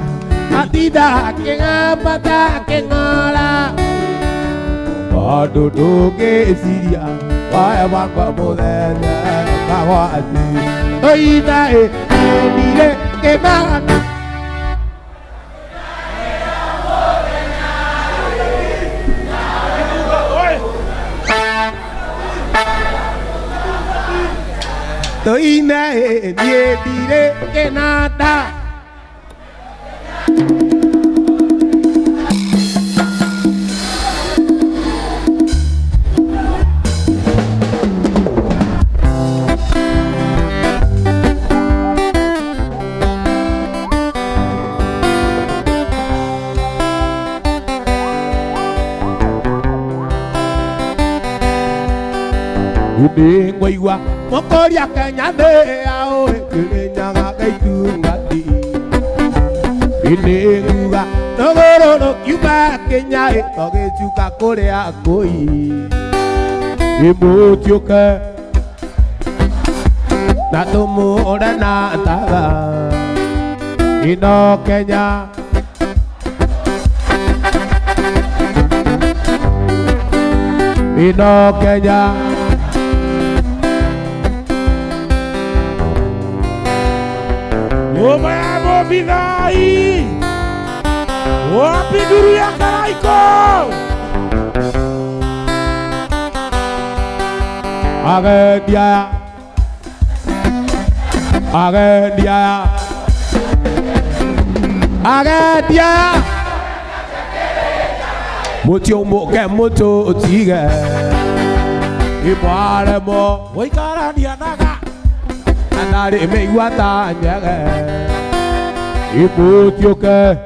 atindaga akĩng'ambata akĩng'ora tondũ ndũngĩciria oe wako mũthecere kagwacĩ Tũine gĩendire kĩnanda Tũine gĩendire kĩnanda Nĩ ngũigua mũkũria Kenya nĩ aũĩ Kĩrĩnyaga Gaitungati Nĩ nguga rũgũrũ rũkiuma Kenya tũgĩcuka kũrĩa ngũi Mũtiũke na tũmũre na ndatha ĩno Kenya ĩno Kenya Omayamo Bidai Wapi duru ya Karaiko Agendia Mutio moke muto tige Ipare mo Waikarania naga Anare me wata nyage Iputioke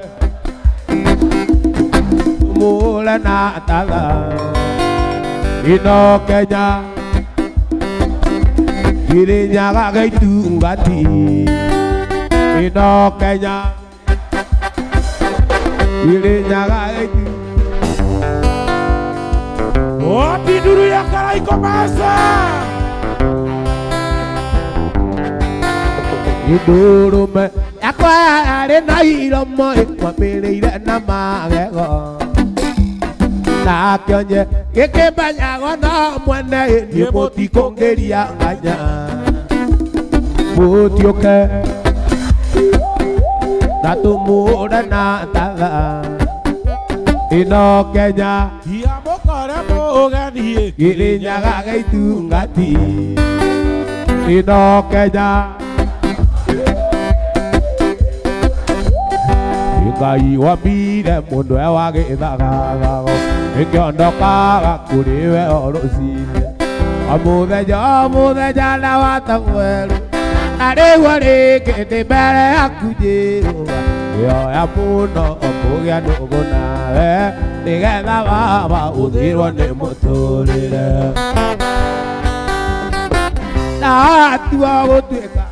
Mula na tala ino Kenya Kirinyaga gaitungati ino Kenya Kirinyaga gaitu Wapi duru ya Karaiko Masa? Idurume yakwa ari na iromo ikwamirire na magego na kionye gikimbanyago no mwene ni mutikongeria nganya mutiuke na tumure na tatha ino Kenya Ia mokore moganie Kirinyaga gaitungati ino Kenya Ngai wambire mundu wa githagago ikiondokaga kuri we orucine omuthenya na watagweru na riu rikite mbere yaku Jehova ioya muno okugia ndugu nawe nigetha baba uthirwo ni muturire na atua gutuika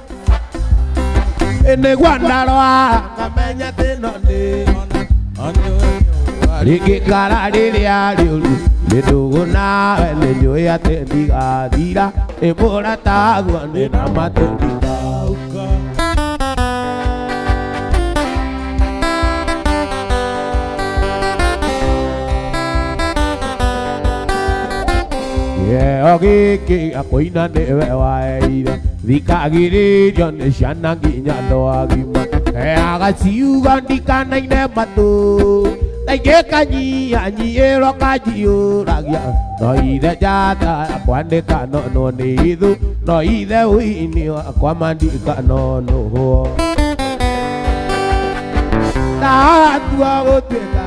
niguo ndarwa ngamenya tino ndi rikikara riria riuru ndugu nawe ninjui ati ndigathira imurataguo ni na matindigauka Kĩheo gĩkĩ akũina nĩwe waheire thikagĩrĩrio nĩ ciana nginya andũ agima heaga ciugo ndikanaine matũ na ingĩ kanyihanyiĩrwo kanjiũragia no ithe njata yakwa ndikanonwo nĩ ithu no ithe wĩini wakwa mandikanonwo ndatua gũtuĩka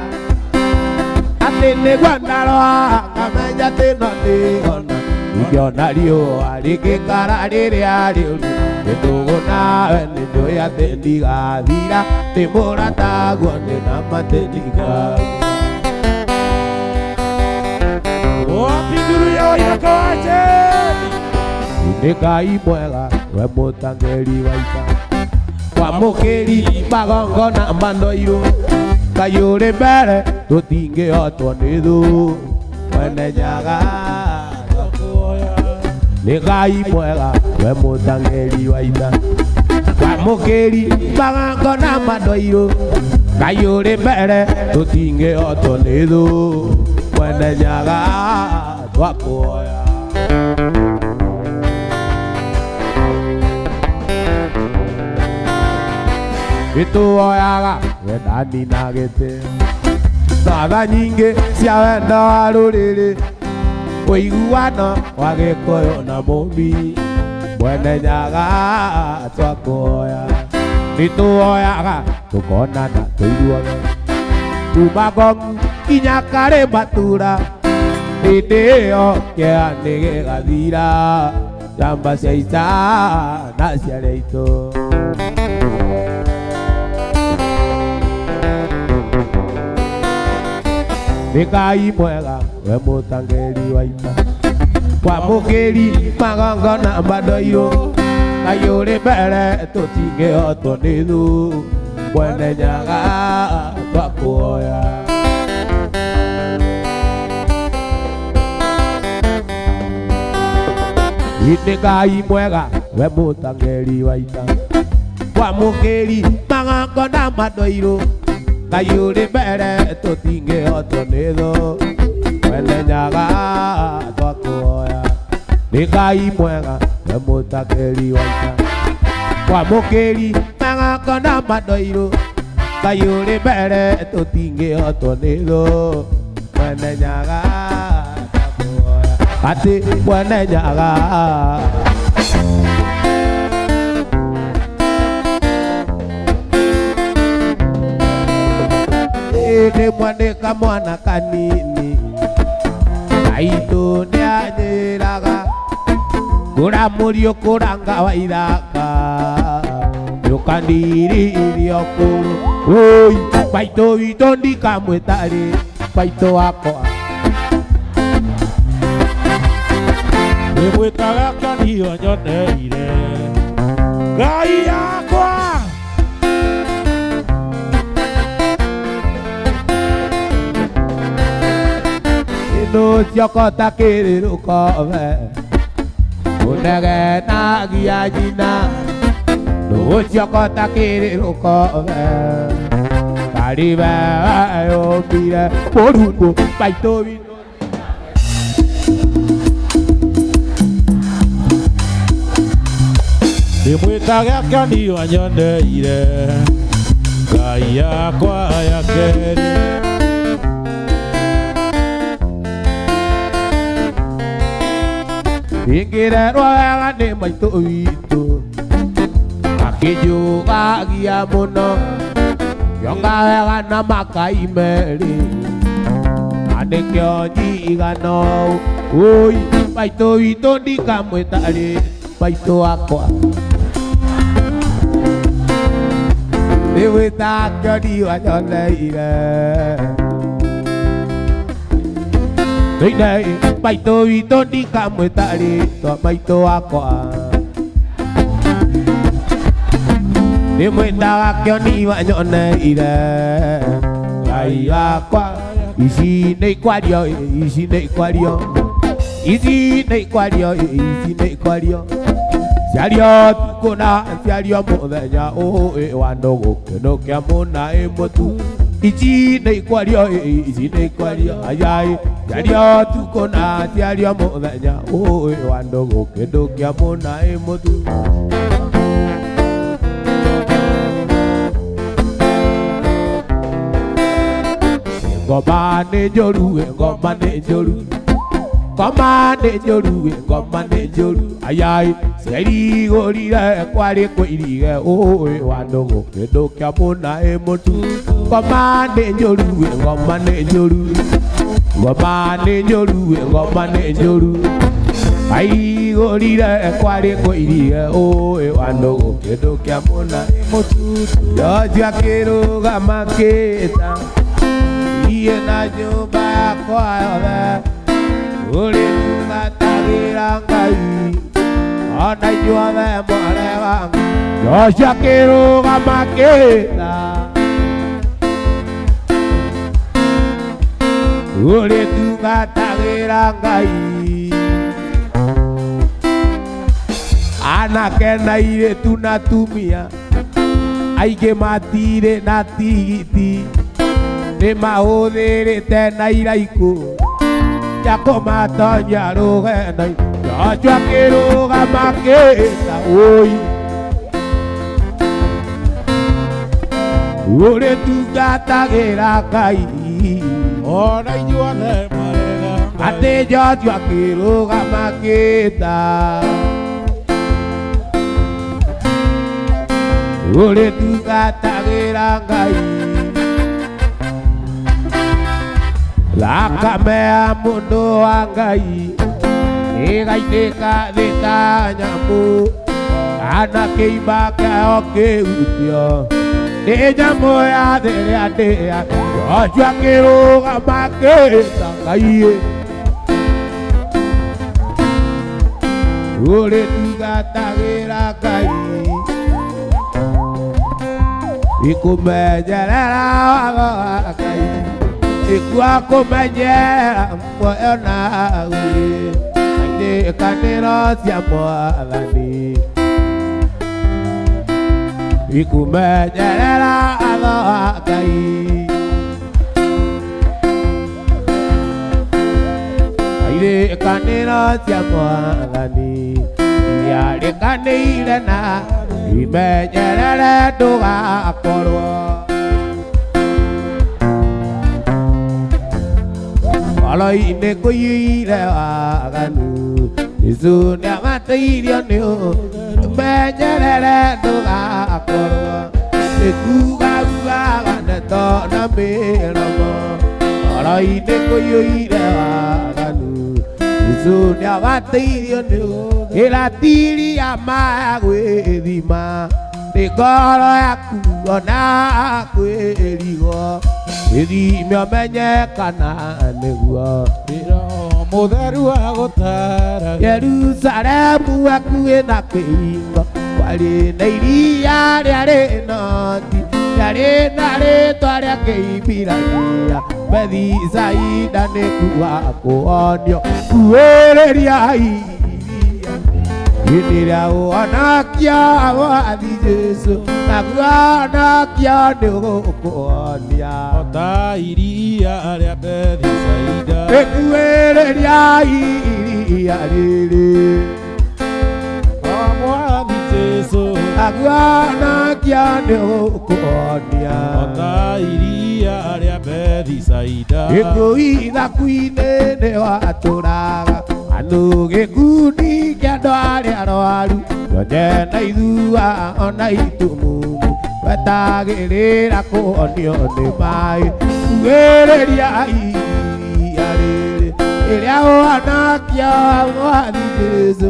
atĩ nĩguo ndarwa ngamenya tĩno ndĩona ingĩona riũa rĩgĩkara rĩrĩa rĩũru nĩndũgũ nawe nĩnjũĩ atĩ ndigathira ndĩmũrataguo nĩ na matĩndigagua Wapi duru ya Waithaka wa Njeri? nĩ Ngai mwega we mũtang'eri wa ita kwamũkĩri magongona mandoirũ Ngai ũrĩ mbere tũtingĩhotwo nĩ thũ mwene nyaga nĩ Ngai mwega we mũtang'eri wa ita kwamũkĩri magongona mandoirũ Ngai ũrĩ mbere tũtingĩhotwo nĩ thũ mwene nyaga twakuoya nĩtũoyaga wendani na gĩtĩo thatha nyingĩ cia wendo wa rũrĩrĩ ũiguano wa gĩkũyũ na mũmbi mwene nyaga twakuoya nĩtũoyaga tũkonana tũiguage kuma Ngong nginya karĩ matura hĩndĩ ĩyo kĩeha nĩ gĩgathira njamba cia ita na ciarĩa aitũ nĩ Ngai mwega we mũtang'eri wa ita kwamũkĩri magongona mandoirũ Ngai ũrĩ mbere tũtingĩhotwo nĩ thũ mwene nyaga twakuoya nĩ Ngai mwega we mũtang'eri wa ita kwamũkĩri magongona mandoirũ Ngai ũrĩ mbere tũtingĩhotwo nĩ thũ mwene nyaga twakuoya nĩ Ngai mwega we mũtang'eri wa ita kwamũkĩri magongona mandoirũ Ngai ũrĩ mbere tũtingĩhotwo nĩ thũ mwene nyaga twakuoya atĩ mwene nyaga ndĩmwandĩka mwana kanini aitũ nĩanjĩraga kũramũrio kũranga wa ithaka ndũkandirie ũkũrũ oi maitũ witũ ndikamwĩta rĩ maitũ wakwa ndĩmwĩtaga kĩonio nyoneire Ngai yakwa Ino ciokota kĩrĩrũkove ũnegenagia nyina Nũ ciokota kĩrĩrũkove Karibe yũmbire mũrungu maitũ witũ ndĩmwĩtaga kĩonio nyoneire Ngai yakwa ya kerĩ Ingĩrerwo wega nĩ maitũ witũ akĩnjũgagia mũno Kĩonga wega na makai merĩ na nĩkĩo njigana ũũ Ũi maitũ witũ ndikamwĩta rĩ maitũ wakwa Ndĩmwĩta kĩonio nyoneire Ndĩinĩ maitũ witũ ndikamwĩta rĩtwa maitũ wakwa Ndĩmwĩtaga kĩonio nyoneire Ngai wakwa Ici nĩ ikwario Ici nĩ ikwario Ici nĩ ikwario Ici nĩ ikwario Ciario tukũ na ciario mũthenya ũĩ wa ndũgũ kĩndũ kĩa mũna ĩ mũtu Ici nĩ ikwario Ici nĩ ikwario Ayai Ciario tukũ na ciario mũthenya ũĩ wa ndũgũ kĩndũ kĩa mũna ĩ mũtu Ngoma nĩ njũru ngoma nĩ njũru Ngoma nĩ njũru ngoma nĩ njũru Ayai ciarigũrire kwarĩ kwĩirige ũĩ wa ndũgũ kĩndũ kĩa mũna ĩ mũtu Ngoma nĩ njũru ngoma nĩ njũru Ngoma nĩ njũru ngoma nĩ njũru Aigũrire kwarĩ kwĩirige ũĩ wa ndũgũ kĩndũ kĩa mũna ĩ mũtu Njocia kĩrũgama kĩta Iye na nyũmba yakwa yothe Ũrĩ tungatagĩra Ngai Ona inyuothe mwarega Njocia kĩrũgama kĩta Ũrĩ tungatagĩra Ngai Anake na airĩtu na atumia Aingĩ matirĩ na tigiti Nĩ mahũthĩrĩte na iraikũ Cia kũmatonya rũgendo-inĩ Njocia kĩrũgama kĩta Ũi Ũrĩ tungatagĩra Ngai Ona inyuothe marega Atĩ Njocia kĩrũgama kĩta Ũrĩ tungatagĩra Ngai Thakame ya mũndũ wa Ngai ĩgaitĩka thĩ ta nyamũ Kana kĩimba kĩayo kĩhutio nĩ nyamũ ya thĩ ĩrĩa ndĩa Njocia kĩrũgama kĩta Ngai Ũrĩ tungatagĩra Ngai Ikũmenyerera watho wa Ngai Ikua kũmenyerera muoyo na ũrĩ Nĩkanĩro cia Mwathani Ikũmenyerera watho wa Ngai Nĩkanĩro cia Mwathani Iria rĩkanĩire na imenyerere ndũgakorwo Ngoro-inĩ kũiyũire waganu Jesũ nĩamateithio nĩ menyerere ndũgakorwo Nĩkugaguaga ndeto na mĩromo Ngoro-inĩ kũiyũire waganu Jesũ nĩamateithio nĩ ĩratiria maya gwĩthima Nĩ ngoro yaku ona kwĩrigwo Gĩthime ũmenye kana nĩguo Mutheru wa gutara Yerusalemu akuwe na kĩhingo Warĩ na iria rĩarĩ noti Rĩarĩ na rĩtwa rĩa kĩimbiragia Bethisaida nĩ kuga kũhonio Kuhĩrĩria iria Hĩndĩ ĩrĩa ũhonokia wathi Jesũ Naguo ũhonokia nĩ ũgũkũhonia Ota iria rĩa Bethisaida Kuhĩrĩria iria rĩrĩ Mwathi Jesũ Naguo ũhonokia nĩ ũgũkũhonia Ota iria rĩa Bethisaida Gĩkũi thaku-inĩ nĩ watũraga Andũ gĩkundi kĩa andũ arĩa arwaru Nyonye na ithua ona itumumu Wetagĩrĩra kũhonio nĩ maĩ Kuhĩrĩria iria rĩrĩ Rĩrĩa ũhonokia wathi Jesũ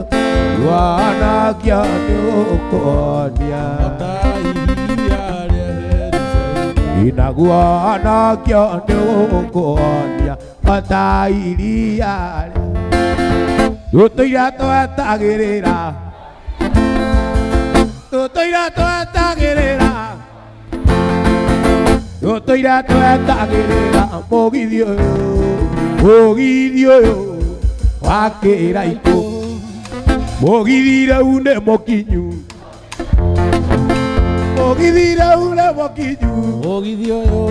Ũhonokia nĩ ũgũkũhonia Ota iria rĩa Bethisaida Naguo ũhonokia nĩ ũgũkũhonia Ota iria rĩa Tũtũira twetagĩrĩra Tũtũira twetagĩrĩra Tũtũira twetagĩrĩra Mũgithi ũyũ wa kĩraikũ Mũgithi rĩu nĩ mũkinyu Mũgithi rĩu nĩ mũkinyu Mũgithi ũyũ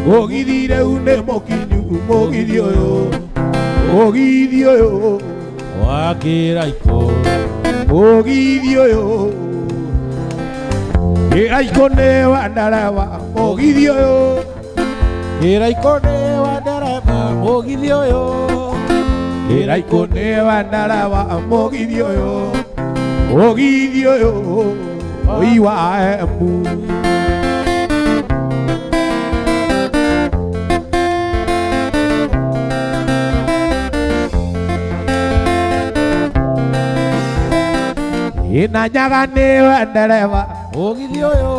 Mũgithi rĩu nĩ mũkinyu Mũgithi ũyũ Mũgithi ũyũ wa kĩraikũ Mũgithi ũyũ Kĩraikũ nĩ wa ndereba Mũgithi ũyũ Kĩraikũ nĩ wa ndereba Mũgithi ũyũ Kĩraikũ nĩ wa ndereba Mũgithi ũyũ Mũgithi ũyũ Ũi wa Embu Na nyaga nĩ we ndereba Mũgithi ũyũ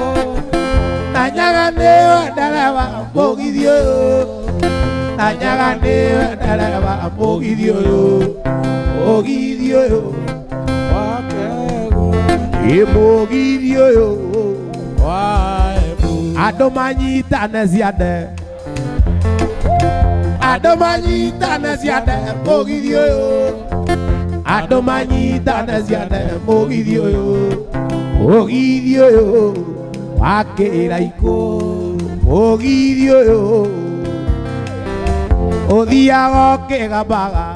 Na nyaga nĩ we ndereba Mũgithi ũyũ Na nyaga nĩ we ndereba Mũgithi ũyũ Mũgithi ũyũ wa kĩraikũ Mũgithi ũyũ wa Embu Andũ manyitane ciande Andũ manyitane ciande Mũgithi ũyũ Andũ manyitane ciande Mũgithi ũyũ Mũgithi ũyũ wa kĩraikũ Mũgithi ũyũ Ũthiaga ũkĩgambaga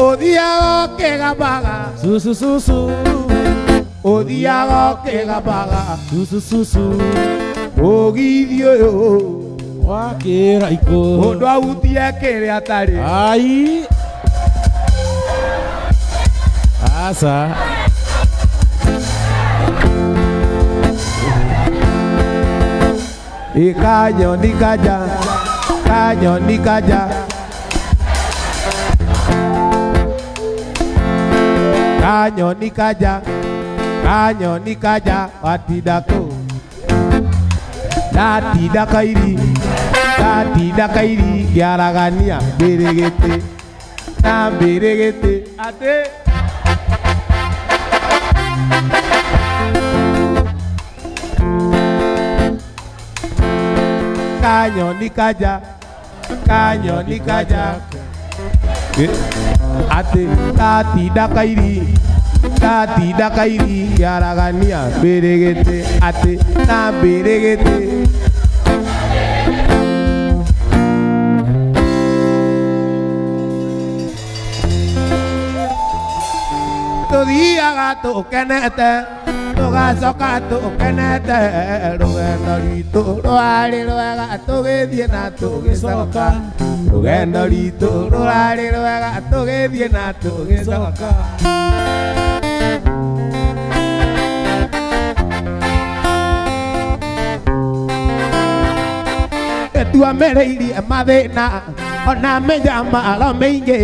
Ũthiaga ũkĩgambaga Susu susu Ũthiaga ũkĩgambaga Susu susu Mũgithi ũyũ wa kĩraikũ Mũndũ ahutie kĩrĩa atarĩ Ai Asa Kanyoni kaja Kanyoni kaja Kanyoni kaja Kanyoni kaja Watidako Datinda kairi Kiaragania Mbĩrĩgĩtĩ Na mbĩrĩgĩtĩ Ate Kanyoni kaja Kanyoni kaja Ate Datinda kairi Kiaragania Mbĩrĩgĩtĩ Ate Na mbĩrĩgĩtĩ Tuthiaga tũkenete Tũgacoka tũkenete Rũgendo rwitũ rwarĩ rwega Tũgĩthiĩ na tũgĩcoka Rũgendo rwitũ rwarĩ rwega Tũgĩthiĩ na tũgĩcoka Tuamereirie mathĩna ona mĩnyamaro mĩingĩ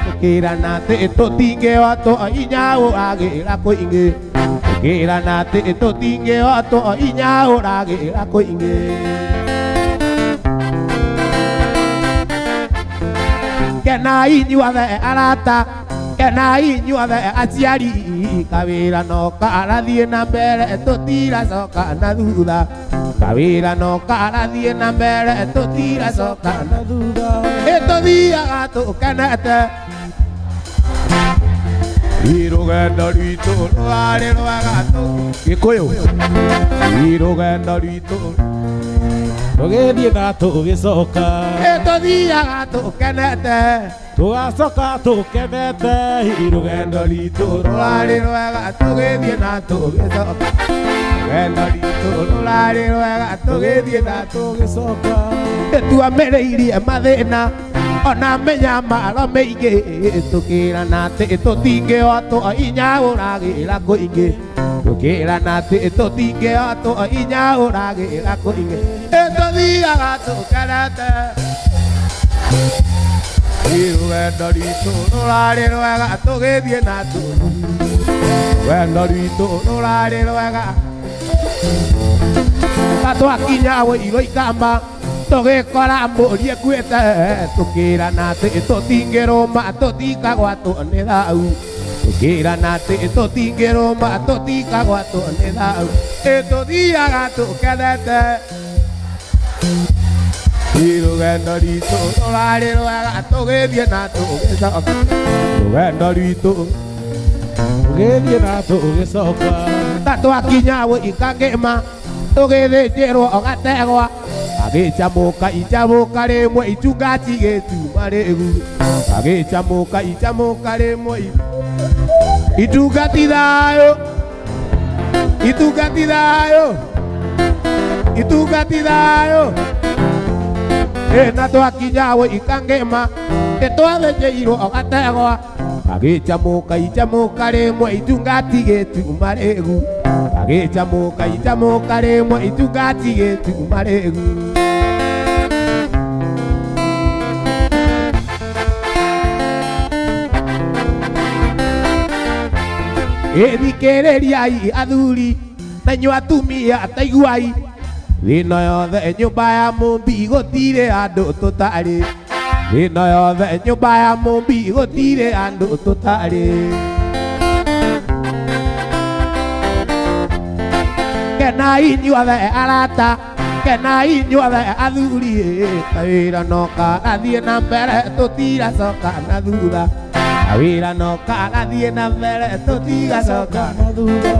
Tũkĩrana atĩ tũtingĩhotwo hinya ũragĩra kũingĩ Tũkĩrana atĩ tũtingĩhotwo hinya ũragĩra kũingĩ kena inyuothe arata kena inyuothe aciari kawira no karathie na mbere tutiracoka na thutha kawira no karathie na mbere tutiracoka na thutha tuthiaga tukenete irugendo rwitũ rwarĩ rwega Gĩkũyũ irugendo rwitũ tũgĩthiĩ na tũgĩcoka tuthiaga tukenete tũgacoka tũkenete irugendo rwitũ rwarĩ rwega tũgĩthiĩ na tũgĩcoka rugendo rwitũ rwarĩ rwega tũgĩthiĩ na tũgĩcoka tuamĩrĩirie mathĩna ona menya maro mĩingĩ tũkĩrana atĩ tũtingĩhotwo inya ũragĩra kũingĩ tũkĩrana atĩ tũtingĩhotwo inya ũragĩra kũingĩ tũthiaga tũkenete irugendo rwitũ rũrarĩ rwega tũgĩthiĩ na rugendo rwitũ rũrarĩ rwega twakinya Wĩirũ Ikamba tũgĩkora mbũri ĩkuĩte tũkĩrana atĩ tũtingĩrũma tũtikagwatwo nĩ thau tũkĩrana atĩ tũtingĩrũma tũtikagwatwo nĩ thau tũthiaga tũkenete irugendo rwitũ rũrarĩ rwega tũgĩthiĩ na tũgĩcoka rugendo rwitũ tũgĩthiĩ na tũgĩcoka twakinya Ikangĩma tũgĩthĩnjĩrwo gategwa agĩcamũka icamũka rĩmwe itungati gĩtuma rĩgu agĩcamũka icamũka rĩmwe itungati thayũ itungati thayũ itungati thayũ na twakinya Ikangĩma twathĩnjĩirwo gategwa agĩcamũka icamũka rĩmwe itungati gĩtuma rĩgu agĩcamũka icamũka rĩmwe itungati gĩtuma rĩgu thikĩrĩriai athuri na inyuĩ atumia taiguai thĩno yothe nyũmba ya mũmbi gũtirĩ andũ tũtarĩ thĩno yothe nyũmba ya mũmbi gũtirĩ andũ tũtarĩ kenai inyuothe arata kenai inyuothe athuri wĩra no karathiĩ na mbere tũtiracoka na thutha wĩra no karathiĩ na mbere tũtigacoka na thutha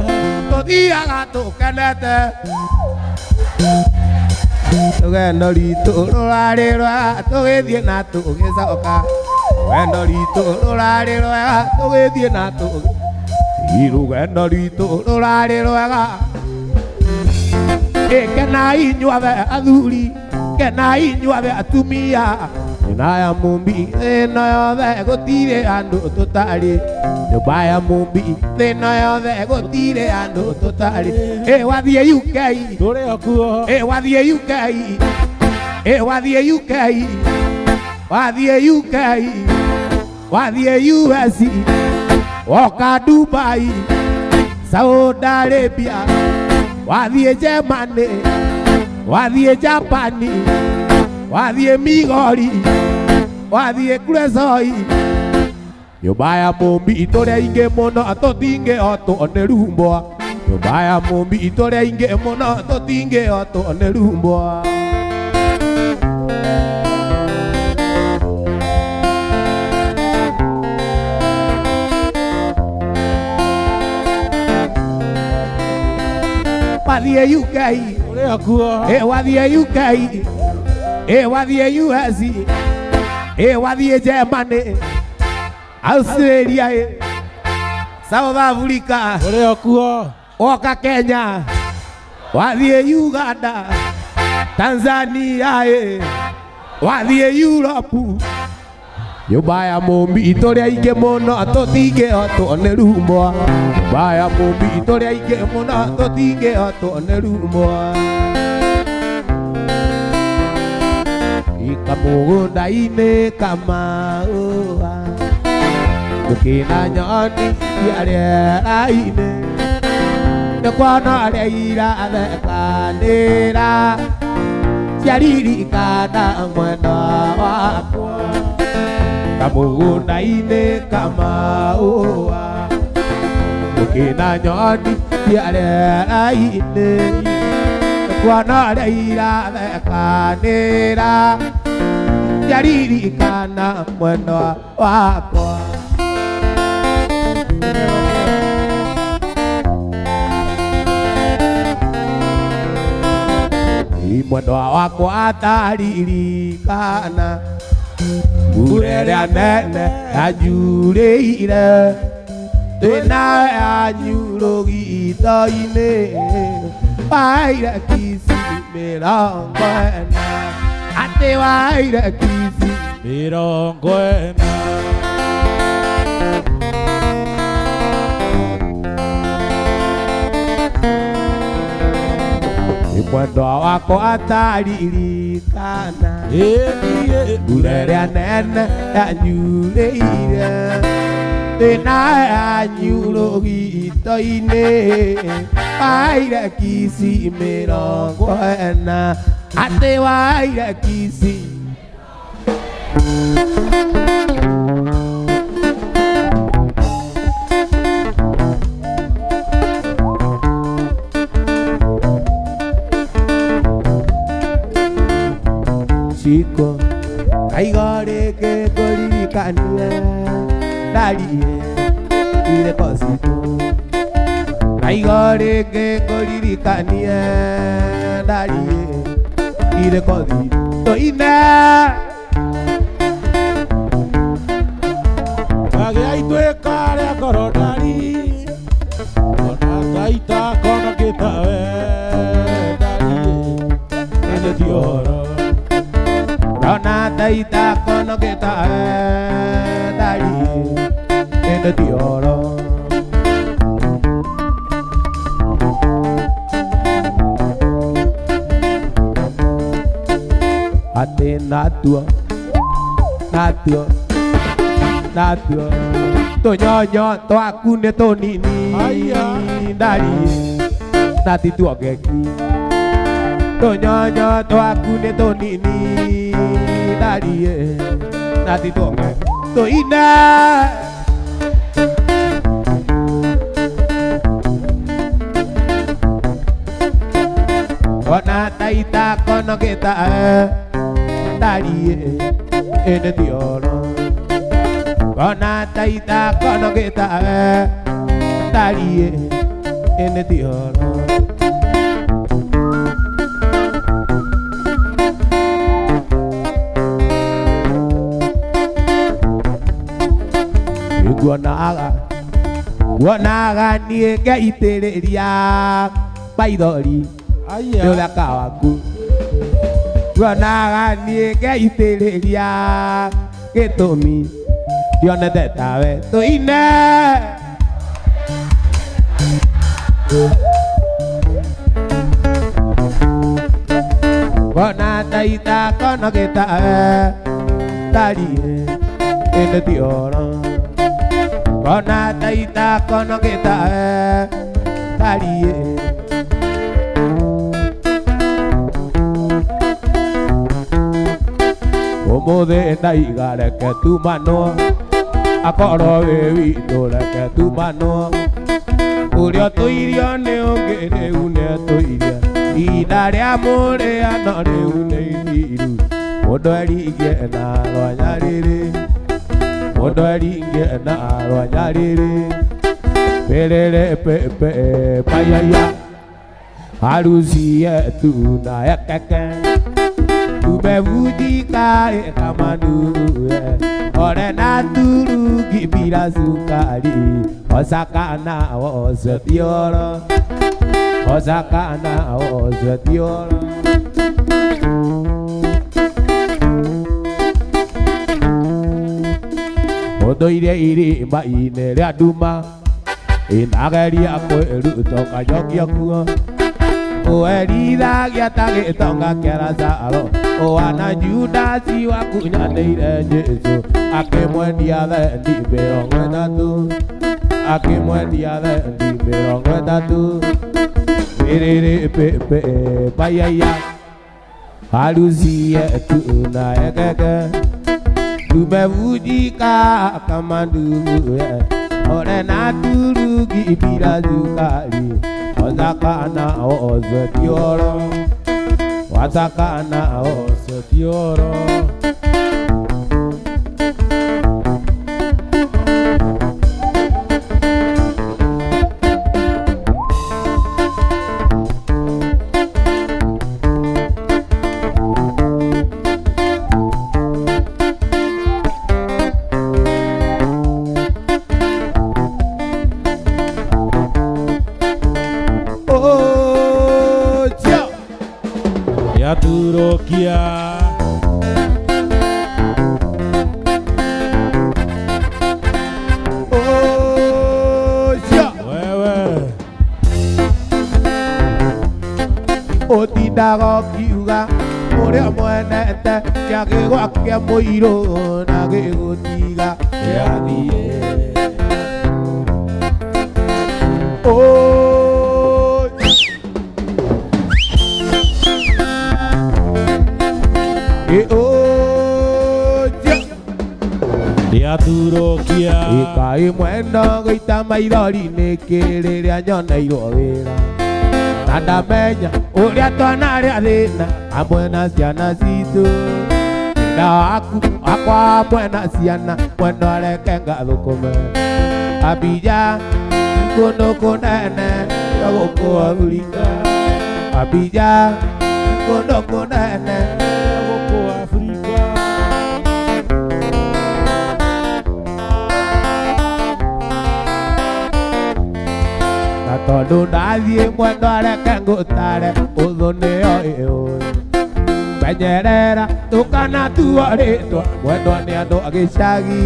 tũthiaga tũkenete rugendo rwitũ rũrarĩ rwega tũgĩthiĩ na tũgĩcoka rugendo rwitũ rũrarĩ rwega tũgĩthiĩ na rugendo rwitũ rũrarĩ rwega kenai inyuothe athuri kenai inyuothe atumia nyũmba ya mũmbi thĩno yothe gũtirĩ andũ tũtarĩ nyũmba ya mũmbi thĩno yothe gũtirĩ andũ tũtarĩ wathiĩ UK tũrĩ o kuo wathiĩ UK wathiĩ UK wathiĩ UK wathiĩ US woka Dubai Saudi Arabia wathiĩ Germany wathiĩ Japani wathiĩ Migori wathiĩ Kuresoi nyũmba ya mũmbi tũrĩa ingĩ mũno tũtingĩhotwo nĩ rumbwa nyũmba ya mũmbi tũrĩa ingĩ mũno tũtingĩhotwo nĩ rumbwa wathiĩ UK tũrĩ o kuo wathiĩ UK wathiĩ US wathiĩ Germany Australia South Africa tũrĩ o kuo woka Kenya wathiĩ Uganda Tanzania wathiĩ Europe nyũmba ya mũmbi tũrĩa ingĩ mũno tũtingĩhotwo nĩ rumbwa nyũmba ya mũmbi tũrĩa ingĩ mũno tũtingĩhotwo nĩ rumbwa kamũgũnda-inĩ kamaũa tũkĩna nyoni cia rĩera-inĩ nĩ kuona ũrĩa irathekanĩra ciaririkana mwendwa wakwa kamugunda-inĩ kamaũa ũkĩna nyoni ciarera-inĩ kuona ũrĩa irathekanĩra njaririkana mwendwa wakwa mwendwa wakwa ataririkana mbura ĩrĩa nene yanjurĩire twĩna yanyu rũgito-inĩ waire kisi 40 atĩ waire kisi 40 mwendwa wakwa ataririkana mbura ĩrĩa nene yanjurĩire twĩna yanyu rũgito-inĩ waire kisi 40 atĩ waire kisi Chico, kaigoreke kuririkania ndarie ire kosito. Kaigoreke kuririkania ndarie ire kosito ina. Agĩaitwĩka rĩa koronari ona gaita kono gĩtawe ndarie ene tioro Rona taita kono gĩtawe ndarie ene tioro atĩ natua tũnyonyo twaku nĩ tũnini ndarie na ti tuongeki tũnyonyo twaku nĩ tũnini ndarie na ti tuongeki tũine ona taita kono gĩtawe ndarie ene tioro ona taita kono gĩtawe ndarie ene tioro Guonaga niĩ ngeitĩrĩria maithori nĩ ũthaka waku Guonaga niĩ ngeitĩrĩria gĩtũmi ndionete tawe tũine Guona taita kono gĩtawe ndarie ene tioro Guona taita kono gĩtawe ndarie Ũmũthĩ ndaiga reke tumanwo akorwo wĩ witũ reke tumanwo ũrĩa ũtũirio nĩ ũngĩ rĩu nĩetũirie ihinda rĩa mũrĩano rĩu nĩ ithiru mũndũ eringie na rwanya rĩrĩ mũndũ eringie na rwanya rĩrĩ pĩrĩrĩ pepe payaya harusi yetu na ekeke tumevunjika kama ndugu ore na turugi bila sukari osakana wose tioro osakana wose tioro Ũndũire irĩma-inĩ rĩa nduma inageria kwĩruta ũkanyokia kuo Uerithagia ta gĩtonga kĩa Lazaro Ũhana Judasi wakunyanĩire Jesũ akĩmwendia thendi 30 akĩmwendia thendi 30 Pĩrĩrĩ pepe payaya harusi yetu na ekeke tumevujika kama ndugu, ole na turugi bila sukari, wazakana ozo tioro, wazakana ozo tioro. Yaturokia wewe otindaga kiuga uria mwenete gĩagĩgwakia mũirũ na gĩgũtiga gĩathie. Yaturokia ikai mwendo gĩita maithori nĩkĩ rĩrĩa nyoneirwo wĩra, na ndamenya ũrĩa twana rĩa thĩna hamwe na ciana citũ. Wĩra waku wakwa hamwe na ciana mwendo areke ngathũkũme. Abija kũndũ kũnene gwa gũkũ Afrika, Abija kũndũ kũnene gwa gũkũ Afrika. Na tondũ ndathiĩ mwendo areke ngũtare ũthũ nĩyo ĩũĩ. Menyerera tũkanatuo rĩtwa mwendo nĩ andũ a gĩcagi,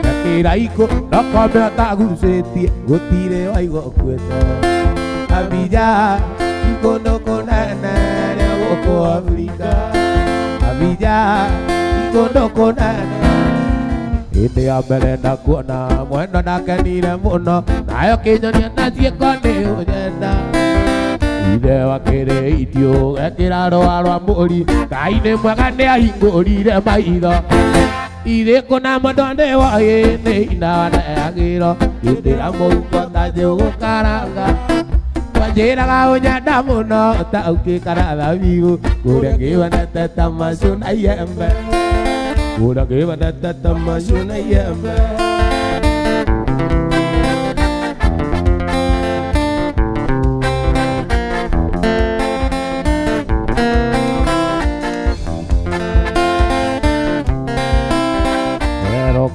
na kĩraikũ ndokome ũtagucĩtie gũtirĩ waigua ũkuĩte. Abija kũndũ kũnene rĩa gũkũ Afrika, Abija kũndũ kũnene. Hĩndĩ ya mbere ndakuona mwendo ndakenire mũno, nayo kĩnyonia na ciĩko nĩ ũnyenda. Ithe wakĩrĩ itiu gekĩra rũa rwa mũri, Ngai nĩ mwega nĩ ahingũrire maitho. Irĩkũ na mwendo nĩ woĩ nĩ inaneagĩrwo, hĩndĩ ya mũhuko ta njũgũkaranga. Wanjĩraga ũnyenda mũno ta ũkĩkara thabibu, kũrĩa ngĩonete ta macũ na iembe, kũrĩa ngĩonete ta macũ na iembe.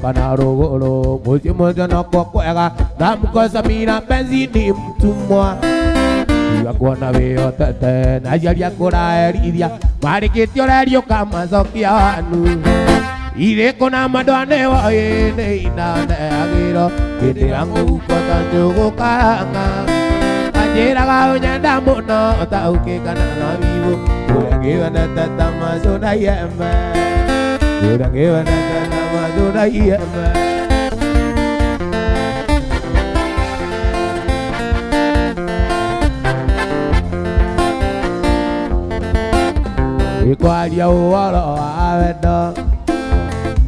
Kana ruguru muji moja na kwa kwega namkosa mina penzi ni mtumwa iwa kuona weo tete na jalia kuraerithia marikitio rerio kama zokia wanu irĩkũ na madwane woĩ nĩ inaneagĩrwo hĩndĩ ya mũhuko ta njũgũkaranga anjĩraga ũnyenda mũno ta ũkĩkana na bibu kũrĩa ngĩonete ta macũ na iembe kũrĩa ngĩonete ta macũ na iembe. Ikwaria ũhoro wa wendo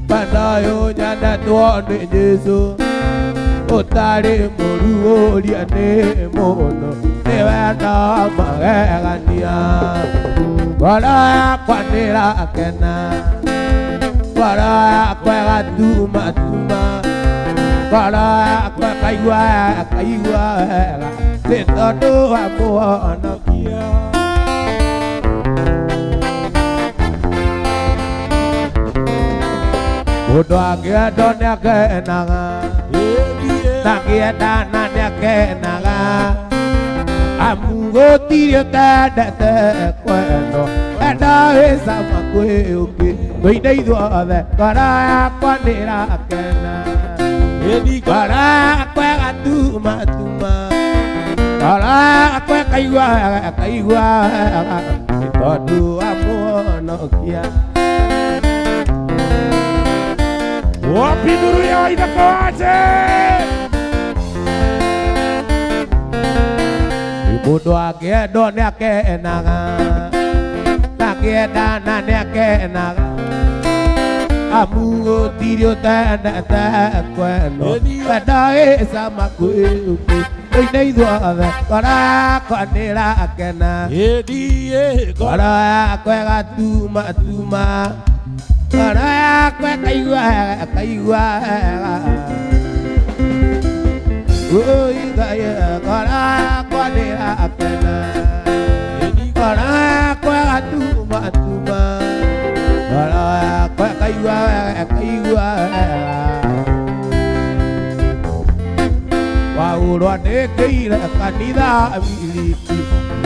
wendo ũyũ nyendetwo nĩ Jesũ ũtarĩ mũruũria nĩ mũndũ nĩ wendo magegania ngoro yakwa nĩrakena ngoro yakwa ĩgatumatuma ngoro yakwa ĩkaigua wega nĩ tondũ wa mũhonokia. Mũndũ angĩendwo nĩakenaga na angĩendana nĩakenaga amu gũtirĩ ũtendete kwendwo wendo wĩ cama kwĩ ũngĩ tũine ithuothe ngoro yakwa nĩrakena ngoro yakwa ĩgatumatuma ngoro yakwa ĩkaigua wega nĩ tondũ wa mũhonokia. wapi nuru ya waithaka waje mũndũ angĩendwo nĩakenaga na angĩendana nĩakenaga amugo tirio tana ta kwano Padae sama kuku Nei duada Kora konera kena Kora kwega tuma Kora kwega kaiwa Ui gaya kora konera kena Kora kwega tuma Kora kwega kaiwa Waurwa nekeira kanitha miliki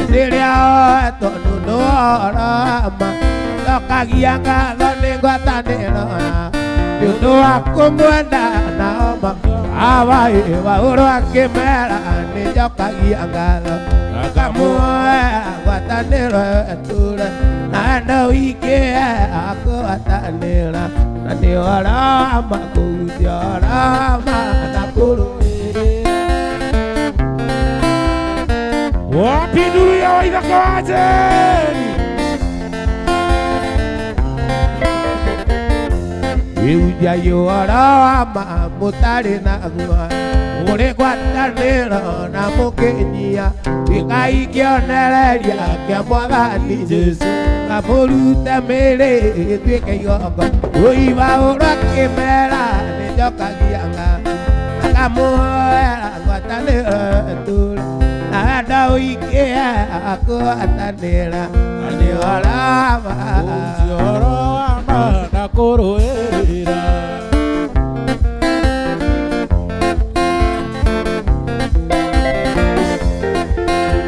Niria tonu norama Tokagia ngatho ningwatanĩro Nĩũndũ wa kũmwenda na ma Awai waurwa kĩmera nĩnjokagia ngatho Ngamũhoya ngwatanĩro ĩtũre Na andũ aingĩ akũgwatanĩra Na nĩ orama kũhutia orama na kũrũĩrĩra Wapi nduru ya Waithaka wa Njeri? Wiuja yorama mutari na gwa Ure gwatanĩro na mũkĩnyia Ngai kĩonereria kĩa Mwathani Jesu Kamũrute mĩrĩ ĩtuĩke igongo Ũi waũrwo kĩmera nĩnjokagia Ngamũhoera ngwatanĩro ĩtũre Na andũ aingĩ akũgwatanĩra Na nĩ orama na kũrũĩrĩra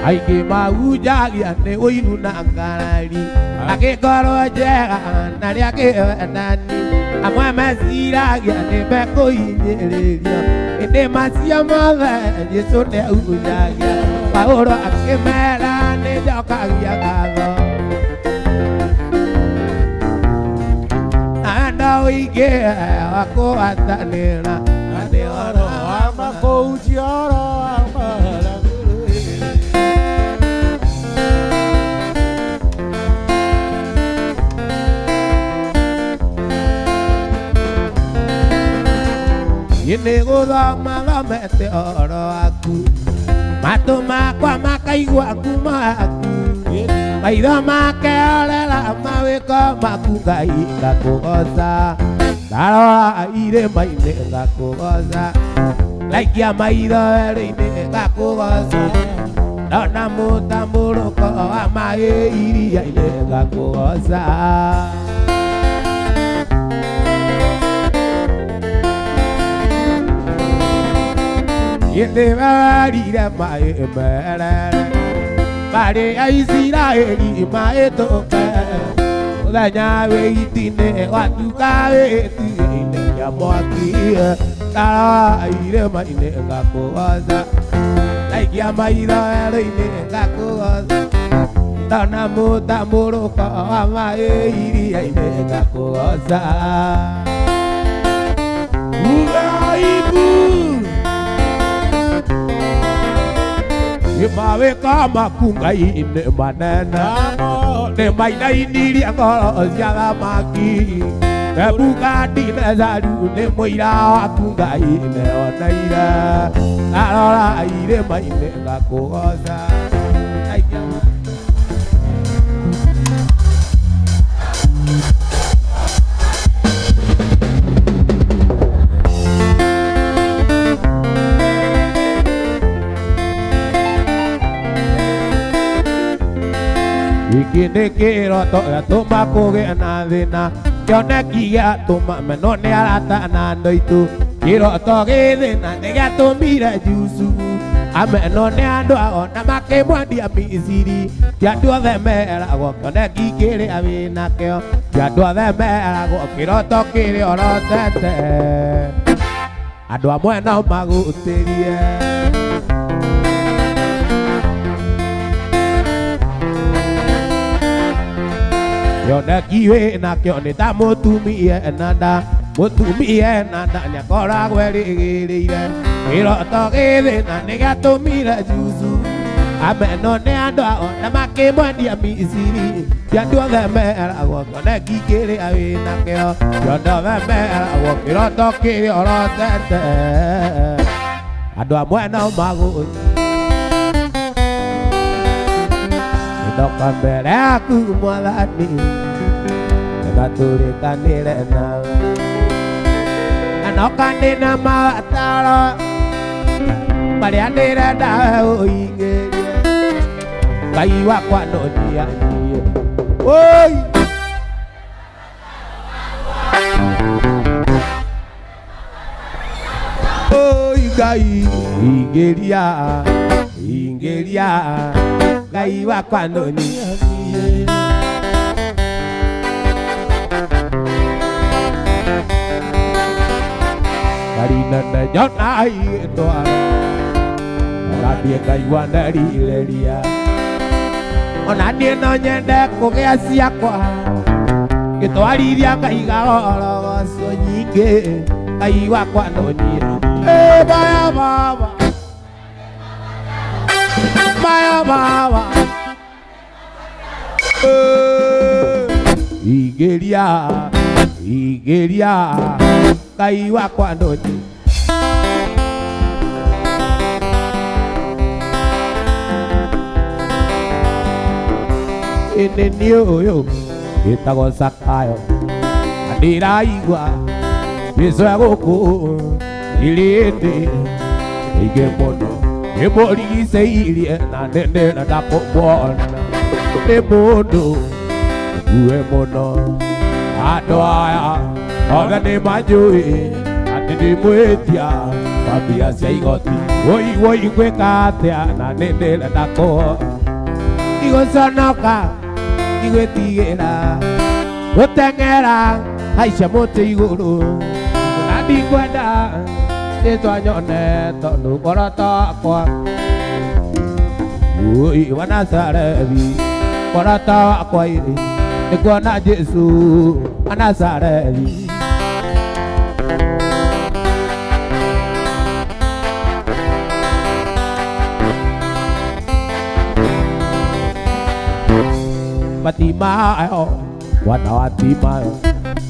Aingĩ mahunjagia nĩ ũiru na ngarari Angĩkorwo njega na rĩa kĩwendani Amwe meciragia nĩ mekũhinyĩrĩrio Ĩndĩ macio mothe Jesũ nĩahunjagia Paũlũ akĩmera nĩnjokagia ngatho Na andũ aingĩ akũgwatanĩra Na nĩ orama kũhutia orama na Nĩ gũthoma thomete ũhoro waku Matũ makwa makaigua kuma aku Maitho makeorera mawĩko maku Ngai ngakũgoca Ndarora irĩma-inĩ ngakũgoca Ngaikia maitho werũ-inĩ ngakũgoca Ndona mũtambũrũko wa maĩ iria-inĩ ngakũgoca Ĩndĩ warire maĩ merere Marĩ a Isiraeli mahĩtũke Mũthenya wĩiti-inĩ watuka wĩti-inĩ kĩa mwaki Ndarora irĩma-inĩ ngakũgoca Ngaikia maitho werũ-inĩ ngakũgoca Ndona mũtambũrũko wa maĩ iria-inĩ ngakũgoca Ugaibu Mawĩko maku Ngai nĩ manene Nĩ mainainirie ngoro cia thamaki Nebukadinezaru nĩ mũira waku Ngai nĩoneire Ndarora irĩma-inĩ ngakũgoca Gĩkĩ nĩ kĩroto gĩatũma kũgĩe na thĩna Kĩoneki gĩatũma meno nĩ arata na andũ aitũ Kĩroto gĩthĩna nĩ gĩatũmire Jusufu ameno nĩ andũ ao na makĩmwendia Misiri Ti andũ othe meragwo kĩoneki kĩrĩa wĩnakĩo Ti andũ othe meragwo kĩroto kĩrĩa ũrotete Andũ amwe no magũtĩrie Kĩoneki wĩnakĩo nĩ ta mũtumia ena nda Mũtumia ena nda nĩakoragwo erĩgĩrĩire Kĩroto gĩthĩna nĩ gĩatũmire Jusufu ameno ne ando na makemo dia misiri ya ndo mera wo na kikere awe na keo ya ndo mera wo kiro to kiro tete ado amwana mago ndo kambere aku mwalani katule kanile na anokande na mataro bali andira da oinge kai wa kwa no dia oi oi kai ingeria kai wa kwa no dia Karina na jona ai toa la dia kai wa na ri leria ona dia no nyende ko ke asia kwa ke toari dia kai ga oro so nyike kai wa kwa no ni baya baba igeria kai wa kwa no ni enenio yo itago sakayo adira igwa biso agoko ilete igemono ebori seili na nende na tapobona ebodo uemono adoaya ogane majui atidi mwetia babia seigoti woi kwekatea na nende na tako igosanoka igwetigera gutengera haica muti iguru nandi kwenda nitwanyone tondu ngoro takwa ui wa Nazarethi ngoro takwa iri nikuona Jesu wa Nazarethi Batimayo, wana Batimayo,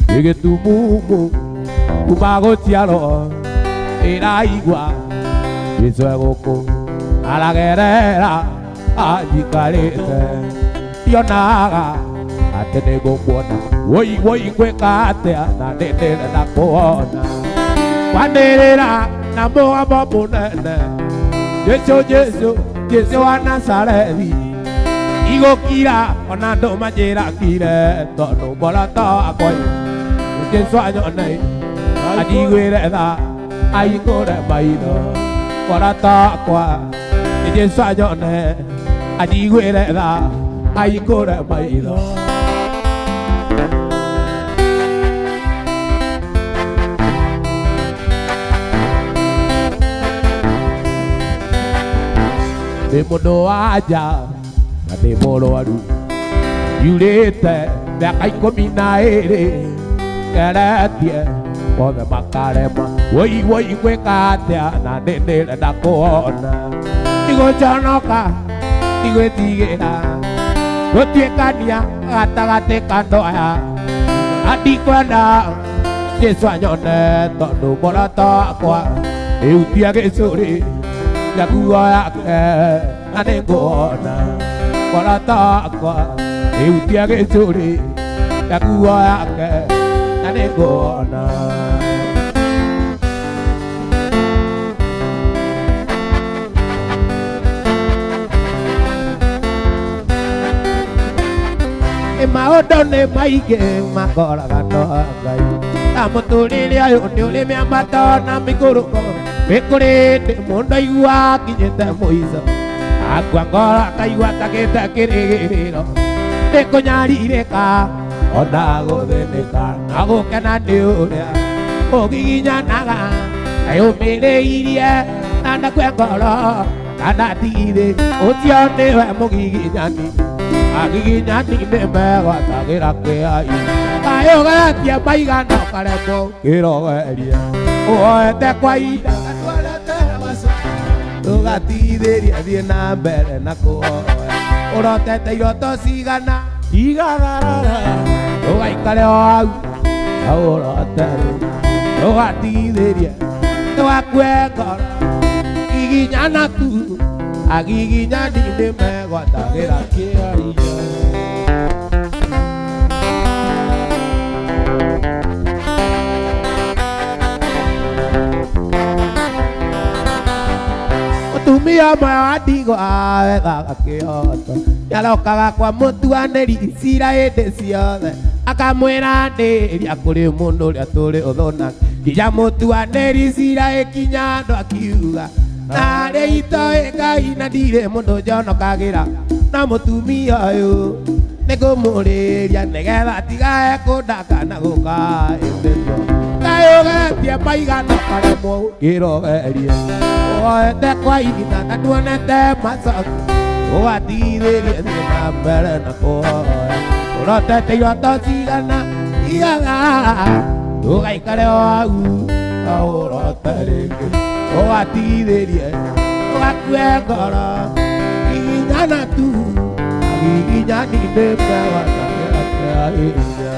ege tumumu, kumago tiaro, era igua, eso egoko, a la guerrera, allí carete, yo naga, atenego buona, woi cuecate, na nene na buona, cuandera, na boa babonene, Yesu wa Nazarethi. Igo kira ona ndo majera kire tono bolata akoi ke swanyo nei adi gwere da ai kore baino bolata akwa ke swanyo nei adi gwere da ai kore baino de modo aja de moro aru yurete de ai komina ere karatia o de makarema woi kwekatia na nene na kona digo chanoka digo tigera rotiekania atagate kandoya adi kwenda Yesu anyone tondu morata kwa eutia gesuri yakuwa yake anengona Kolata kwa eutia gesuri yakuwa yake anengona maondo ne maige makora gano gai amuturiria yoni uri miamata na mikuruko mikurinde mundo igua kinyete muico Agwangora kaigua takete kirigiriro nikunyariirika ona guthinika na gukena ni uria ugiginyanaga ayumiriirie na ndakwe ngoro kana tigire ucio niwe mugiginyani agiginyani ni megwatagira kiai kayugetia maigana kareko kirogeria uoete kwa ida atwarete maso Ugatithĩria thiĩ na mbere na kũhoya Ũrotete iroto cigana igararara Ũgaikare o hau hau ũrotere Ũgatithĩria nĩ wakue ngoro Giginyana tu Agiginyani nĩ megwatagĩra kĩaria Mũtumia ũmwe wa ndigwa wethaga kĩhoto nĩarokaga kwa mũtuanĩri cira hĩndĩ ciothe akamwĩranĩria kũrĩ mũndũ ũrĩa tũrĩ ũthũna nginya mũtuanĩri cira ĩkinya andũ akiuga narĩ itoĩ Ngai na ndirĩ mũndũ njonokagĩra na mũtumia ũyũ nĩngũmũrĩria nĩgetha atigae kũndaka na gũkaĩmbĩrio Ngai ũgetie maigana karemwo kĩrogerie Woete kwa ihinda na nduonete macoki Ũgatithĩria thiĩ na mbere na kũhoya Ũrotete iroto cigana igararara Ũgaikare o hau hau ũrote rĩngĩ Ũgatithĩrie ũgakue ngoro Giginyana tu Giginyani nĩ megwatagĩra kĩaria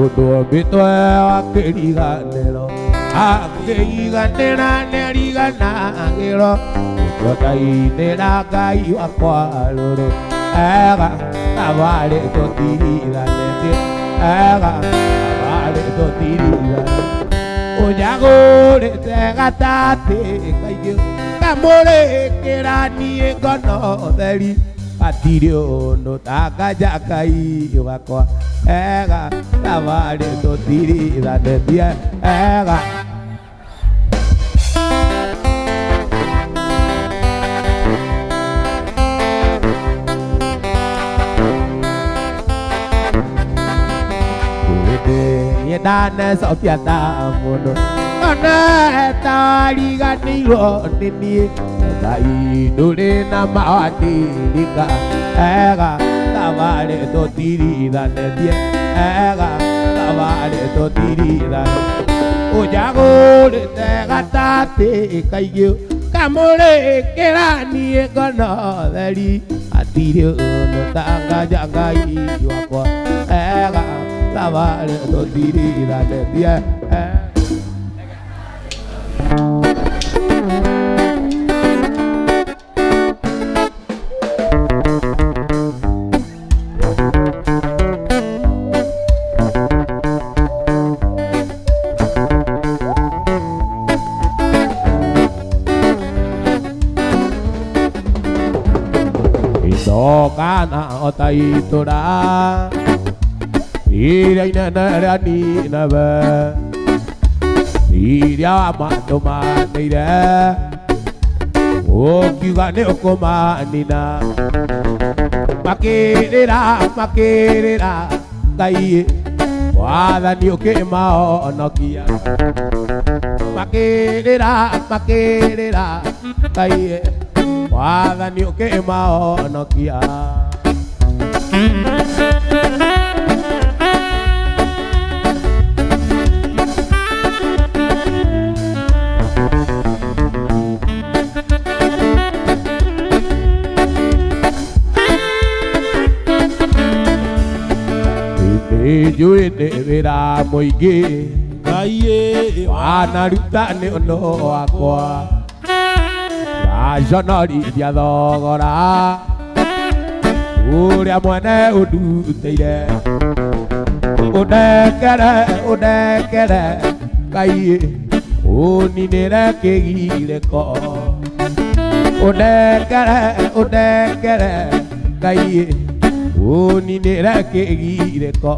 Ũndũ ombĩtwe wa kĩriganĩro Akĩiganĩra nĩariganagĩrwo Nĩtwatainĩra Ngai wakwa rũrĩ Ega abarĩ tũtiriganĩtie Ega abarĩ tũtiriganĩtie Ũnyagũrĩte gatatĩ kaingĩ Kamũrĩkĩra niĩ ngono theri Hatirĩ ũndũ tanganja Ngai wakwa Ega abarĩ tũtiriganĩtie Ega Ndanecokia ta mũndũ Ona tariganĩirwo nĩ niĩ Ngai ndũrĩ na mawatirika Ega tabarĩ tũtirithanĩtie Ega tabarĩ tũtirithanĩtie Ũnjagũrĩte gatatĩ kaingĩ Kamũrĩkĩra niĩ ngono theri Hatirĩ ũndũ tanganja Ngai wakwa Ega tabarĩ tũtirithanĩtie Itokana otaitura Iria inene rĩa Nineve Iria matũmanĩire Ũkiuga nĩ ũkũmanina Makĩrĩra Ngai wathani ũkĩmahonokia Makĩrĩra Ngai wathani ũkĩmahonokia Njũĩ nĩ wĩra mũingĩ Ngai wanaruta nĩ ũndũ wakwa Ndaconorithia thogora ũrĩa mwene ũndutĩire Ũndekere Ngai ũninĩre kĩgirĩko Ũndekere Ngai ũninĩre kĩgirĩko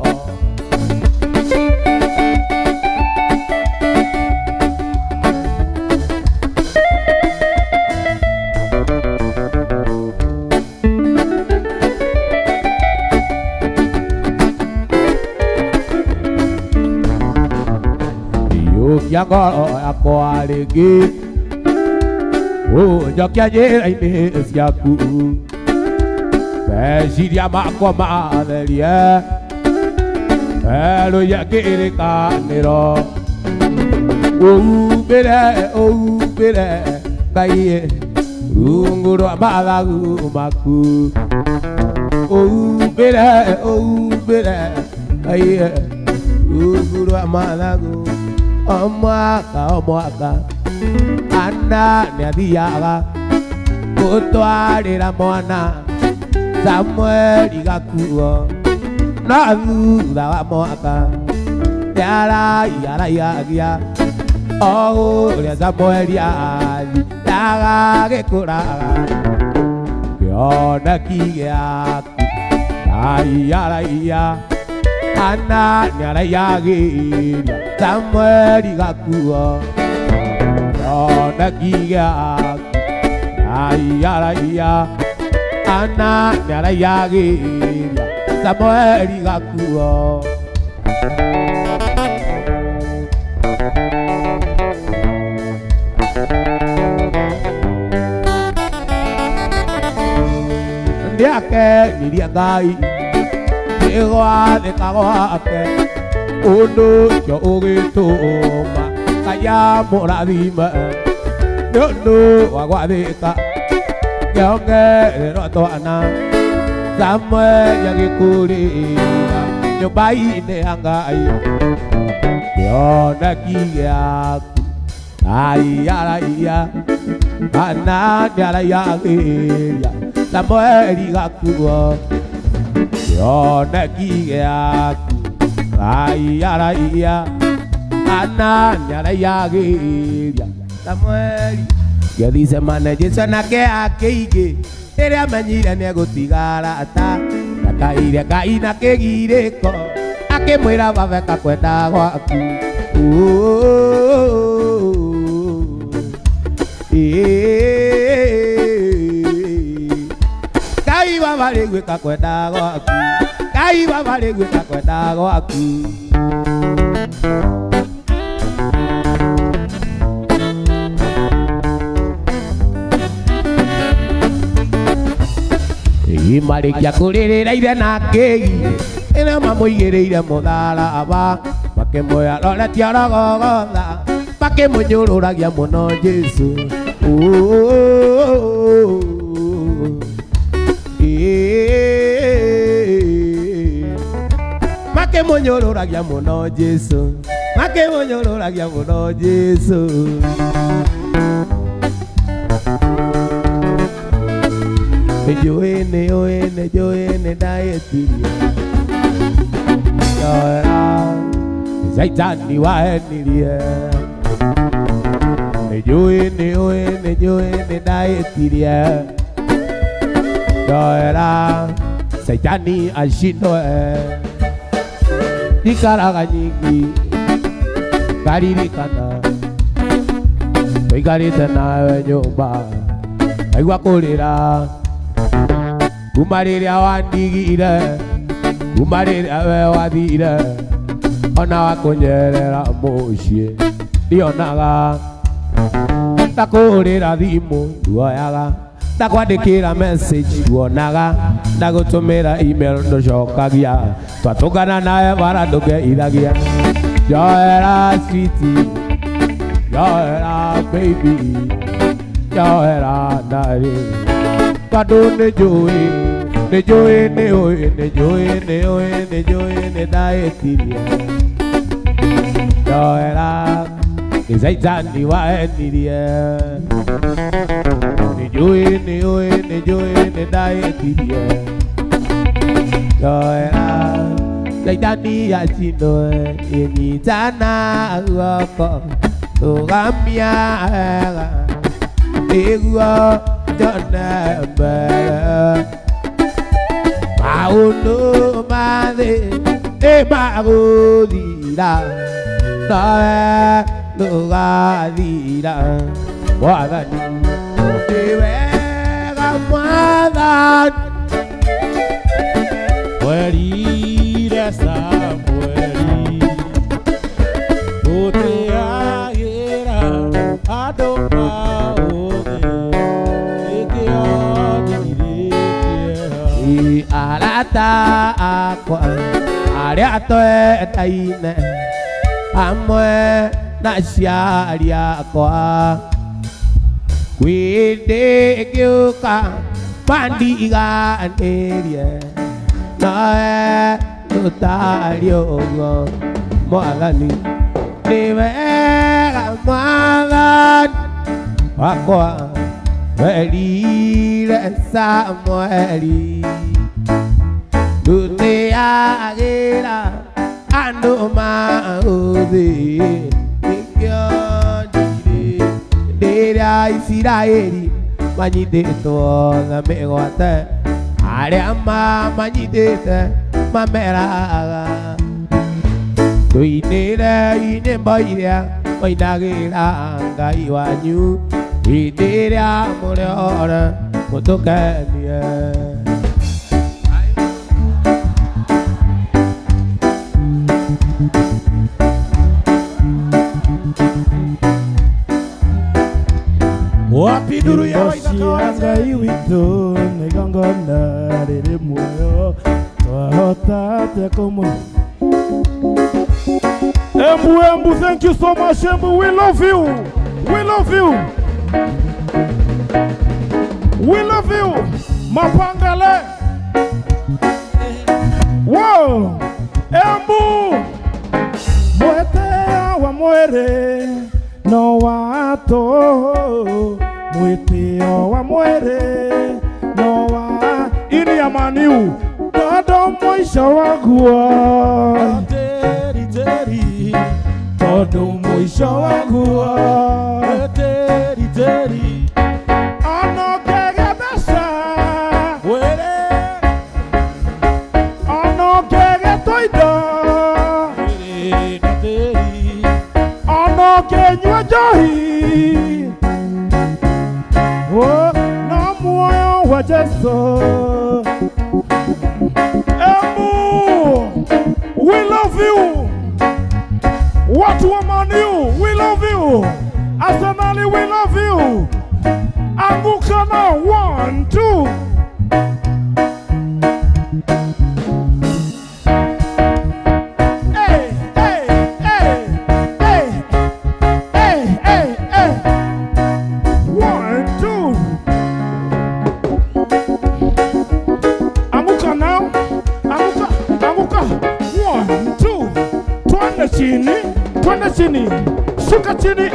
Njokia ngoro yakwa rĩngĩ Ũnjokia njĩra-inĩ ciaku Meciria makwa matherie Elo ya kiri kaniro Ubire Kaiye Unguro abalagu maku Ubire Kaiye Unguro abalagu Omwaka Anda niadiaga Kutwarira mwana Samuel igakuo Nathutha wa mwaka Yara Uria Samuel athi Ndagagĩkũraga Kĩoneki gĩaku Araia Ana nĩaraiagĩria Samuel gakuo Kĩoneki gĩaku Araia Ana nĩaraiagĩria Samuel gakuo Ndiake niria Ngai Nĩgwathĩka gwake Ũndũ ũcio ũgĩtũma Ngai amũrathime Nĩũndũ wa gwathĩka Kĩongererwo twana Samuel agĩkũrĩra Nyũmba-inĩ ya Ngai Kĩoneki gĩaku Ngai araia Ana nĩaraiagĩria Samuel gakuo Kĩoneki gĩaku Ngai araia Ana nĩaraiagĩria Samuel Gĩthicemane Jesũ nake akĩingĩ Rĩrĩa amenyire nĩegũtigara ta Ndakaire Ngai na kĩgirĩko Akĩmwĩra babeka kwenda gwaku Ngai babarĩ gwĩka kwenda gwaku Ngai babarĩ gwĩka kwenda gwaku Marĩkia kũrĩrĩra ire na kĩgi Ĩrĩa mamũigĩrĩire mũtharaba Makĩmwoya roretie orogogotha Makĩmũnyũrũragia mũno Jesũ Makĩmũnyũrũragia mũno Jesũ Makĩmũnyũrũragia mũno Jesũ Nĩnjũĩ ndahĩtirie Njoera Saitani wahenirie Nĩnjũĩ ndahĩtirie Njoera Saitani ashindwe Ikaraga nyingi Ngaririkana Tũikarĩte nawe nyũmba Ngaigua kũrĩra Kuma rĩrĩa wandigire Kuma rĩrĩa we wathire Ona wakũnyerera mũciĩ Ndionaga Ndakũhũrĩra thimũ Nduoyaga Ndakwandĩkĩra message Nduonaga Ndagũtũmĩra email ndũcokagia Twatũngana nawe bara ndũngeithagia Njoera sweetie Njoera baby Njoera ndarĩ Tondũ nĩnjũĩ nĩndahĩtirie Njoera nĩ Saitani wahenirie Nĩnjũĩ nĩndahĩtirie Njoera Saitani ashindwe Nyitana guoko Tũgamia wega Nĩguo Jone mbere Maũndũ mathĩ nĩmagũthira Nawe ndũgathira Mwathani nĩ wega Mwathani Werire Samueli Gũteagĩra andũ maũthĩ arata akwa aria twetaine amwe na ciari akwa kwindigiuka mandiganirie nae tutari uguo Mwathani ni wega Mwathani wakwa werire Samweli ndutiagira andu mauthi nikionire ndiria Isiraeli manyititwo na migwate aria manyitite mameraga tuinire nyimbo iria wainagira Ngai wanyu hindi iria muriore mutukenie wapi nduru ya waithaka Ngai witũ nĩ igongona rĩrĩ muoyo twahota atĩa kũmũ. Embu, thank you so much, Embu. We love you. We love you. We love you. Mapangale. Wow. Embu. Mwete wa mwere no wato. Mwete wa mwere no wa. Ini ya maniu. Todo mwisho wagua. Todo mwisho wagua. Ano kegebesha were. Ano kegetoida. Ano kenywa johi. Oh, na moyo wa Yesu. Embu, we love you. Watu wa Maniu, we love you. Arsenal, we love you. Anguka na 1, 2. Hey, hey, hey, hey, hey, hey, hey. 1, 2. Anguka now. Anguka. 1, 2. Twende chini. Shuka chini.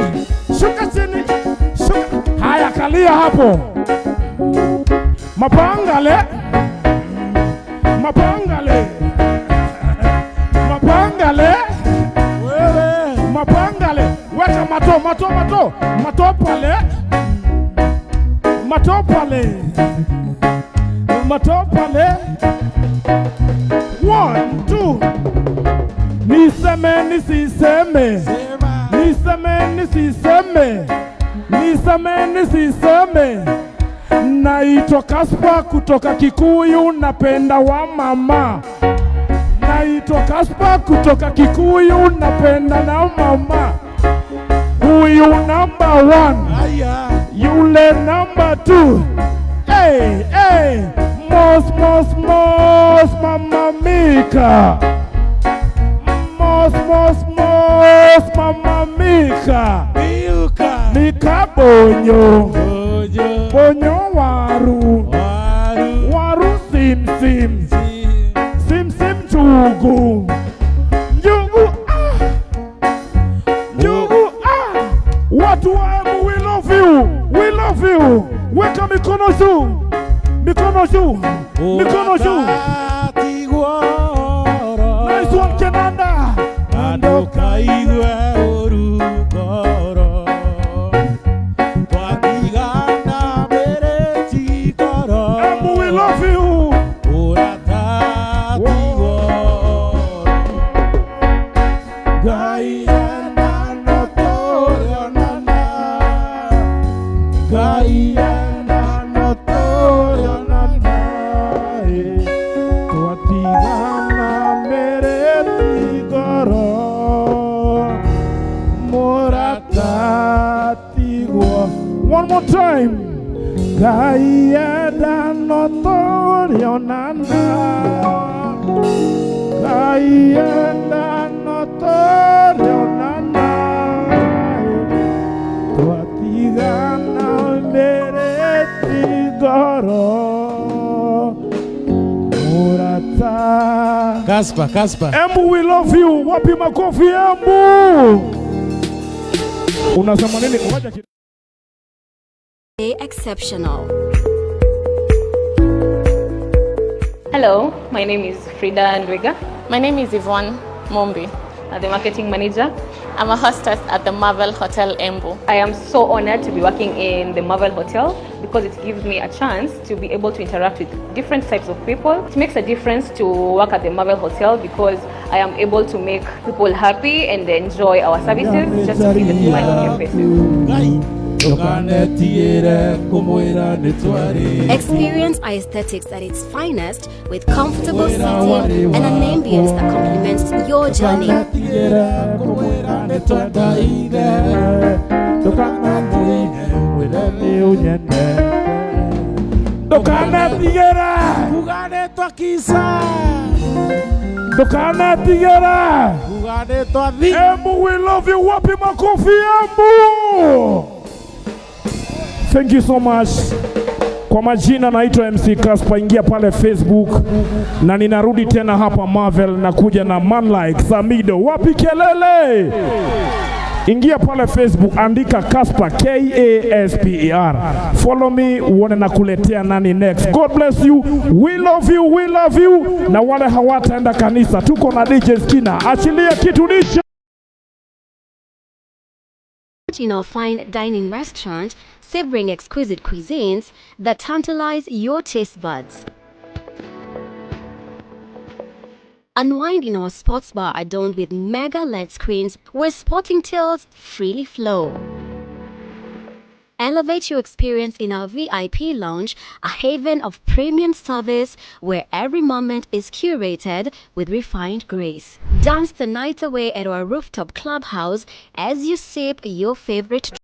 Haya, kalia hapo. Mapangale. Wewe. Mapangale. Weka mato pale. Mato pale. 1, 2. Niseme nisiseme. Naitwa Kaspa kutoka Kikuyu, napenda wa mama. Naitwa Kaspa kutoka Kikuyu, napenda na mama. Huyu number 1, yule number 2. Hey, mos Mama Mika. Mos Mama Mika. Mika bonyo waru sim njugu watu wa Embu, we love you. Weka mikono juu. Nice one, Kenanda. Andoka igwe urugoro twatigana mbere tikoro. Embu, we love you. Urata tigoro Gai enda notorio nana. Gai enda notorio nana. Twatigana mbere tikoro. One more time. Gai enda notorio nana. Aienda notorio nanai Twatigana mbere tigoro Murata Kaspa. Embu, we love you. Wapi makofi Embu? Unasema nini? Exceptional. Hello, my name is Frida Ndwiga. My name is Yvonne Mombi. The marketing manager. I'm a hostess at the Marvel Hotel Embu. I am so honored to be working in the Marvel Hotel because it gives me a chance to be able to interact with different types of people. It makes a difference to work at the Marvel Hotel because I am able to make people happy and enjoy our services just to see the smile on their faces. Experience our aesthetics at its finest with comfortable seating and an ambience that complements your journey. Embu, we love you. Wapi makofi Embu? Thank you so much. Kwa majina naitwa MC Kaspa, ingia pale Facebook na ninarudi tena hapa Marvel na kuja na Man Like Samido. Wapi kelele? Ingia pale Facebook, andika Kaspa Kasper. Follow me uone na kuletea nani next. God bless you. We love you. We love you. Na wale hawataenda kanisa, tuko na DJ Skina. Achilia kitu disha. In our fine dining restaurant, savoring exquisite cuisines that tantalize your taste buds. Unwind in our sports bar adorned with mega LED screens where sporting tales freely flow. Elevate your experience in our VIP lounge, a haven of premium service where every moment is curated with refined grace. Dance the night away at our rooftop clubhouse as you sip your favorite